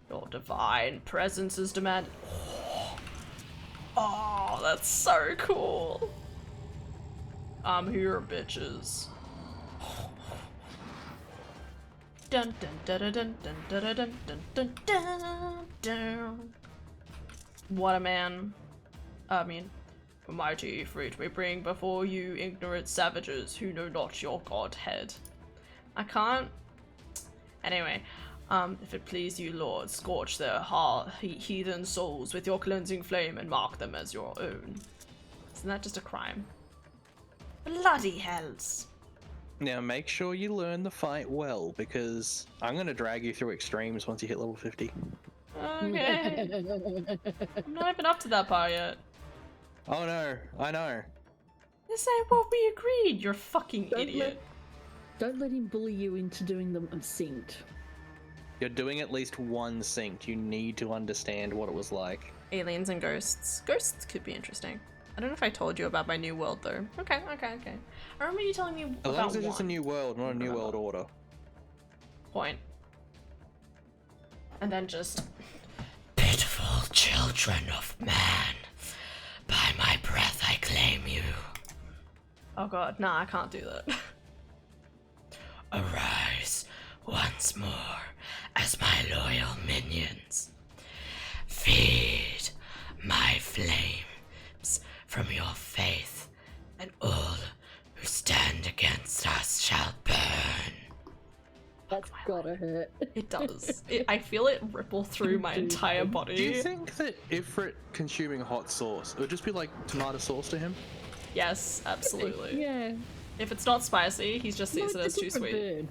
Your divine presence is demanded. Oh, that's so cool. I'm here, bitches. Dun dun dun dun dun dun dun dun dun dun dun. What a man. I mean, mighty Ifrit, we bring before you ignorant savages who know not your godhead. I can't. Anyway, if it please you, Lord, scorch their heathen souls with your cleansing flame and mark them as your own. Isn't that just a crime? Bloody hells. Now make sure you learn the fight well, because I'm gonna drag you through extremes once you hit level 50. Okay. I'm not even up to that part yet. Oh no, I know. This ain't what we agreed, you fucking idiot. Don't let him bully you into doing them unsynced. You're doing at least one synced. You need to understand what it was like. Aliens and ghosts. Ghosts could be interesting. I don't know if I told you about my new world though. Okay. I remember you telling me As about long as it's just a one new world, not a new world order. point. And then just... Pitiful children of man, by my breath I claim you. Oh god, nah, I can't do that. Arise once more as my loyal minions. Feed my flames from your faith, and all who stand against us shall burn. That's gotta hurt. It does. I feel it ripple through my entire body. Do you think that Ifrit consuming hot sauce, it would just be like tomato sauce to him? Yes, absolutely. Yeah. If it's not spicy, he just sees it as too sweet. Burn.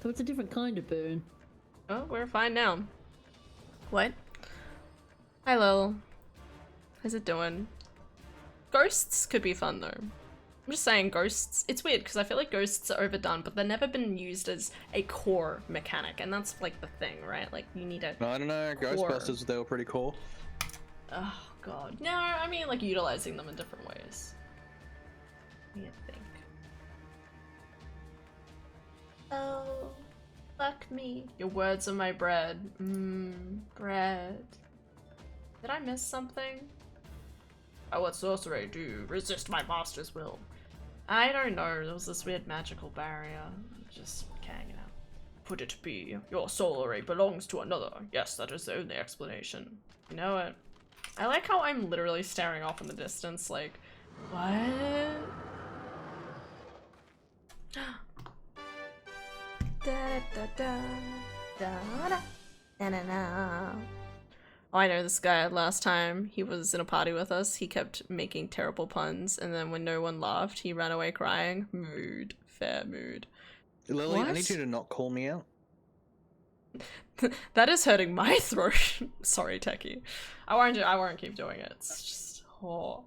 So it's a different kind of burn. Oh, we're fine now. What? Hi, Lil. How's it doing? Ghosts could be fun, though. I'm just saying, ghosts... It's weird, because I feel like ghosts are overdone, but they've never been used as a core mechanic, and that's, like, the thing, right? Like, you need a I don't know, core. Ghostbusters, they were pretty cool. Oh god. No, I mean like utilizing them in different ways. Let me think. Oh, fuck me. Your words are my bread. Bread. Did I miss something? Oh, what sorcery do? Resist my master's will. I don't know. There was this weird magical barrier. Just hanging out. Could it be? Your soul array belongs to another. Yes, that is the only explanation. You know what? I like how I'm literally staring off in the distance, like, what? Da, da, da, da, da, da, da, da. Oh, I know this guy. Last time he was in a party with us, he kept making terrible puns, and then when no one laughed, he ran away crying. Mood. Fair mood. Lily, I What? need you to not call me out. That is hurting my throat. Sorry, Techie. I won't keep doing it. It's just, oh.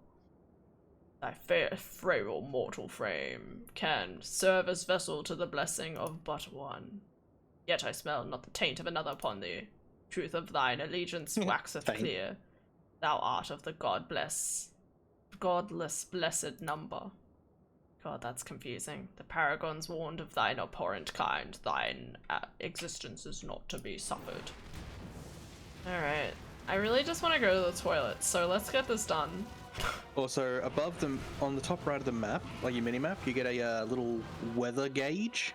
Thy frail mortal frame can serve as vessel to the blessing of but one. Yet I smell not the taint of another upon thee. Truth of thine allegiance waxeth clear. Thou art of the godless blessed number. God, that's confusing. The paragons warned of thine abhorrent kind. Thine existence is not to be suffered. Alright. I really just want to go to the toilet, so let's get this done. Also, above them, on the top right of the map, like your mini-map, you get a little weather gauge.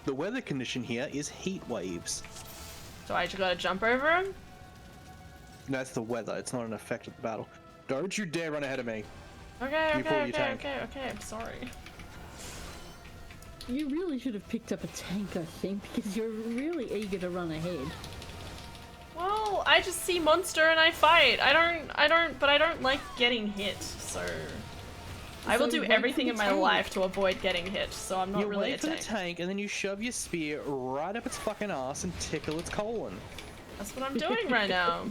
The weather condition here is heat waves. So I just gotta jump over him? No, that's the weather. It's not an effect of the battle. Don't you dare run ahead of me. Okay, I'm sorry. You really should have picked up a tank, I think, because you're really eager to run ahead. Well, I just see monster and I fight. I don't like getting hit, so I will So do wait for everything the in my tank. life to avoid getting hit, so I'm not You really wait a for tank. the tank, and then you shove your spear right up its fucking ass and tickle its colon. That's what I'm doing right now.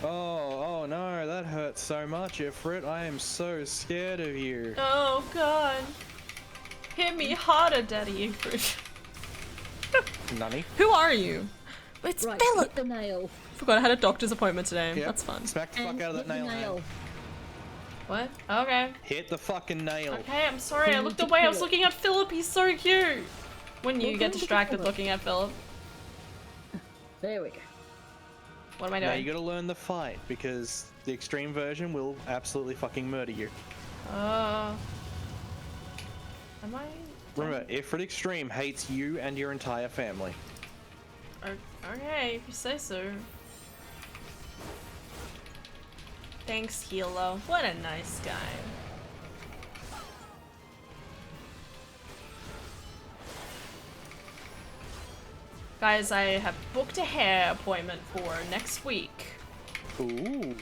Oh no, that hurts so much, Ifrit. I am so scared of you. Oh god. Hit me harder, Daddy Ifrit. Nunny. Who are you? It's Right, Philip! hit the nail. Forgot I had a doctor's appointment today. Yep. That's fun. Smack the fuck And out of that hit the nail. Man. What? Okay. Hit the fucking nail. Okay, I'm sorry. I You looked need to away. I kill was it. looking at Philip. He's so cute. When you Well, get go distracted Philip. looking at Philip. There we go. What am I Now doing? you gotta learn the fight, because the extreme version will absolutely fucking murder you. Am I? Remember, Ifrit Extreme hates you and your entire family. Okay, if you say so. Thanks, Hilo. What a nice guy. Guys, I have booked a hair appointment for next week. Ooh.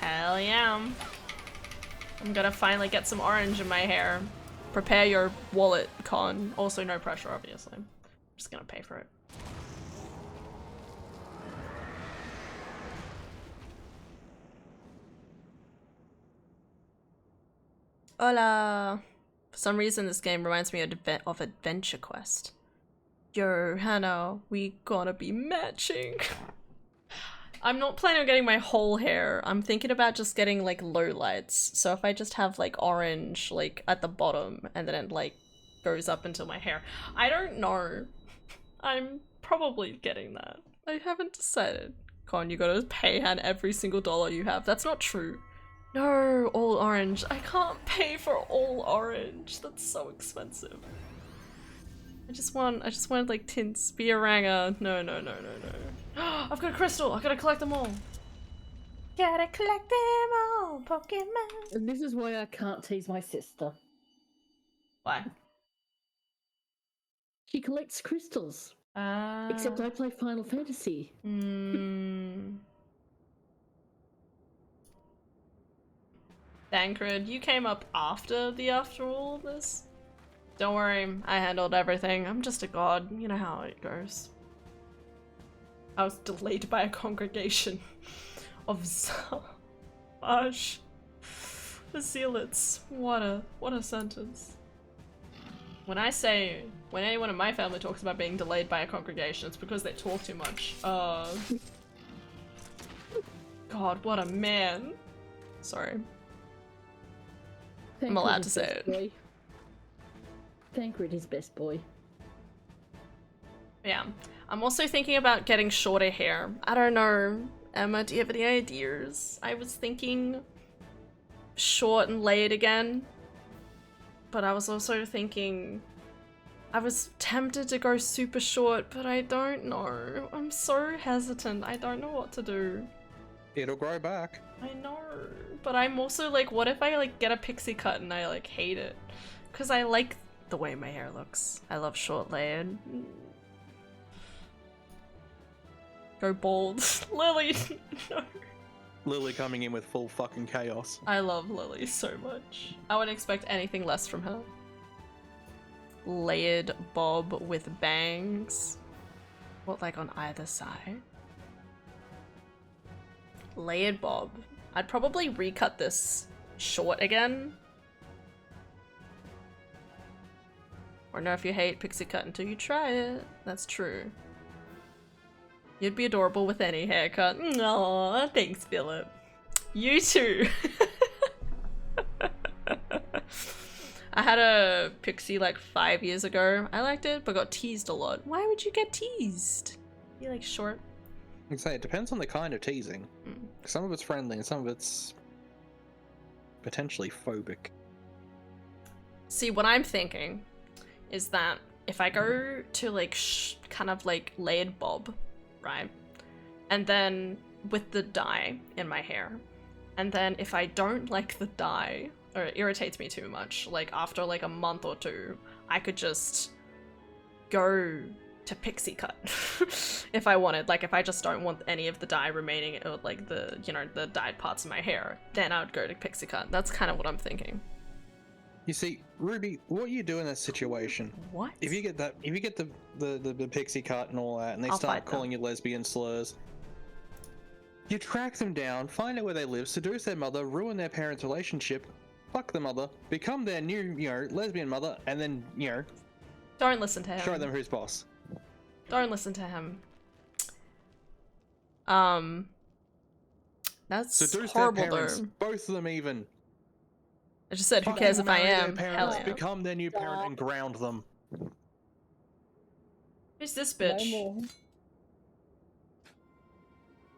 Hell yeah. I'm gonna finally get some orange in my hair. Prepare your wallet, Con. Also, no pressure, obviously. I'm just gonna pay for it. Hola. For some reason, this game reminds me of Adventure Quest. Yo, Hannah, we gotta be matching. I'm not planning on getting my whole hair. I'm thinking about just getting like low lights. So if I just have like orange like at the bottom and then it like goes up into my hair. I don't know. I'm probably getting that. I haven't decided. Con, you gotta pay Han every single dollar you have. That's not true. No, all orange. I can't pay for all orange. That's so expensive. I just wanted like tints, be a ranger. No. I've got a crystal. I gotta collect them all. Gotta collect them all, Pokemon. And this is why I can't tease my sister. Why? She collects crystals. Except I play Final Fantasy. Thancred, you came up after all of this? Don't worry, I handled everything. I'm just a god. You know how it goes. I was delayed by a congregation of Zash. The Zealots. What a sentence. When anyone in my family talks about being delayed by a congregation, it's because they talk too much. God, what a man. Sorry. I'm allowed to say it. Thancred is best boy. Yeah. I'm also thinking about getting shorter hair. I don't know. Emma, do you have any ideas? I was thinking short and laid again. But I was also thinking... I was tempted to go super short, but I don't know. I'm so hesitant. I don't know what to do. It'll grow back. I know. But I'm also like, what if I like get a pixie cut and I like hate it? Because I like the way my hair looks. I love short layered. Go bald. Lily, no. Lily coming in with full fucking chaos. I love Lily so much. I wouldn't expect anything less from her. Layered bob with bangs. What, like on either side? Layered bob. I'd probably recut this short again. Or know if you hate pixie cut until you try it. That's true. You'd be adorable with any haircut. Aw, thanks, Philip. You too. I had a pixie like 5 years ago. I liked it, but got teased a lot. Why would you get teased? You like short? I'd say it depends on the kind of teasing. Some of it's friendly and some of it's potentially phobic. See, what I'm thinking is that if I go to like kind of like layered bob, right? And then with the dye in my hair. And then if I don't like the dye, or it irritates me too much, like after like a month or two, I could just go to pixie cut if I wanted. Like if I just don't want any of the dye remaining, or like the, you know, the dyed parts of my hair, then I would go to pixie cut. That's kind of what I'm thinking. You see, Ruby, what you do in that situation? What? If you get the pixie cut and all that, and they I'll start fight calling you lesbian slurs, you track them down, find out where they live, seduce their mother, ruin their parents' relationship, fuck the mother, become their new, lesbian mother, and then, Don't listen to him. show them who's boss. Don't listen to him. That's Seduce horrible their parents, though. both of them even. I just said, who Fucking cares if I marry their am? parents, Hell yeah. become their new parent and ground them. Who's this No bitch? more.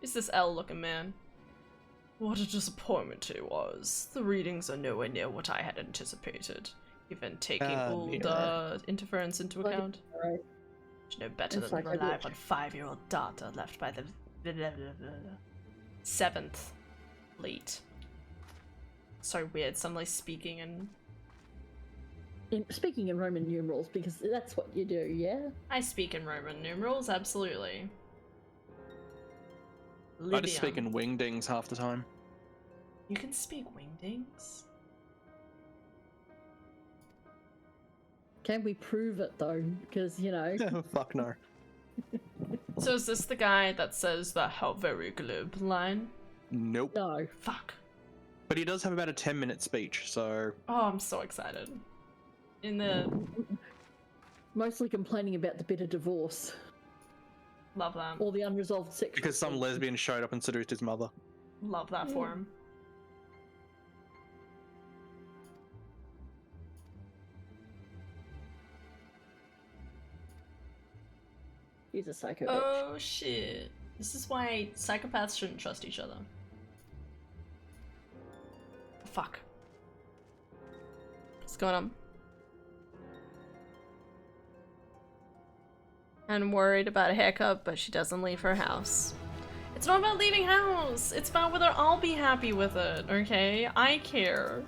Who's this L-looking man? What a disappointment it was. The readings are nowhere near what I had anticipated, even taking all the interference into account. Right. It's no better It's than like a rely bitch. on 5-year-old data left by the 7th fleet. So weird, suddenly speaking in... Speaking in Roman numerals, because that's what you do, yeah? I speak in Roman numerals, absolutely. I just speak Lydium. in wingdings half the time. You can speak wingdings? Can we prove it though? Because, Fuck no. So is this the guy that says the "how very glib" line? Nope. no. Fuck. But he does have about a 10-minute speech, so... Oh, I'm so excited. In the... Mostly complaining about the bitter divorce Love that. or the unresolved sexual. Because some tension. lesbian showed up and seduced his mother. Love that for him. He's a psycho bitch. Oh shit. This is why psychopaths shouldn't trust each other. Fuck. What's going on? I'm worried about a haircut, but she doesn't leave her house. It's not about leaving house. It's about whether I'll be happy with it, okay? I care.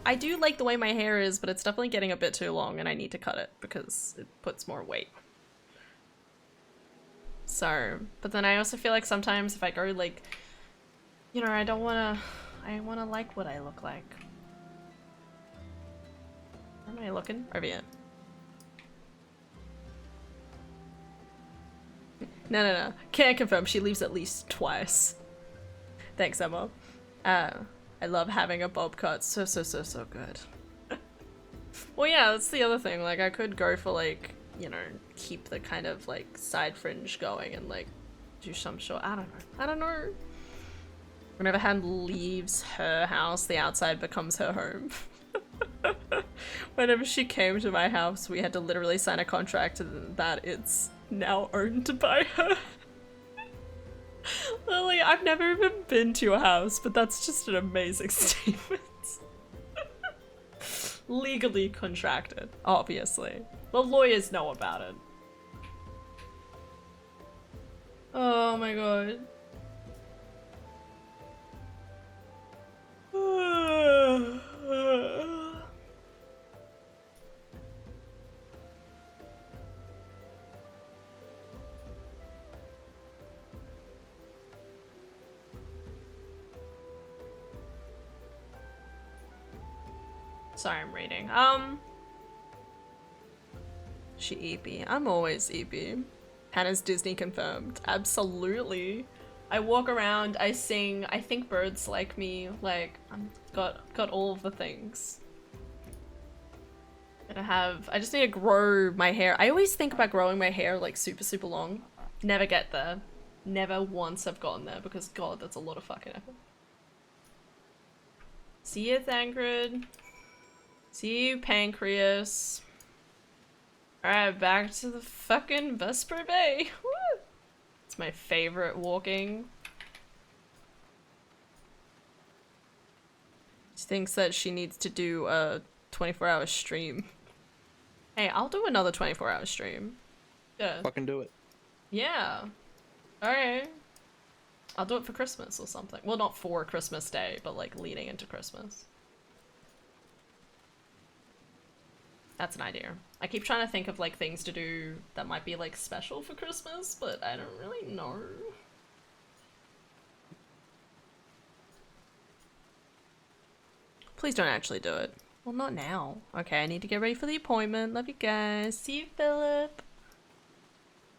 I do like the way my hair is, but it's definitely getting a bit too long and I need to cut it because it puts more weight. So, but then I also feel like sometimes if I go like, I wanna like what I look like. Where am I looking? Over here. No. Can't confirm. She leaves at least twice. Thanks, Emma. I I love having a bob cut. So good. Well, yeah, that's the other thing. Like, I could go for, like, you know, keep the kind of, like, side fringe going and, like, do some short. I don't know. Whenever Han leaves her house, the outside becomes her home. Whenever she came to my house, we had to literally sign a contract that it's now owned by her. Lily, I've never even been to your house, but that's just an amazing statement. Legally contracted, obviously. The lawyers know about it. Oh my god. Sorry, I'm reading. She EP. I'm always EP. Hannah's Disney confirmed. Absolutely. I walk around, I sing, I think birds like me, like, got all of the things. I just need to grow my hair. I always think about growing my hair like super long. Never get there. Never once have gotten there because god, that's a lot of fucking effort. See you, Thancred. See you, Pancreas. Alright, back to the fucking Vesper Bay. Woo! It's my favorite walking. She thinks that she needs to do a 24-hour stream. Hey, I'll do another 24-hour stream. Yeah. Fucking do it. Yeah. Alright. I'll do it for Christmas or something. Well, not for Christmas Day, but like leading into Christmas. That's an idea. I keep trying to think of like things to do that might be like special for Christmas, but I don't really know. Please don't actually do it. Well, not now. Okay, I need to get ready for the appointment. Love you guys. See you, Philip.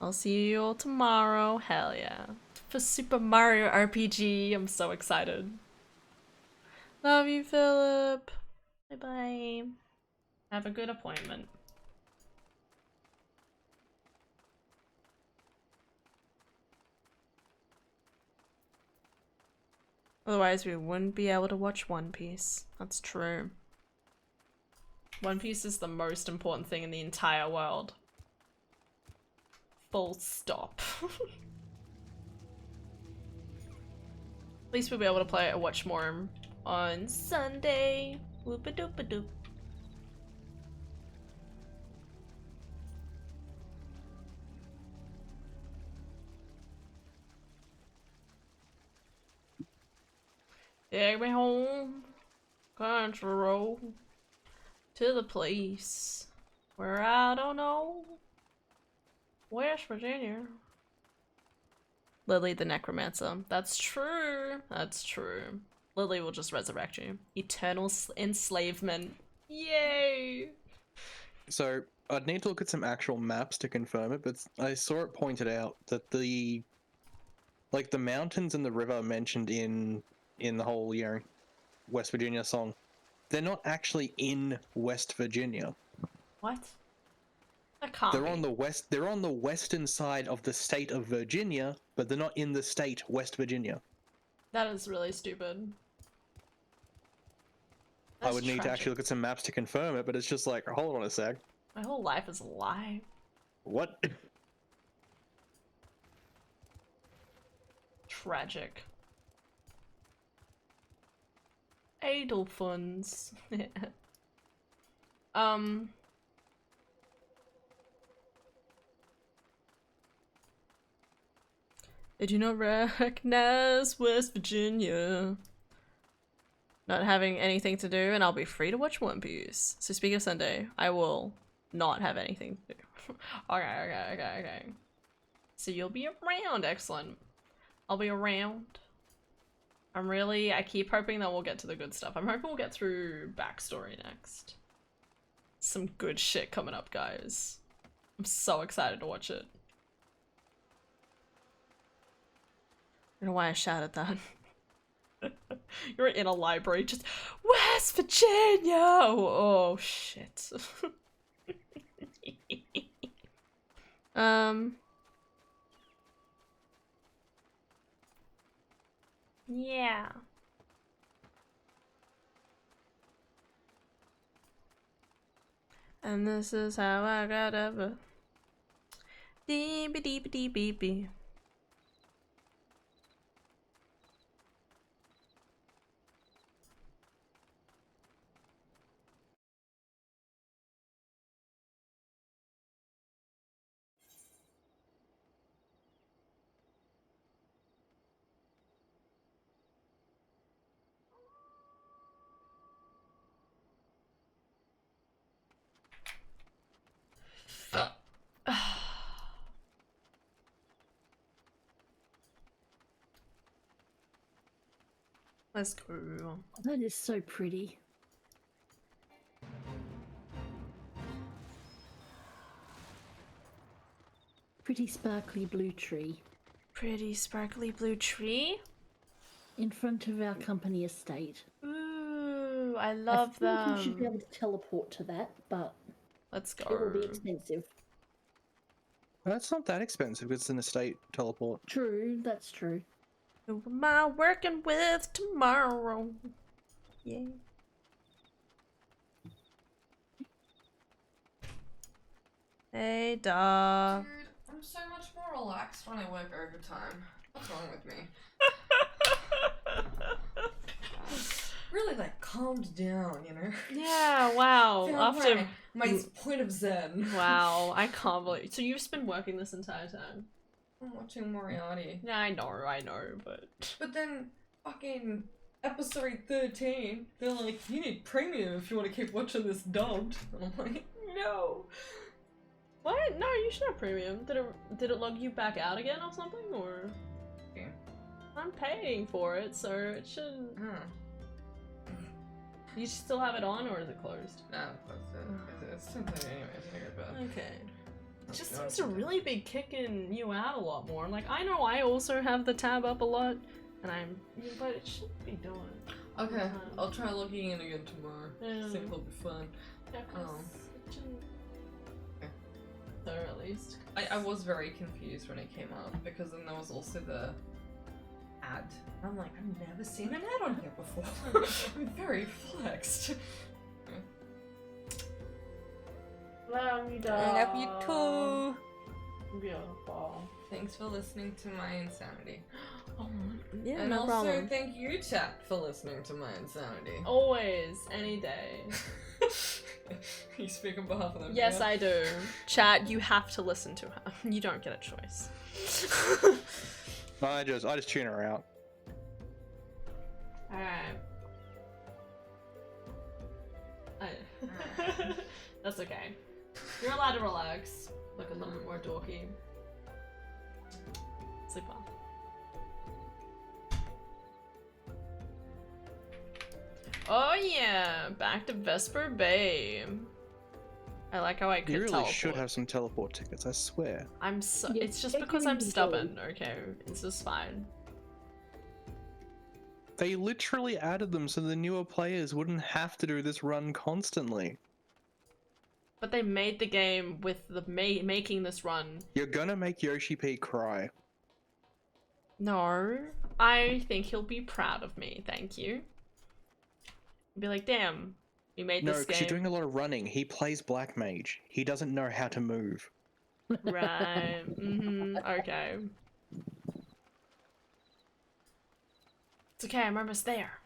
I'll see you all tomorrow. Hell yeah. For Super Mario RPG. I'm so excited. Love you, Philip. Bye-bye. Have a good appointment. Otherwise, we wouldn't be able to watch One Piece. That's true. One Piece is the most important thing in the entire world. Full stop. At least we'll be able to play it, watch more on Sunday. Whoop-a-doop-a-doop. Take me home, country road, to the place where I don't know, West Virginia. Lily the Necromancer. That's true. That's true. Lily will just resurrect you. Eternal enslavement. Yay! So I'd need to look at some actual maps to confirm it, but I saw it pointed out that the mountains and the river mentioned in the whole, you know, West Virginia song, they're not actually in West Virginia. What? That can't They're be. on the west. They're on the western side of the state of Virginia, but they're not in the state West Virginia. That is really stupid. I would need to actually look at some maps to confirm it, but it's just like, hold on a sec. My whole life is a lie. What? Tragic. Idle funds. Did you not recognize West Virginia? Not having anything to do, and I'll be free to watch One Piece. So speaking of Sunday, I will not have anything to do. Okay. So you'll be around, excellent. I'll be around. I keep hoping that we'll get to the good stuff. I'm hoping we'll get through backstory next. Some good shit coming up, guys. I'm so excited to watch it. I don't know why I shouted that. You're in a library, just West Virginia. Oh shit. Yeah. And this is how I got over. Dee be dee be dee be be. Let's go. That is so pretty. Pretty sparkly blue tree Pretty sparkly blue tree. in front of our company estate. Ooh, I love I think you should be them. able to teleport to that, but Let's it will be go. expensive. That's not that expensive. It's an estate teleport. True, that's true. Who am I working with tomorrow? Yeah. Hey, dog. Dude, I'm so much more relaxed when I work overtime. What's wrong with me? Really, like, calmed down, you know? Yeah, wow. Found After. my point of zen. Wow, I can't believe. So you've been working this entire time? I'm watching Moriarty. Yeah, I know, but. But then, fucking episode 13, they're like, you need premium if you want to keep watching this dubbed. And I'm like, no. What? No, you should have premium. Did it log you back out again or something, or? Yeah. I'm paying for it, so it should. You still have it on, or is it closed? No, it's something anyways, I get back. Okay. It just seems to really be kicking you out a lot more. Like, I know I also have the tab up a lot, and but it should be doing. Okay, I'll try logging in again tomorrow. Yeah. I think it'll be fun. Yeah, 'cause it shouldn't. Okay. There at least. I was very confused when it came up, because then there was also the ad. I'm like, I've never seen an ad on here before. I'm very flexed. Love you, I love you too. Beautiful. Thanks for listening to my insanity. Oh, yeah, And no also problem. thank you, chat, for listening to my insanity. Always, any day. You speak on behalf of them. Yes, yeah? I do. Chat, you have to listen to her. You don't get a choice. I just tune her out. Alright. That's okay. You're allowed to relax. Look a little bit more dorky. Sleep well. Oh yeah, back to Vesper Bay. I like how I could You really teleport. should have some teleport tickets, I swear. I'm so. Yeah, It's just take because it I'm easy, stubborn. Okay, it's just fine. They literally added them so the newer players wouldn't have to do this run constantly. But they made the game with the making this run. You're gonna make Yoshi P cry. No, I think he'll be proud of me. Thank you. Be like, damn, we made No, this because game. you're doing a lot of running. He plays Black Mage. He doesn't know how to move. Right. Okay. It's okay. I'm almost there.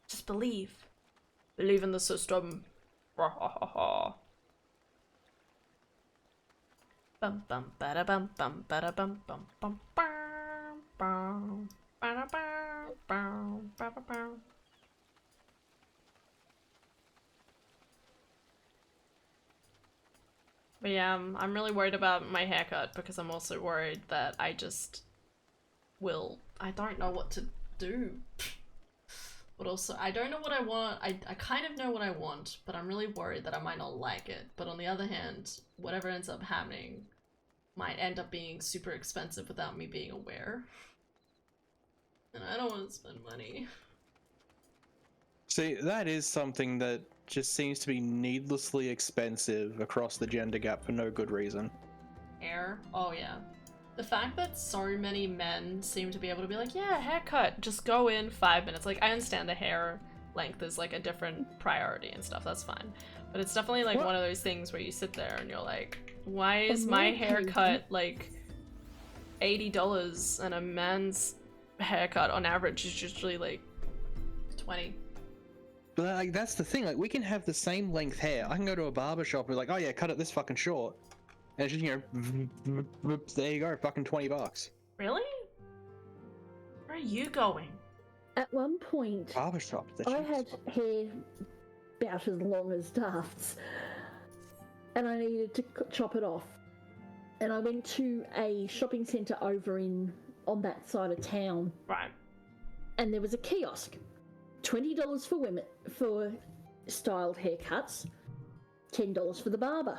Just believe. Believe in the system. Bum bum bada bum bum bada bum bum bum bum bum bada bum bum bada bum. But yeah, I'm really worried about my haircut because I'm also worried that I don't know what to do. But also, I don't know what I want. I kind of know what I want, but I'm really worried that I might not like it. But on the other hand, whatever ends up happening might end up being super expensive without me being aware. And I don't want to spend money. See, that is something that just seems to be needlessly expensive across the gender gap for no good reason. Hair? Oh yeah. The fact that so many men seem to be able to be like, yeah, haircut, just go in 5 minutes. Like, I understand the hair length is like a different priority and stuff, that's fine. But it's definitely like What? one of those things where you sit there and you're like, why is On my my haircut like $80 and a man's haircut on average is usually like 20? But like, that's the thing. Like, we can have the same length hair. I can go to a barber shop and be like, oh yeah, cut it this fucking short, and it's just, you know, there you go, fucking $20. Really? Where are you going? At one point, Barber shop. I had hair about as long as Daft's, and I needed to chop it off. And I went to a shopping centre over on that side of town, Right. and there was a kiosk. $20 for women for styled haircuts, $10 for the barber.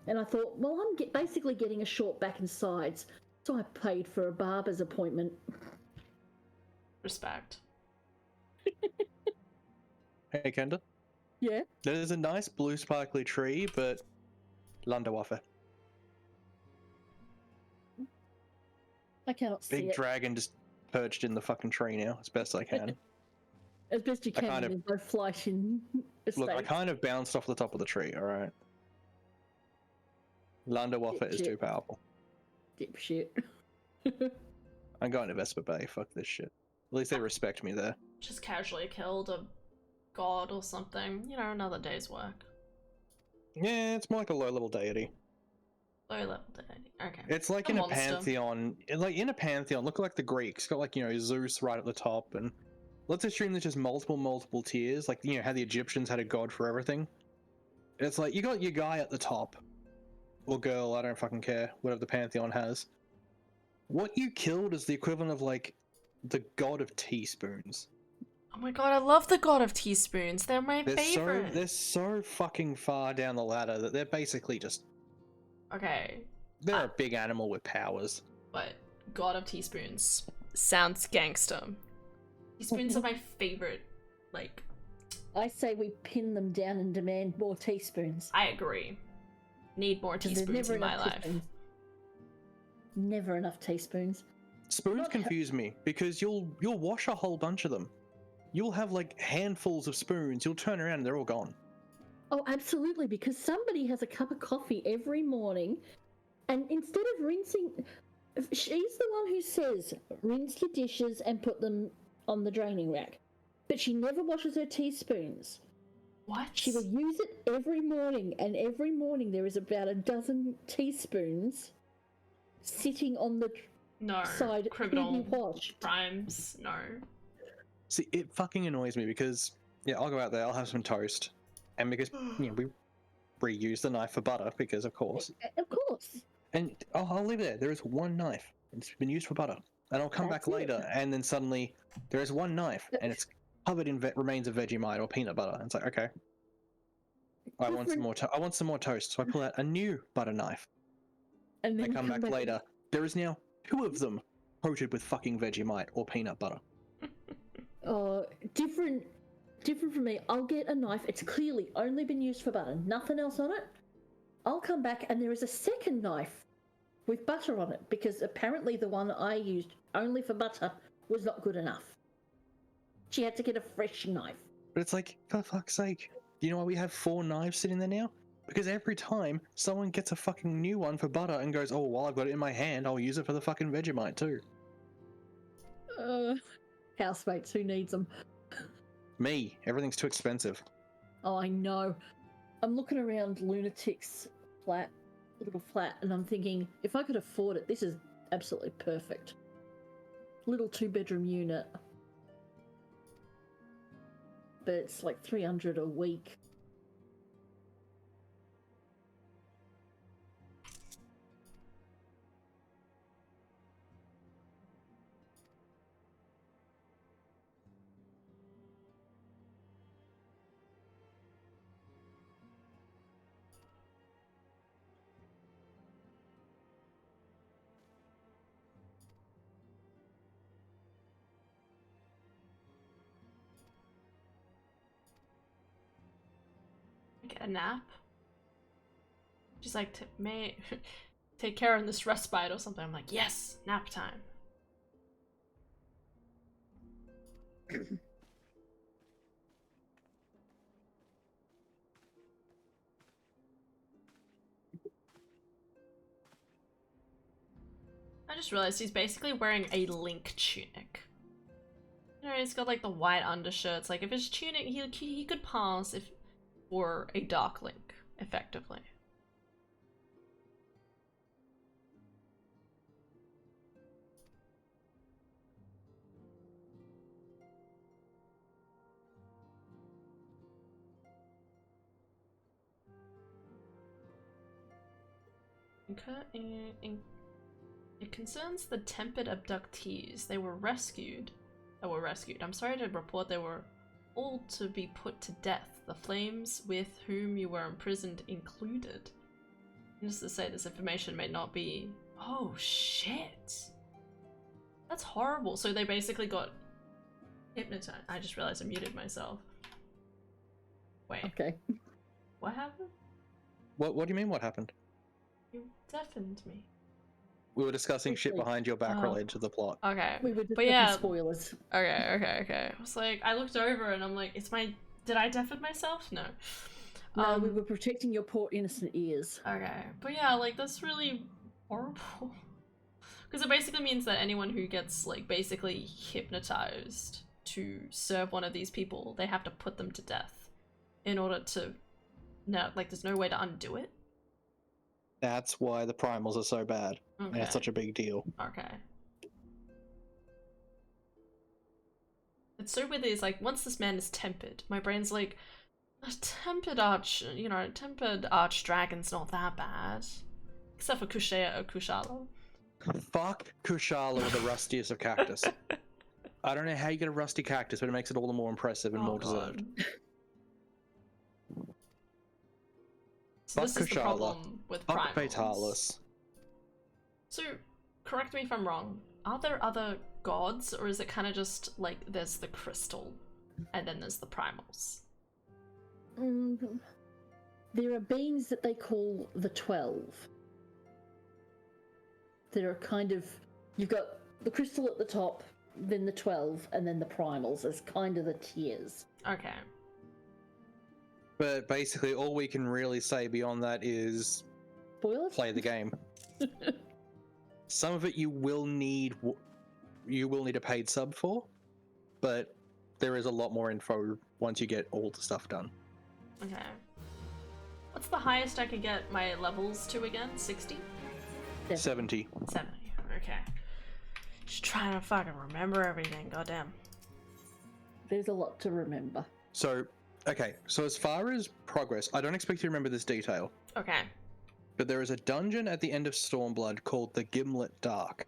And I thought, well, I'm basically getting a short back and sides, so I paid for a barber's appointment. Respect. Hey, Kendall. Yeah. There's a nice blue sparkly tree, but Lunderwaffe. I cannot see Big it. dragon just perched in the fucking tree now, as best I can. As best you I can kind of- in both flight in Look, I estates. kind of bounced off the top of the tree, alright? Lunderwaffe is Shit. too powerful. Dipshit. I'm going to Vespa Bay, fuck this shit. At least they respect me there. Just casually killed a god or something. You know, another day's work. Yeah, it's more like a low-level deity. Low level deity. Okay. It's like A in a monster. pantheon. Like in a pantheon, look like the Greeks. Got like, you know, Zeus right at the top, and let's assume there's just multiple tiers. Like, you know how the Egyptians had a god for everything. It's like you got your guy at the top, or girl. I don't fucking care. Whatever the pantheon has. What you killed is the equivalent of like the god of teaspoons. Oh my god, I love the god of teaspoons. They're my They're favorite. they're so fucking far down the ladder that they're basically just Okay, they're a big animal with powers. but god of teaspoons sounds gangster. Teaspoons are my favorite. Like, I say we pin them down and demand more teaspoons. I agree. Need more 'Cause there's teaspoons never in my enough life. teaspoons. Never enough teaspoons. Spoons Not- confuse me because you'll wash a whole bunch of them. You'll have like handfuls of spoons. You'll turn around and they're all gone. Oh, absolutely, because somebody has a cup of coffee every morning, and instead of rinsing, she's the one who says, rinse your dishes and put them on the draining rack. But she never washes her teaspoons. What? She will use it every morning, and every morning there is about a dozen teaspoons sitting on the No. side to be Criminal washed. crimes. No. See, it fucking annoys me because yeah, I'll go out there. I'll have some toast, and because you know we reuse the knife for butter because of course. Of course. And I'll leave it there. There is one knife. It's been used for butter, and I'll come That's back later, and then suddenly there is one knife, and it's covered in remains of Vegemite or peanut butter. And it's like, okay, I want some more. I want some more toast. So I pull out a new butter knife. And I then come back later. There is now 2 of them coated with fucking Vegemite or peanut butter. Different from me. I'll get a knife. It's clearly only been used for butter. Nothing else on it. I'll come back and there is a second knife with butter on it because apparently the one I used only for butter was not good enough. She had to get a fresh knife. But it's like, for fuck's sake, do you know why we have 4 knives sitting there now? Because every time someone gets a fucking new one for butter and goes, oh, while I've got it in my hand, I'll use it for the fucking Vegemite too. Housemates, who needs them? Me, everything's too expensive. Oh, I know. I'm looking around Lunatic's little flat, and I'm thinking, if I could afford it, this is absolutely perfect. Little 2-bedroom unit. But it's like $300 a week. a nap. She's like, may take care of this respite or something. I'm like, yes, nap time. I just realized he's basically wearing a Link tunic. You know, he's got like the white undershirts. Like if his tunic, he could pass if for a Dark Link, effectively. It concerns the tempered abductees. They were rescued. I'm sorry to report they were all to be put to death. The flames with whom you were imprisoned included. Needless to say, this information may not be... Oh, shit. That's horrible. So they basically got hypnotized. I just realized I muted myself. Wait. Okay. What happened? What do you mean? What happened? You deafened me. We were discussing shit behind your back related to the plot. Okay. We were just But yeah. spoilers. Okay. I was like, I looked over and I'm like, did I deafen myself? No. No, we were protecting your poor innocent ears. Okay. But yeah, like, that's really horrible. Because it basically means that anyone who gets, like, basically hypnotized to serve one of these people, they have to put them to death in order to... No, like, there's no way to undo it. That's why the primals are so bad. Okay. And it's such a big deal. Okay. It's so weird that it's like, once this man is tempered, my brain's like, a tempered arch dragon's not that bad. Except for Kushea or Kushala. Fuck Kushala with the rustiest of cactus. I don't know how you get a rusty cactus, but it makes it all the more impressive and more deserved. So this is the problem with primals. Fuck Fatalis. So, correct me if I'm wrong. Are there other gods, or is it kind of just like there's the crystal, and then there's the primals? There are beings that they call the 12. That are kind of... You've got the crystal at the top, then the 12, and then the primals as kind of the tiers. Okay. But basically, all we can really say beyond that is... Spoilers? Play the game. Some of it you will need a paid sub for, but there is a lot more info once you get all the stuff done. Okay. What's the highest I could get my levels to again? 60? 70. 70. Okay. Just trying to fucking remember everything. Goddamn. There's a lot to remember. So, okay. So as far as progress, I don't expect you to remember this detail. Okay. But there is a dungeon at the end of Stormblood called the Gimlet Dark.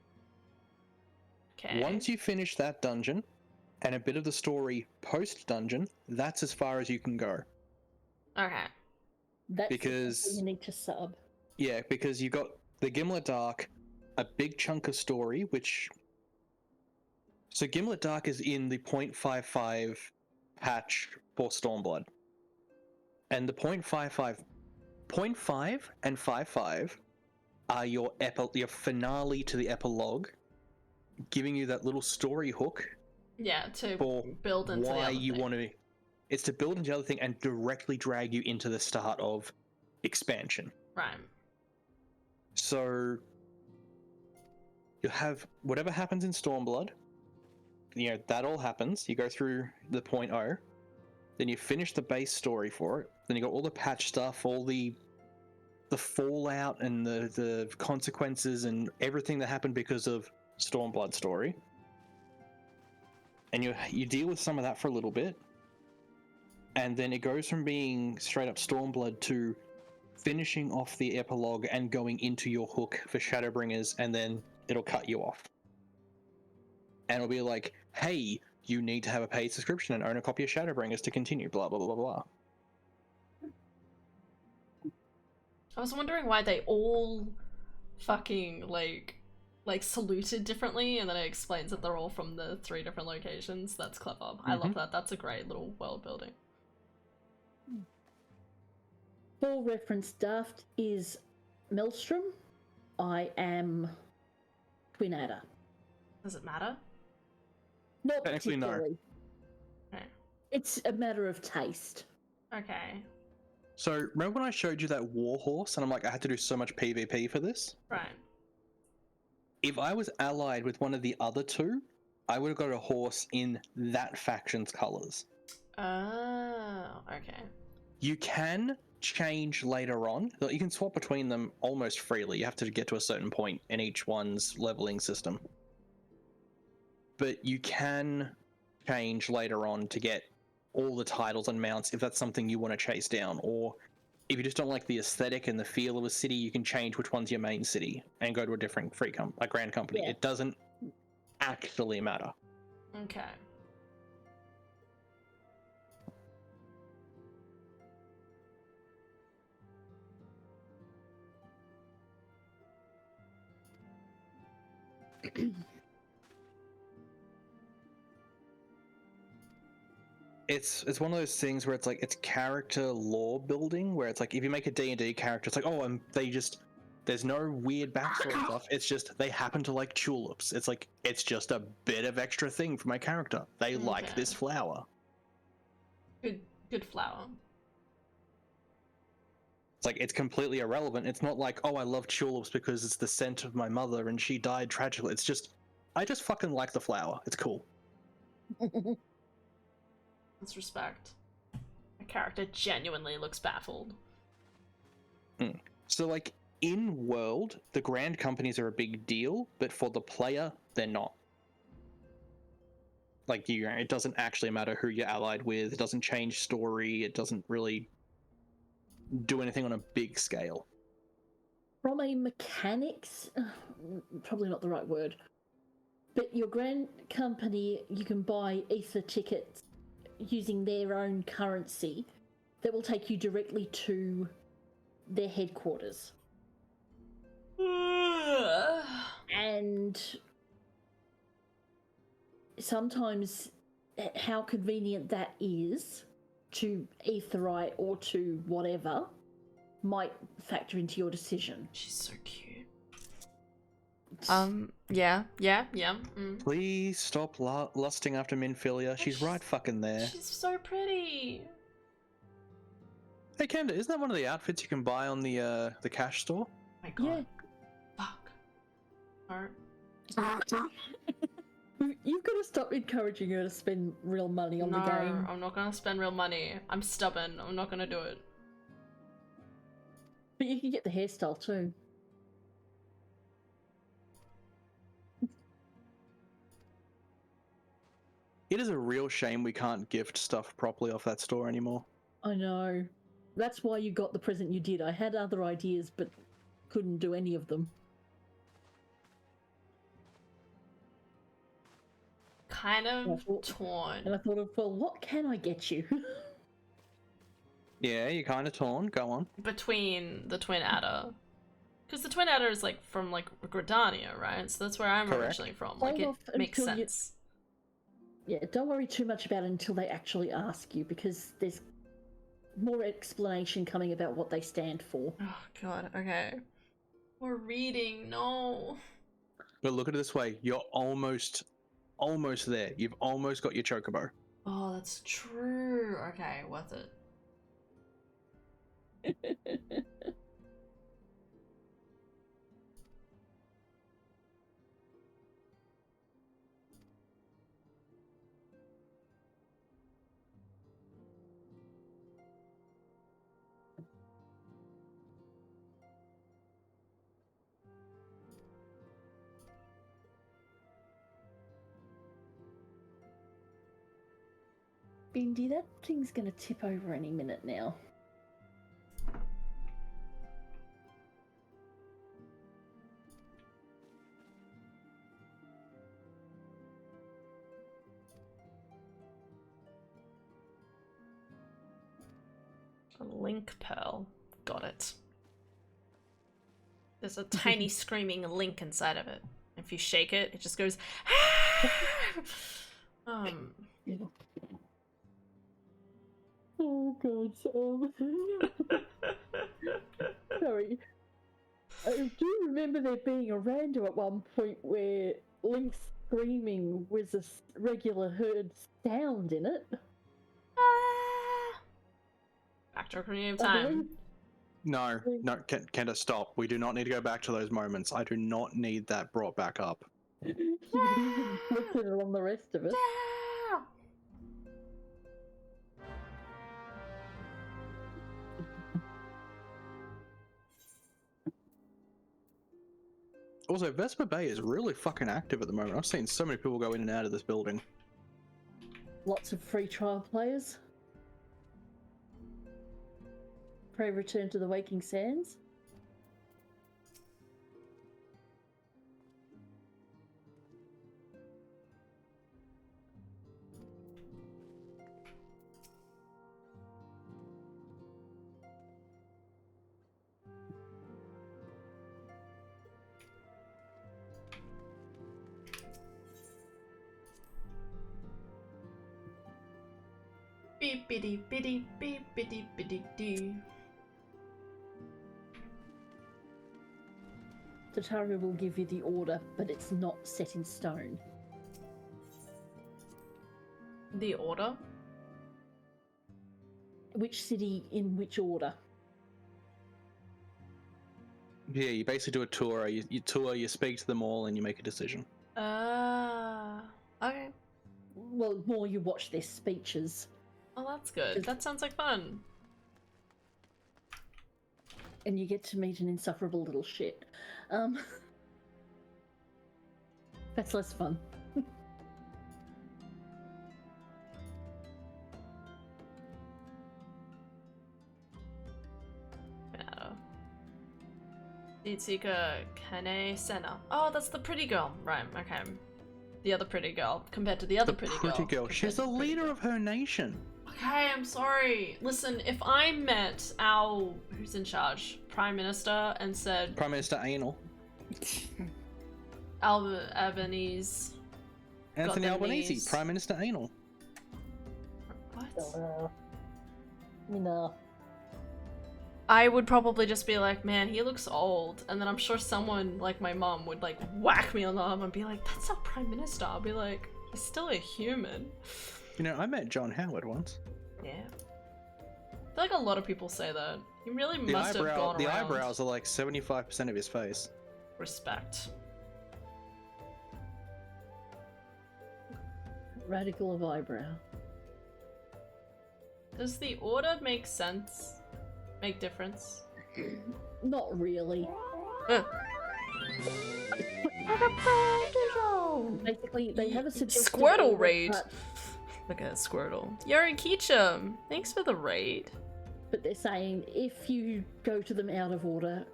Okay. Once you finish that dungeon, and a bit of the story post-dungeon, that's as far as you can go. Okay. That's because you need to sub. Yeah, because you got the Gimlet Dark, a big chunk of story, which... So Gimlet Dark is in the 0.55 patch for Stormblood. And the 0.5 and 5.5 are your finale to the epilogue, giving you that little story hook. Yeah, to for build into why the other you thing. want to. It's to build into the other thing and directly drag you into the start of expansion. Right. So you'll have whatever happens in Stormblood. You know, that all happens. You go through the 0.0, then you finish the base story for it. Then you got all the patch stuff, all the fallout and the consequences and everything that happened because of Stormblood story. And you deal with some of that for a little bit. And then it goes from being straight up Stormblood to finishing off the epilogue and going into your hook for Shadowbringers, and then it'll cut you off. And it'll be like, hey, you need to have a paid subscription and own a copy of Shadowbringers to continue, blah, blah, blah, blah. I was wondering why they all fucking, like saluted differently, and then it explains that they're all from the 3 different locations. That's clever. I love that. That's a great little world building. For reference, Daft is Maelstrom. I am Twin Adder. Does it matter? Not Technically, no. particularly. Okay. It's a matter of taste. Okay. So remember when I showed you that war horse and I'm like, I had to do so much PvP for this? Right. If I was allied with one of the other two, I would have got a horse in that faction's colors. Oh, okay. You can change later on. You can swap between them almost freely. You have to get to a certain point in each one's leveling system. But you can change later on to get all the titles and mounts if that's something you want to chase down. Or if you just don't like the aesthetic and the feel of a city, you can change which one's your main city and go to a different a grand company. Yeah. It doesn't actually matter. Okay. It's one of those things where it's like it's character lore building, where it's like if you make a D&D character, it's like, oh, and there's no weird backstory stuff. It's just they happen to like tulips. It's like it's just a bit of extra thing for my character. They like Okay. this flower. Good flower. It's like it's completely irrelevant. It's not like, oh, I love tulips because it's the scent of my mother and she died tragically. It's just I just fucking like the flower. It's cool. Let's respect. My character genuinely looks baffled. So like in world, the grand companies are a big deal, but for the player, they're not. Like it doesn't actually matter who you're allied with. It doesn't change story. It doesn't really do anything on a big scale. From a mechanics, probably not the right word, but your grand company, you can buy Ether tickets using their own currency that will take you directly to their headquarters. And sometimes how convenient that is to Aetherite or to whatever might factor into your decision. She's so cute. Yeah. Mm. Please stop lusting after Minfilia. She's right fucking there. She's so pretty. Hey, Kenda, isn't that one of the outfits you can buy on the cash store? My God. Yeah. Fuck. Alright. You've got to stop encouraging her to spend real money on the game. I'm not gonna spend real money. I'm stubborn. I'm not gonna do it. But you can get the hairstyle too. It is a real shame we can't gift stuff properly off that store anymore. I know. That's why you got the present you did. I had other ideas, but couldn't do any of them. Kind of And torn. I thought of, well, what can I get you? Yeah, you're kind of torn. Go on. Between the Twin Adder. Because the Twin Adder is like from like Gridania, right? So that's where I'm Correct. originally from. Like Hold it off makes until sense. Yeah, don't worry too much about it until they actually ask you, because there's more explanation coming about what they stand for. Oh God. Okay. We're reading. No. But look at it this way: you're almost there. You've almost got your chocobo. Oh, that's true. Okay, worth it. Bindi, that thing's gonna tip over any minute now. A link pearl. Got it. There's a tiny screaming link inside of it. If you shake it, it just goes. Oh god, Sam. Sorry. I do remember there being a random at one point where Link's screaming was a regular heard sound in it. Back to creative I time. believe- No, Kenda, stop. We do not need to go back to those moments. I do not need that brought back up. You inflicted it on the rest of us. Also, Vespa Bay is really fucking active at the moment. I've seen so many people go in and out of this building. Lots of free trial players. Pray return to the Waking Sands. Beep biddy biddy beep biddy biddy doo. Tatari will give you the order, but it's not set in stone. The order? Which city in which order? Yeah, you basically do a tour. You tour, you speak to them all, and you make a decision. Okay. Well, more you watch their speeches, Oh, that's good. That sounds like fun. and you get to meet an insufferable little shit. That's less fun. Itsuka Kane Senna. Oh, that's the pretty girl. Right, okay. The other pretty girl compared to the other pretty girl. She's the leader of her nation. Okay, I'm sorry. Listen, if I met our who's in charge, Prime Minister, and said Prime Minister Anal. Albanese. Anthony the Albanese, knees. Prime Minister Anal. What? You know. I would probably just be like, man, he looks old. And then I'm sure someone like my mom would like whack me on the arm and be like, that's our Prime Minister. I'll be like, he's still a human. You know, I met John Howard once. Yeah. I feel like a lot of people say that. He really The must have gone the around. eyebrows are like 75% of his face. Respect. Radical of eyebrow. Does the order make sense? Make difference? Not really. Basically, they have a suggested Squirtle order, raid. but- Look at Squirtle. Yuri Keechum, thanks for the raid. But they're saying if you go to them out of order,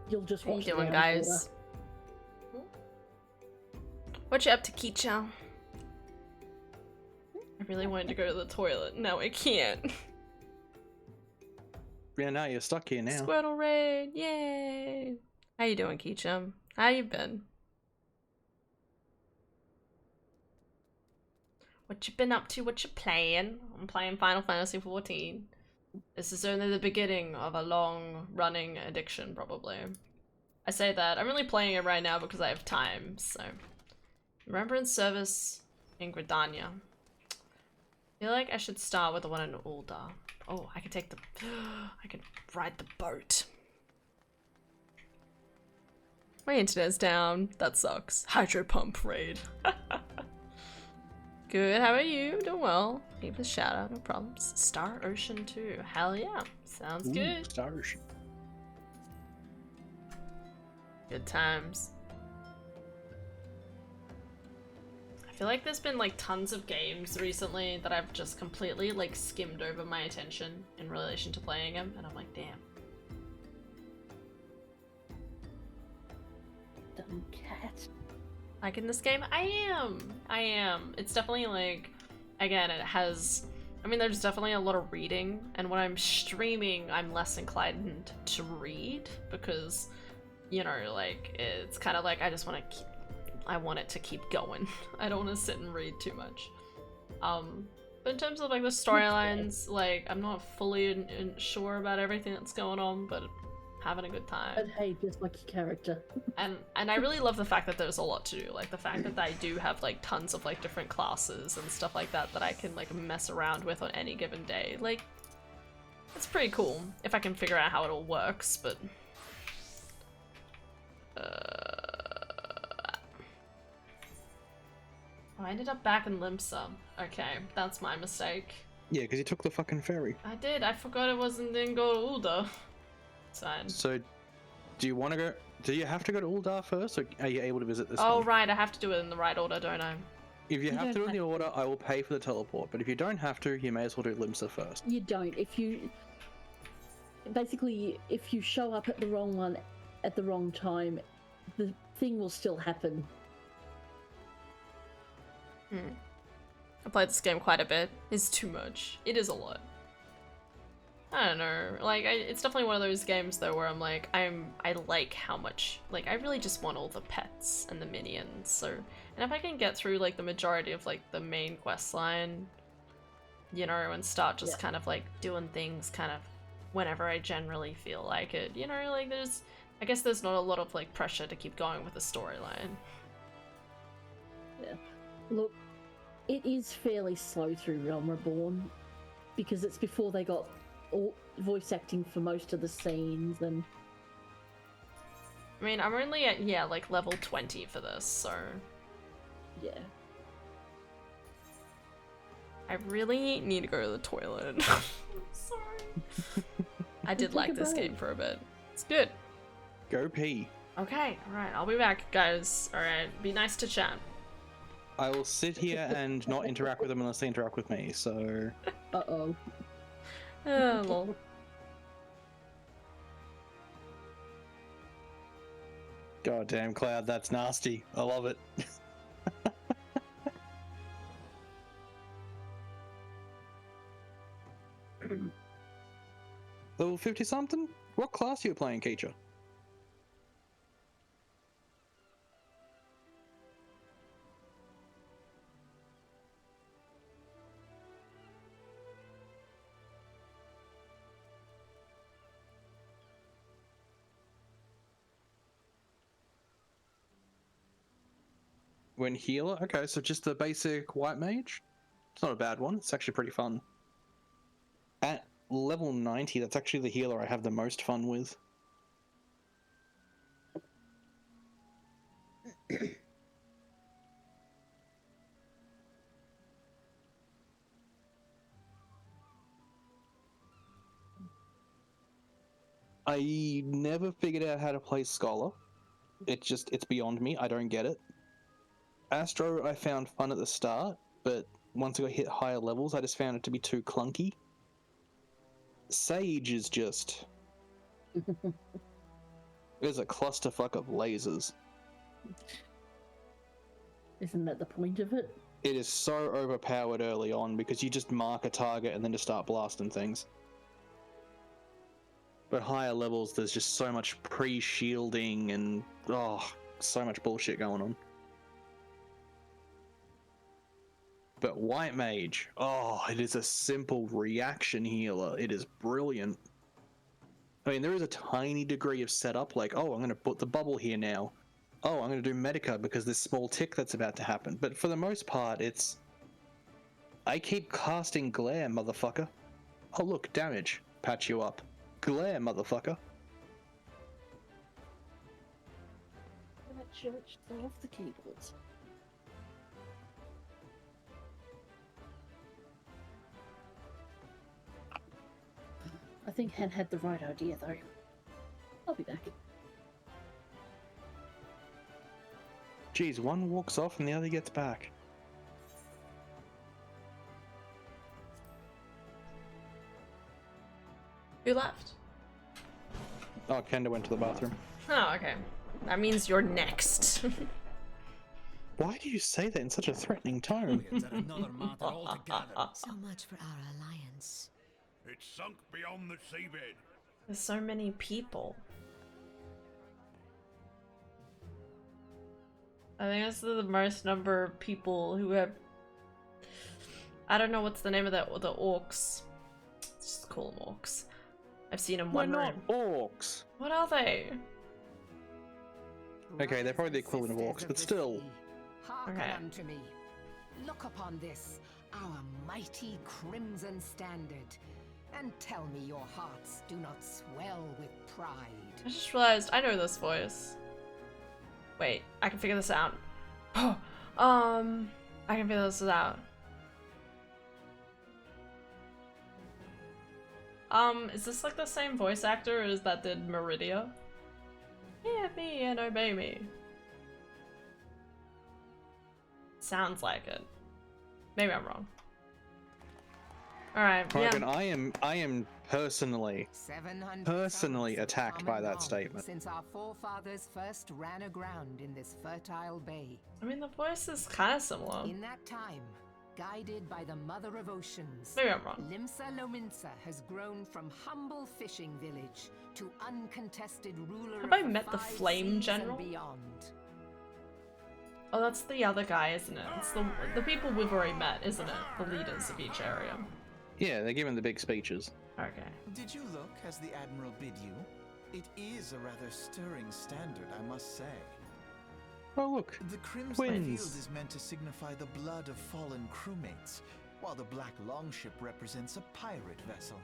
you'll just How you watch them doing, out guys? of order. What you up to, Keechum? I really wanted to go to the toilet. No, I can't. Yeah, now you're stuck here now. Squirtle raid, yay! How you doing, Keechum? How you been? What you been up to? What you playing? I'm playing Final Fantasy XIV. This is only the beginning of a long-running addiction, probably. I say that. I'm only playing it right now because I have time, so... Remembrance Service in Gridania. I feel like I should start with the one in Ulda. Oh, I could take the... I could ride the boat. My internet's down. That sucks. Hydro pump raid. Good, how about you? Doing well. Give a shout out, no problems. Star Ocean 2. Hell yeah. Sounds good. Stars. Good times. I feel like there's been like tons of games recently that I've just completely like skimmed over my attention in relation to playing them, and I'm like, damn. Dumb cat. Like in this game, I am. It's definitely like, again, it has, I mean, there's definitely a lot of reading, and when I'm streaming, I'm less inclined to read because, you know, like, it's kind of like, I just want to keep, I want it to keep going. I don't want to sit and read too much. But in terms of like the storylines, like, I'm not fully sure about everything that's going on, but having a good time. But hey, just like your character. And I really love the fact that there's a lot to do. Like the fact that I do have like tons of like different classes and stuff like that that I can like mess around with on any given day. Like, it's pretty cool if I can figure out how it all works, but I ended up back in Limsa. Okay, that's my mistake. Yeah, because you took the fucking ferry. I did. I forgot it wasn't in go to Ulda. Sad. So, do you want to go? Do you have to go to Uldar first, or are you able to visit this Oh one? right, I have to do it in the right order, don't I? If you You have to don't do it in the have order, I will pay for the teleport. But if you don't have to, you may as well do Limsa first. You don't. If you basically, if you show up at the wrong one at the wrong time, the thing will still happen. I played this game quite a bit. It's too much. It is a lot. I don't know. Like, it's definitely one of those games though where I'm like, I like how much. Like, I really just want all the pets and the minions. So, and if I can get through like the majority of like the main quest line, you know, and start just kind of like doing things kind of whenever I generally feel like it, you know, like I guess there's not a lot of like pressure to keep going with the storyline. Yeah. Look, it is fairly slow through Realm Reborn because it's before they got all voice acting for most of the scenes, and I mean, I'm only at, yeah, like level 20 for this, so yeah. I really need to go to the toilet. I'm sorry. I did like this game for a bit. It's good. Go pee. Okay, alright, I'll be back, guys. Alright, be nice to chat. I will sit here and not interact with them unless they interact with me. So. Uh-oh. Lol. Goddamn Cloud, that's nasty. I love it. Level 50 something? What class are you playing, Keisha? When healer? Okay, so just the basic white mage? It's not a bad one. It's actually pretty fun. At level 90, that's actually the healer I have the most fun with. I never figured out how to play Scholar. It's beyond me. I don't get it. Astro, I found fun at the start, but once I got hit higher levels, I just found it to be too clunky. Sage is just... There's a clusterfuck of lasers. Isn't that the point of it? It is so overpowered early on because you just mark a target and then just start blasting things. But higher levels, there's just so much pre-shielding and, so much bullshit going on. But White Mage, it is a simple reaction healer. It is brilliant. I mean, there is a tiny degree of setup, like, I'm going to put the bubble here now. I'm going to do Medica because this small tick that's about to happen. But for the most part, it's... I keep casting Glare, motherfucker. Oh, look, damage. Patch you up. Glare, motherfucker. That church off the keyboards. I think Han had the right idea, though. I'll be back. Geez, one walks off and the other gets back. Who left? Oh, Kenda went to the bathroom. Oh, okay. That means you're next. Why do you say that in such a threatening tone? It's another matter altogether. So much for our alliance. It's sunk beyond the seabed. There's so many people. I think this is the most number of people who have... I don't know what's the name of the orcs. Let's just call them orcs. I've seen in We're one not room. orcs. What are they? Okay, they're probably the equivalent of orcs, but still. Hearken Okay. unto me. Look upon this, our mighty crimson standard, and tell me your hearts do not swell with pride. I just realized I know this voice. Wait, I can figure this out. I can figure this out. Is this like the same voice actor as that did Meridia? Hear me and obey me. Sounds like it. Maybe I'm wrong. Alright, yeah. Kraken, I am personally 700 personally suns have attacked come by and that gone statement. Since our forefathers first ran aground in this fertile bay. I mean, the voice is kind of similar. In that time, guided by the Mother of Oceans, Maybe I'm wrong. Limsa Lominsa has grown from humble fishing village to uncontested ruler Have of I met the 5 Flame seas General? and beyond. Oh, that's the other guy, isn't it? It's the people we've already met, isn't it? The leaders of each area. Yeah, they're giving the big speeches. Okay. Did you look as the Admiral bid you? It is a rather stirring standard, I must say. Oh look, The crimson Twins. field is meant to signify the blood of fallen crewmates, while the black longship represents a pirate vessel.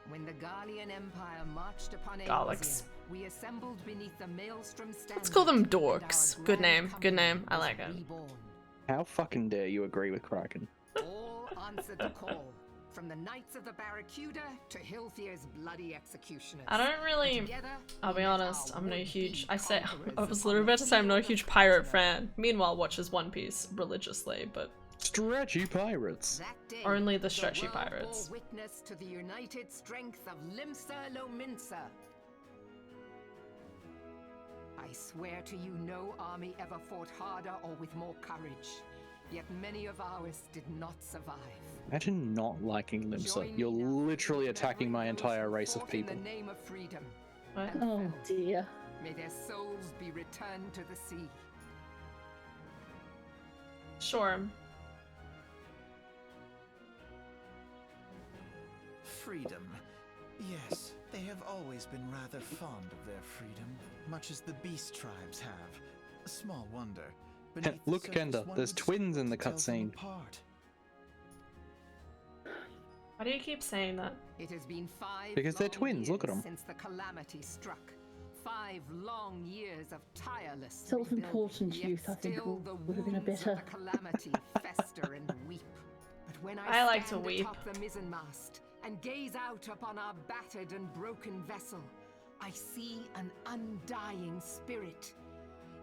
When the Gallian Empire marched upon Garlics. Aesia, we assembled beneath the Maelstrom standard. Let's call them and our dorks. Good grand name. Good company name. I was like it. reborn. how fucking dare you agree with Kraken? All answered the call, from the Knights of the Barracuda to Hilthier's bloody executioners. I don't really. Together, I'll we be met honest. our I'm not a would-be huge. I conquerors was upon literally the about to say I'm not a field huge of pirate battle. fan. Meanwhile, watches One Piece religiously, but Stretchy pirates. That day, Only the stretchy world bore pirates. witness to the united strength of Limsa Lominsa. I swear to you, no army ever fought harder or with more courage. Yet many of ours did not survive. Imagine not liking Limsa. Join You're me now in literally attacking my remembering those entire who race of fought people. In the name of freedom. What? and Oh fell. dear. May their souls be returned to the sea. Sure. Freedom. Yes, they have always been rather fond of their freedom, much as the beast tribes have. Small wonder. Beneath the Look, surface, Kenda, one there's would twins in the struggle to tell them cutscene. apart. Why do you keep saying that? It has been 5 Because they're long twins, look at years 'em. since the calamity struck. 5 long years of tireless Self-important rebuilding, youth, I yet think, still the would have been a wounds of better. the calamity fester and weep. But when I like to stand weep. atop the mizzenmast and gaze out upon our battered and broken vessel, I see an undying spirit.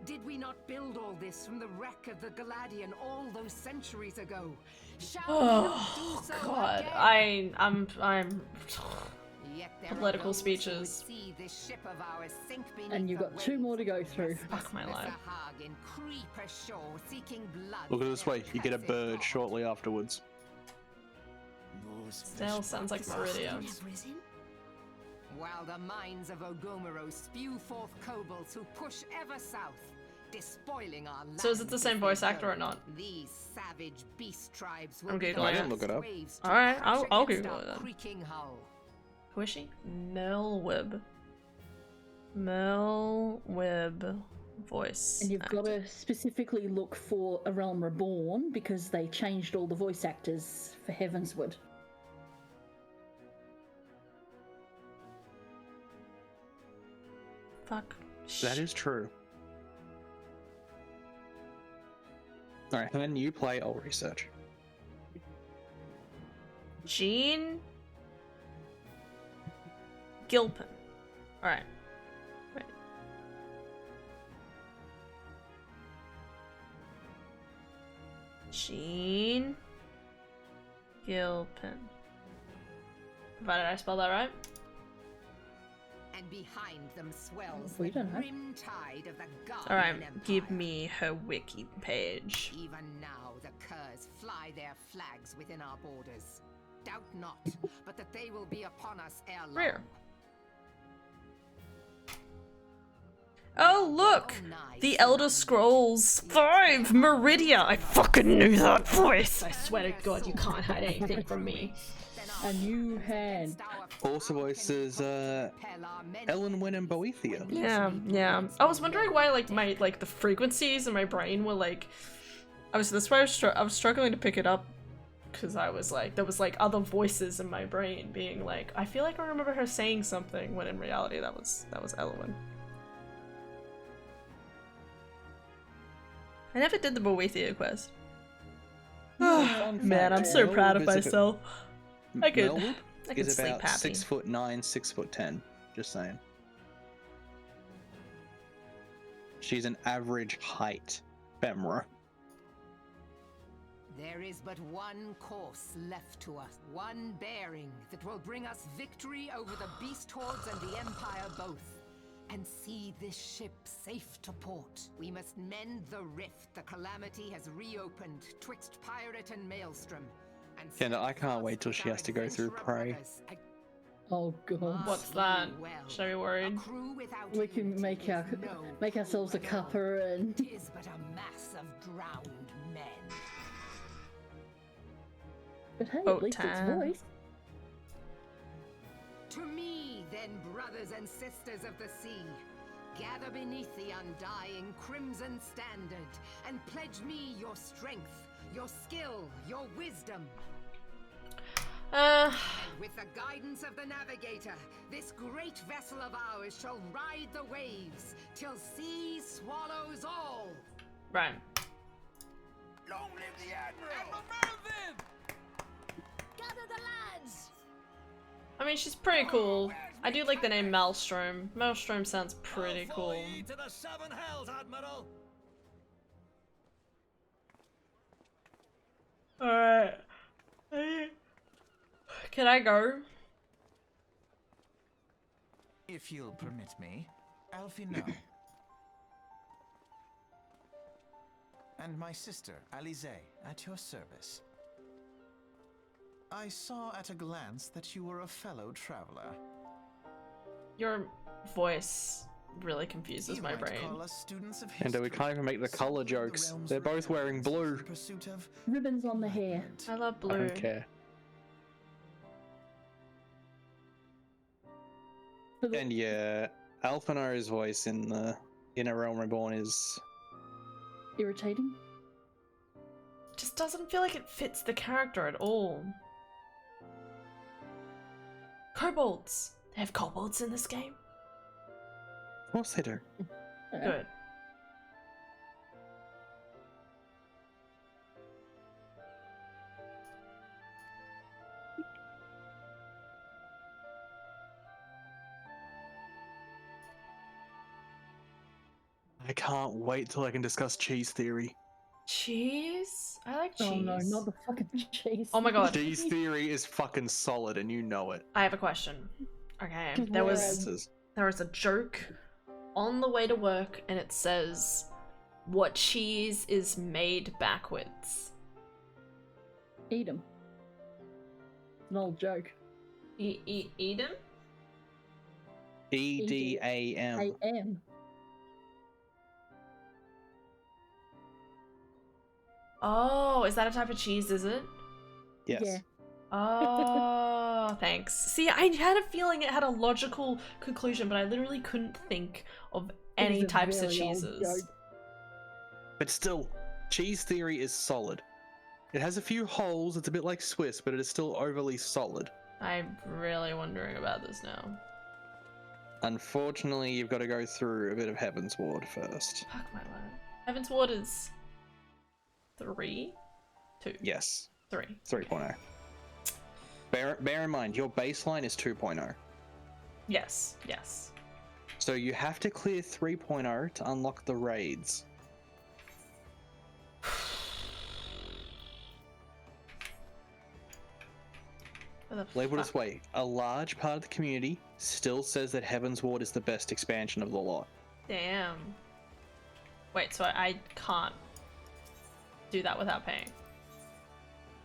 Did we not build all this from the wreck of the Galadian all those centuries ago? Shall we not do Oh so God, again? I'm. Yet there are Political those who would speeches. see this ship of ours sink beneath And you've the got 2 waves more to go of through. restless Fuck my life. Hagen creep ashore seeking blood Look at for this their way, you get a cursed bird god. shortly afterwards. Those Still fish sounds like bugs. Meridia. Have risen? While the mines of Ogomero spew forth kobolds who push ever south, despoiling our land. So is it the same as voice they actor or go. not? These savage beast tribes will I'm be the Googling I didn't last look it up. waves to Alright, crash I'll against Google our it then. creaking hull. Who is she? Melwib. Melwib voice. And you've got actor. to specifically look for A Realm Reborn because they changed all the voice actors for Heavensward. Fuck. That is true. Alright, and then you play, I'll research. Jean Gilpin. Alright. Wait. Jean Gilpin. Provided I spell that right. And behind them swells We the don't know. grim tide of the Guardian Alright, Empire. give me her wiki page. Even now the curs fly their flags within our borders. Doubt not, but that they will be upon us ere long. Rare. Oh, look! The Elder Scrolls 5 Meridia! I fucking knew that voice! I swear to God, you can't hide anything from me. A new hand. Also voices Ellen Wynn and Boethia. Yeah, yeah. I was wondering why, like, the frequencies in my brain were, like... That's why I was struggling to pick it up. Because I was like, there was, like, other voices in my brain being like, I feel like I remember her saying something, when in reality that was Elwyn. I never did the Boethia quest. Man, I'm so proud of myself. I could Is sleep about happy. 6'9", 6'10". Just saying. She's an average height Femra. There is but one course left to us, one bearing that will bring us victory over the beast hordes and the Empire both, and see this ship safe to port. We must mend the rift the Calamity has reopened twixt pirate and maelstrom. And Kendra, I can't wait till she has to go through Prey. Oh god. What's that? Should I be worried? We can make ourselves a cuppa and Tis but a mass of drowned men. but hey, Boat at least time. it's voice. To me, then, brothers and sisters of the sea, gather beneath the undying crimson standard and pledge me your strength, your skill, your wisdom. And with the guidance of the navigator, this great vessel of ours shall ride the waves till sea swallows all. Right. Long live the Admiral! Gather the lads! I mean, she's pretty cool. I do like the name Maelstrom. Maelstrom sounds pretty cool. To the seven hells, Admiral! Alright. Can I go? If you'll permit me, Alfie, no. And my sister, Alize, at your service. I saw at a glance that you were a fellow traveler. Your voice really confuses You my might brain. call us students of And we history, can't even make the color someone the jokes. realms They're both wearing regards blue. in pursuit of Ribbons on the hair. enlightenment. I love I blue. don't care. And yeah, Alphinaro's voice in the Inner Realm Reborn is Irritating. Just doesn't feel like it fits the character at all. Kobolds. They have kobolds in this game? of course they do. Good. I can't wait till I can discuss cheese theory. Cheese? I like cheese. Oh no, not the fucking cheese. Oh my god. Cheese theory is fucking solid, and you know it. I have a question. Okay. Just There where was a joke on the way to work and it says, what cheese is made backwards? Edam. An old joke. Edam? EDAM. I am. Oh, is that a type of cheese, is it? Yes. Yeah. Oh, thanks. See, I had a feeling it had a logical conclusion, but I literally couldn't think of any It is a types of very old cheeses. joke. But still, cheese theory is solid. It has a few holes, it's a bit like Swiss, but it is still overly solid. I'm really wondering about this now. Unfortunately, you've got to go through a bit of Heaven's Ward first. Fuck my life. Heaven's Ward is 3? 2? Yes, 3. 3.0. Bear in mind, your baseline is 2.0. Yes, yes. So you have to clear 3.0 to unlock the raids. Where the Label fuck- this way, a large part of the community still says that Heaven's Ward is the best expansion of the lot. Damn. Wait, so I can't do that without paying?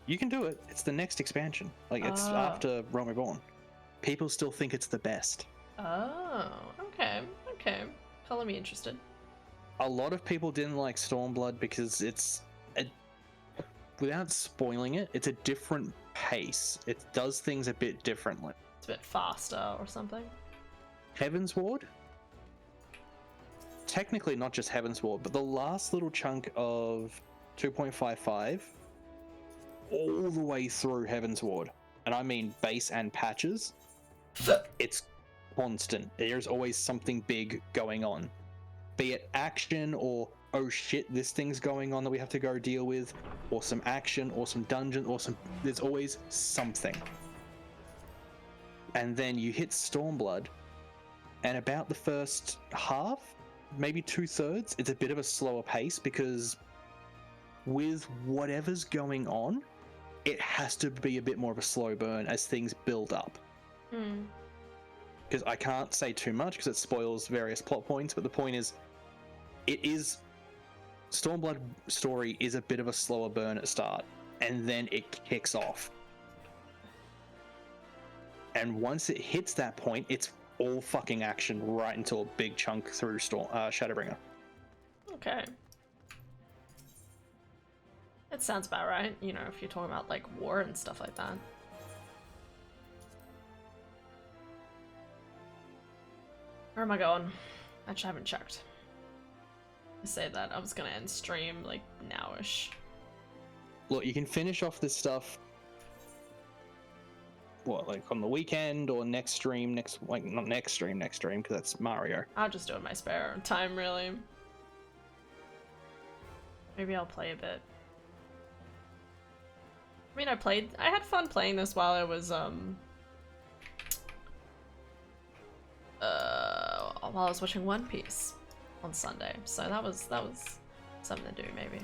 You can do it. It's the next expansion. Like, it's Oh. after Realm Reborn. People still think it's the best. Oh, okay, okay. Color me interested. A lot of people didn't like Stormblood because without spoiling it, it's a different pace. It does things a bit differently. It's a bit faster or something. Heaven's Ward? Technically not just Heaven's Ward, but the last little chunk of 2.55 all the way through Heaven's Ward, and I mean base and patches, it's constant. There's always something big going on. Be it action or, oh shit, this thing's going on that we have to go deal with, or some action, or some dungeon, or some... There's always something. And then you hit Stormblood, and about the first half, maybe 2/3, it's a bit of a slower pace because with whatever's going on, it has to be a bit more of a slow burn as things build up. Because I can't say too much because it spoils various plot points, but the point is, Stormblood story is a bit of a slower burn at start, and then it kicks off. And once it hits that point, it's all fucking action right until a big chunk through Shadowbringer. Okay. It sounds about right, you know, if you're talking about like war and stuff like that. Where am I going? Actually, I haven't checked. I say that I was gonna end stream like nowish. Look, you can finish off this stuff. What, like on the weekend or next stream? Not next stream, because that's Mario. I'll just do it in my spare time, really. Maybe I'll play a bit. I mean, I had fun playing this while I was, while I was watching One Piece on Sunday. So that was something to do, maybe.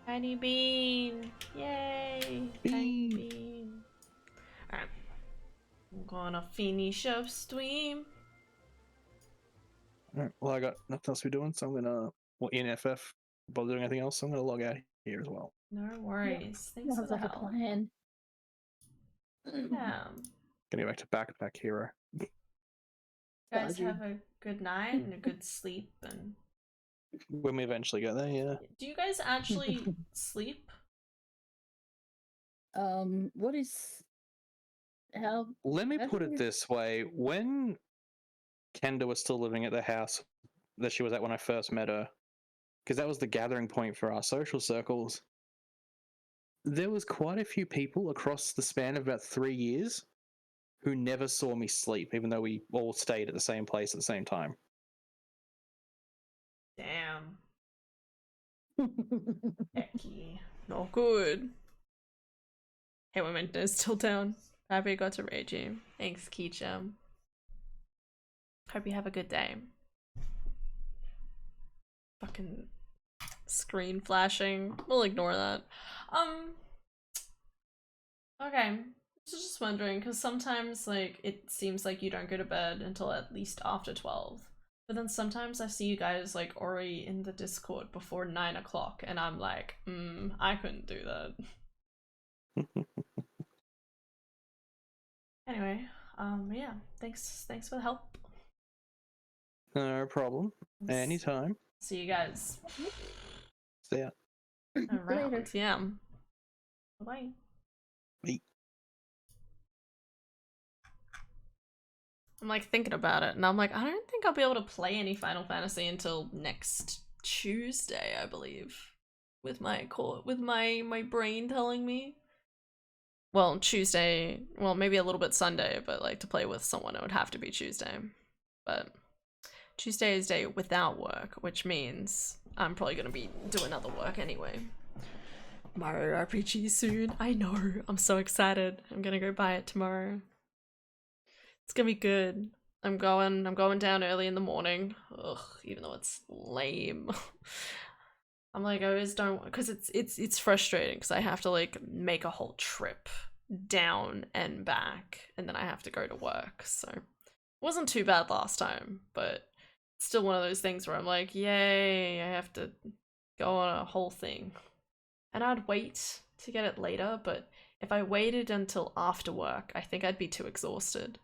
Tiny Bean! Yay! Tiny Bean. Alright. I'm gonna finish up stream. Alright, well, I got nothing else to be doing, so I'm gonna, NFF, bother doing anything else, so I'm gonna log out here as well. No worries. Thanks for Sounds the like a help. plan. Yeah. Gonna go back to Backpack Hero. Guys, have a good night and a good sleep. And When we eventually get there, yeah. do you guys actually sleep? What is how? Let me How put do it you- this way. When Kenda was still living at the house that she was at when I first met her, because that was the gathering point for our social circles, there was quite a few people across the span of about 3 years who never saw me sleep, even though we all stayed at the same place at the same time. Damn. Hecky. Not good. Hey, women, is still down. Happy you got to rage you. Thanks, Keechum. Hope you have a good day. Fucking screen flashing. We'll ignore that. Okay. I was just wondering, because sometimes, like, it seems like you don't go to bed until at least after 12. But then sometimes I see you guys, like, already in the Discord before 9 o'clock, and I'm like, I couldn't do that. Anyway, yeah, thanks for the help. No problem. Anytime. See you guys See ya. around. Later. Yeah. Bye-bye. Bye. I'm like thinking about it, and I'm like, I don't think I'll be able to play any Final Fantasy until next Tuesday, I believe, with my my brain telling me. Well, Tuesday, well, maybe a little bit Sunday, but like to play with someone, it would have to be Tuesday. But Tuesday is day without work, which means I'm probably gonna be doing other work anyway. Mario RPG soon. I know. I'm so excited. I'm gonna go buy it tomorrow. It's gonna be good. I'm going down early in the morning. Ugh, even though it's lame. I'm like, I always don't, because it's frustrating because I have to like make a whole trip down and back, and then I have to go to work. So it wasn't too bad last time, but it's still one of those things where I'm like, yay, I have to go on a whole thing. And I'd wait to get it later, but if I waited until after work, I think I'd be too exhausted.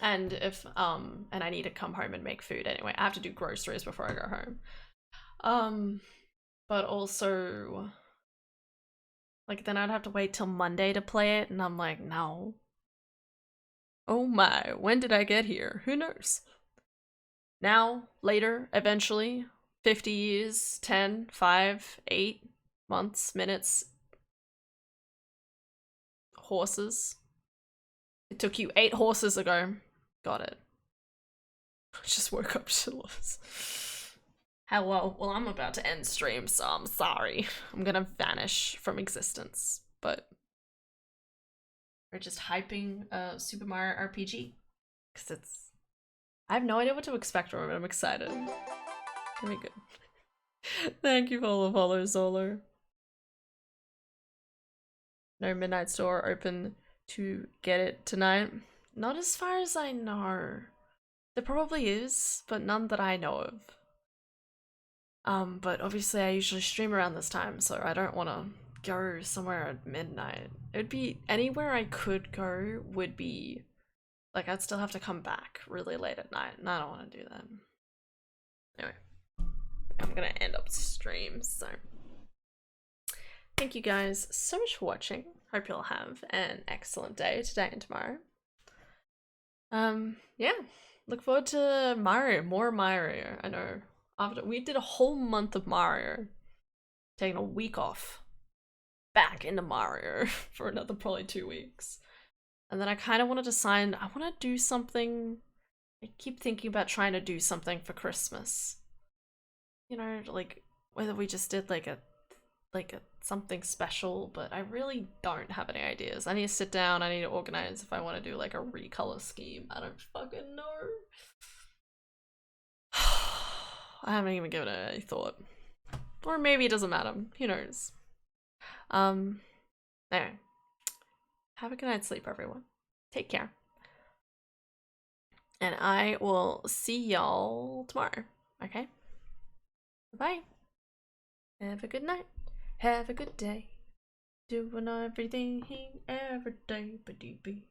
And if and I need to come home and make food anyway. I have to do groceries before I go home. But also like then I'd have to wait till Monday to play it, and I'm like, no. Oh my, when did I get here? Who knows? Now, later, eventually, 50 years, 10, 5, 8 months, minutes, horses. It took you 8 horses ago. Got it. I just woke up to this. Hello. Well, I'm about to end stream, so I'm sorry. I'm gonna vanish from existence, but we're just hyping Super Mario RPG because it's. I have no idea what to expect from it. I'm excited. Gonna be good. Thank you for all the follows, Zolar. No midnight store open to get it tonight. Not as far as I know. There probably is, but none that I know of. But obviously I usually stream around this time, so I don't want to go somewhere at midnight. It would be anywhere I could go would be like I'd still have to come back really late at night, and I don't want to do that. Anyway, I'm gonna end up stream, so thank you guys so much for watching. Hope you'll have an excellent day today and tomorrow. Yeah, look forward to Mario, more Mario. I know after we did a whole month of Mario, taking a week off, back into Mario for another probably 2 weeks. And then I kind of want to decide, I want to do something. I keep thinking about trying to do something for Christmas. You know, like whether we just did like a something special, but I really don't have any ideas. I need to sit down, I need to organize if I want to do like a recolor scheme. I don't fucking know. I haven't even given it any thought. Or maybe it doesn't matter. Who knows? Anyway. Have a good night's sleep, everyone. Take care. And I will see y'all tomorrow. Okay? Bye. Have a good night. Have a good day. Doing everything every day. Ba-dee-bee.